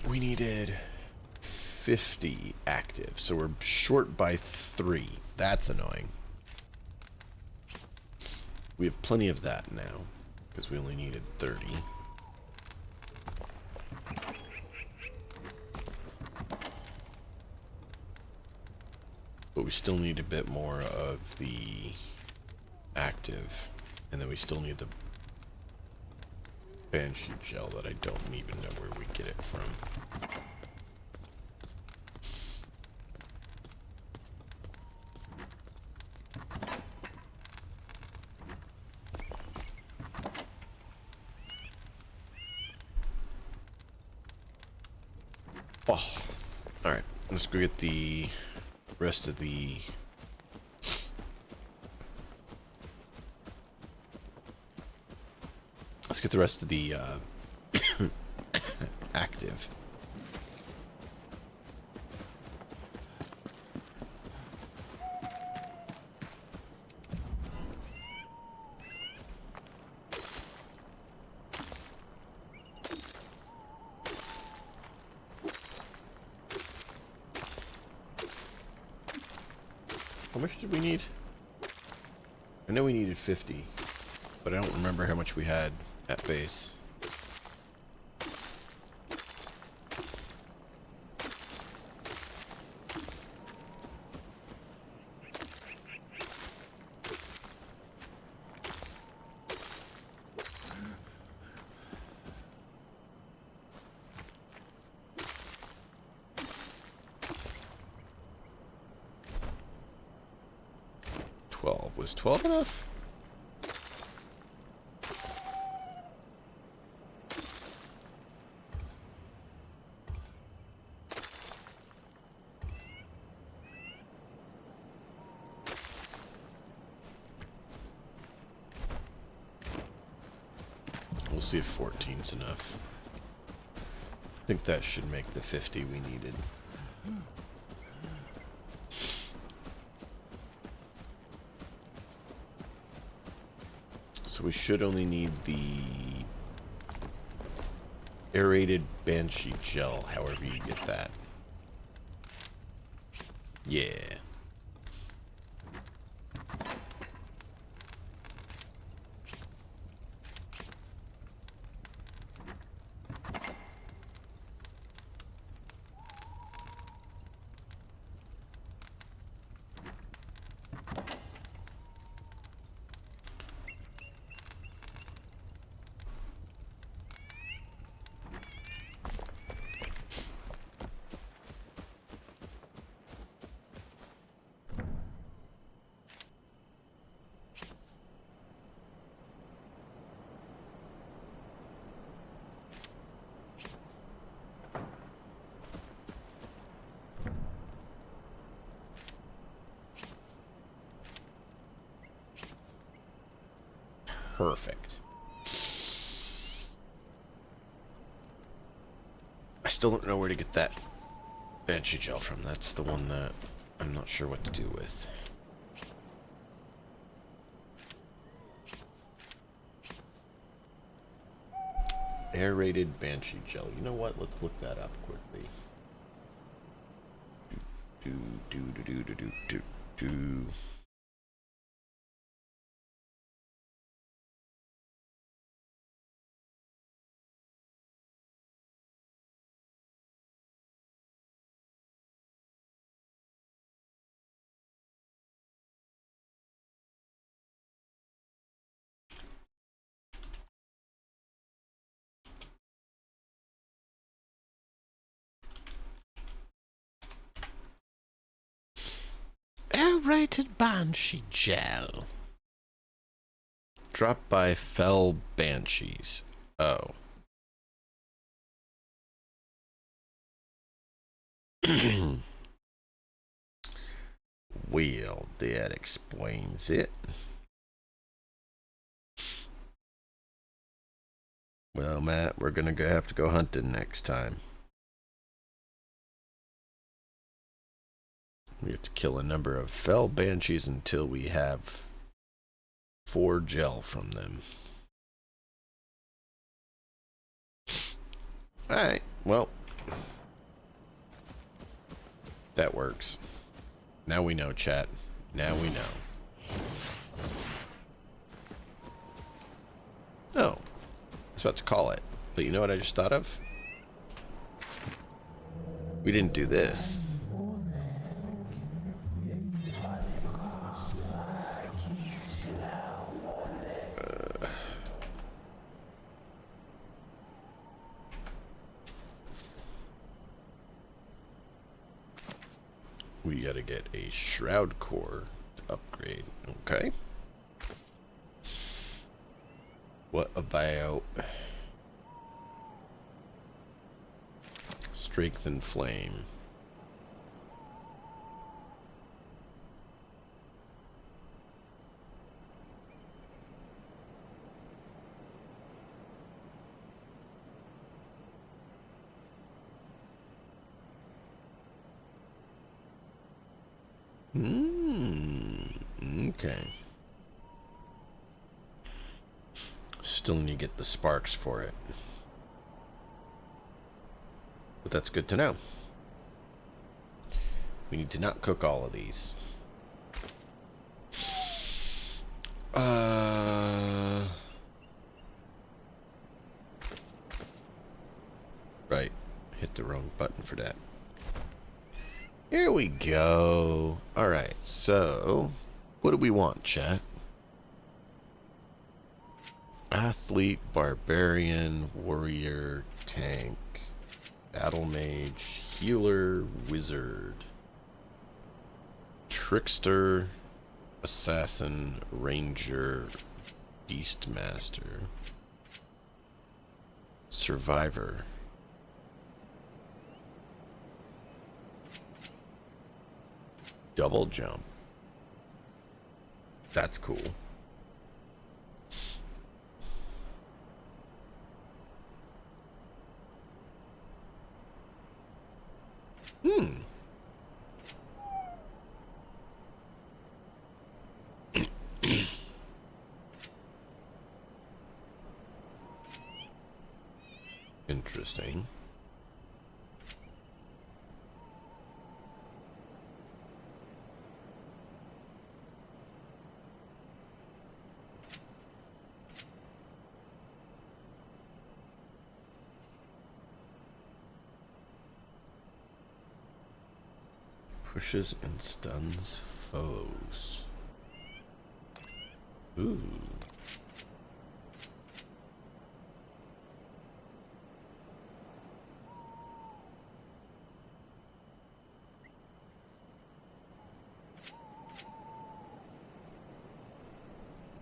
We needed 50 active, so we're short by 3. That's annoying. We have plenty of that now, because we only needed 30. But we still need a bit more of the active, and then we still need the Banshee gel that I don't even know where we get it from. Oh, alright. Let's go get the rest of the... Let's get the rest of the active. How much did we need? I know we needed 50, but I don't remember how much we had at base. Was 12 enough? We'll see if 14's enough. I think that should make the 50 we needed. So we should only need the aerated Banshee gel, however you get that. Yeah. Perfect. I still don't know where to get that Banshee gel from. That's the one that I'm not sure what to do with. Aerated Banshee gel. You know what? Let's look that up quickly. Do. Aerated Banshee gel. Dropped by fell banshees. Oh. Well, that explains it. Well, Matt, we're gonna have to go hunting next time. We have to kill a number of fell banshees until we have 4 gel from them. Alright, well. That works. Now we know, chat. Now we know. Oh. I was about to call it. But you know what I just thought of? We didn't do this. We gotta get a shroud core to upgrade. Okay. What about strength and flame? Okay. Still need to get the sparks for it. But that's good to know. We need to not cook all of these. Right. Hit the wrong button for that. Here we go. Alright, so what do we want, chat? Athlete, barbarian, warrior, tank, battle mage, healer, wizard, trickster, assassin, ranger, beastmaster, survivor. Double jump. That's cool. Interesting. Pushes and stuns foes. Ooh.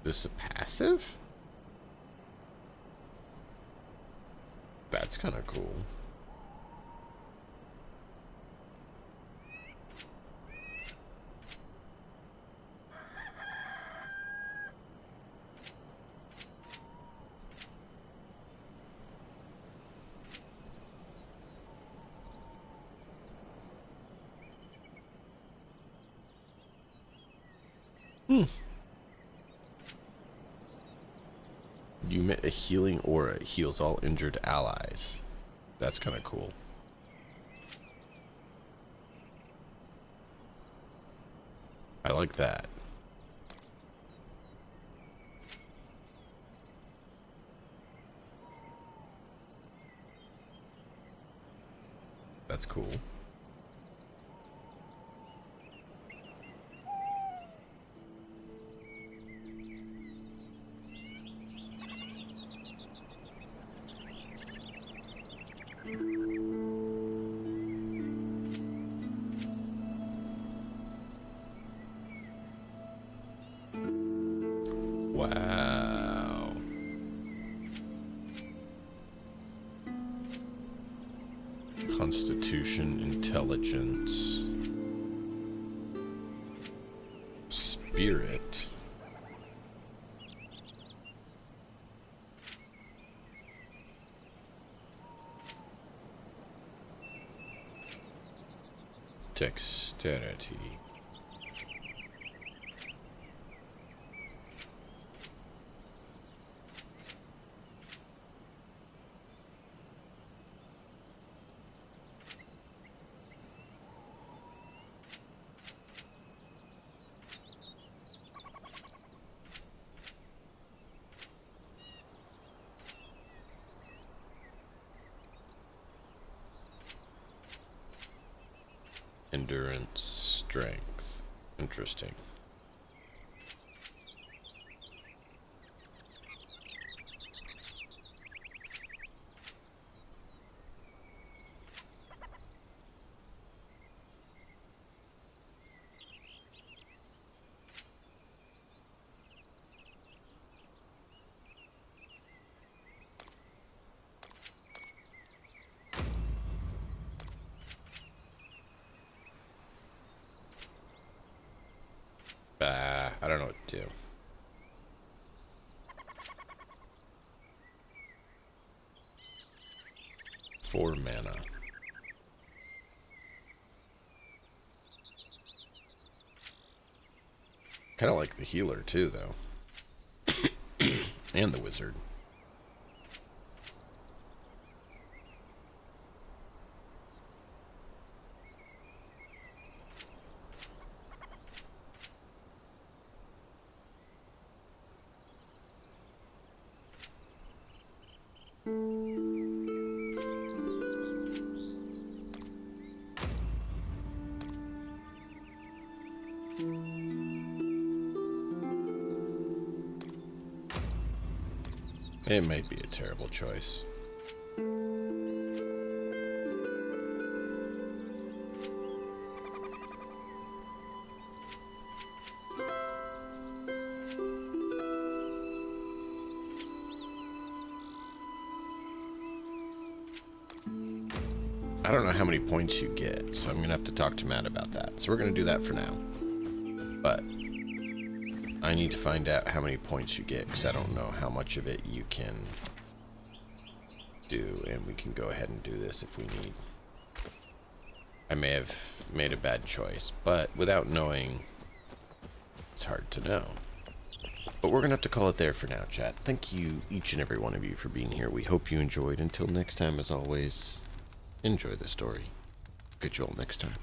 This a passive? That's kind of cool. You met a healing aura. It heals all injured allies. That's kind of cool. I like that. That's cool. Wow. Constitution, intelligence, spirit. Dexterity. Endurance, strength. Interesting. I don't know what to do. Four mana. Kind of like the healer too, though. And the wizard. It might be a terrible choice. I don't know how many points you get, so I'm going to have to talk to Matt about that. So we're going to do that for now. But I need to find out how many points you get, because I don't know how much of it you can do, and we can go ahead and do this if we need. I may have made a bad choice, but without knowing, it's hard to know. But we're going to have to call it there for now, chat. Thank you, each and every one of you, for being here. We hope you enjoyed. Until next time, as always, enjoy the story. Catch you all next time.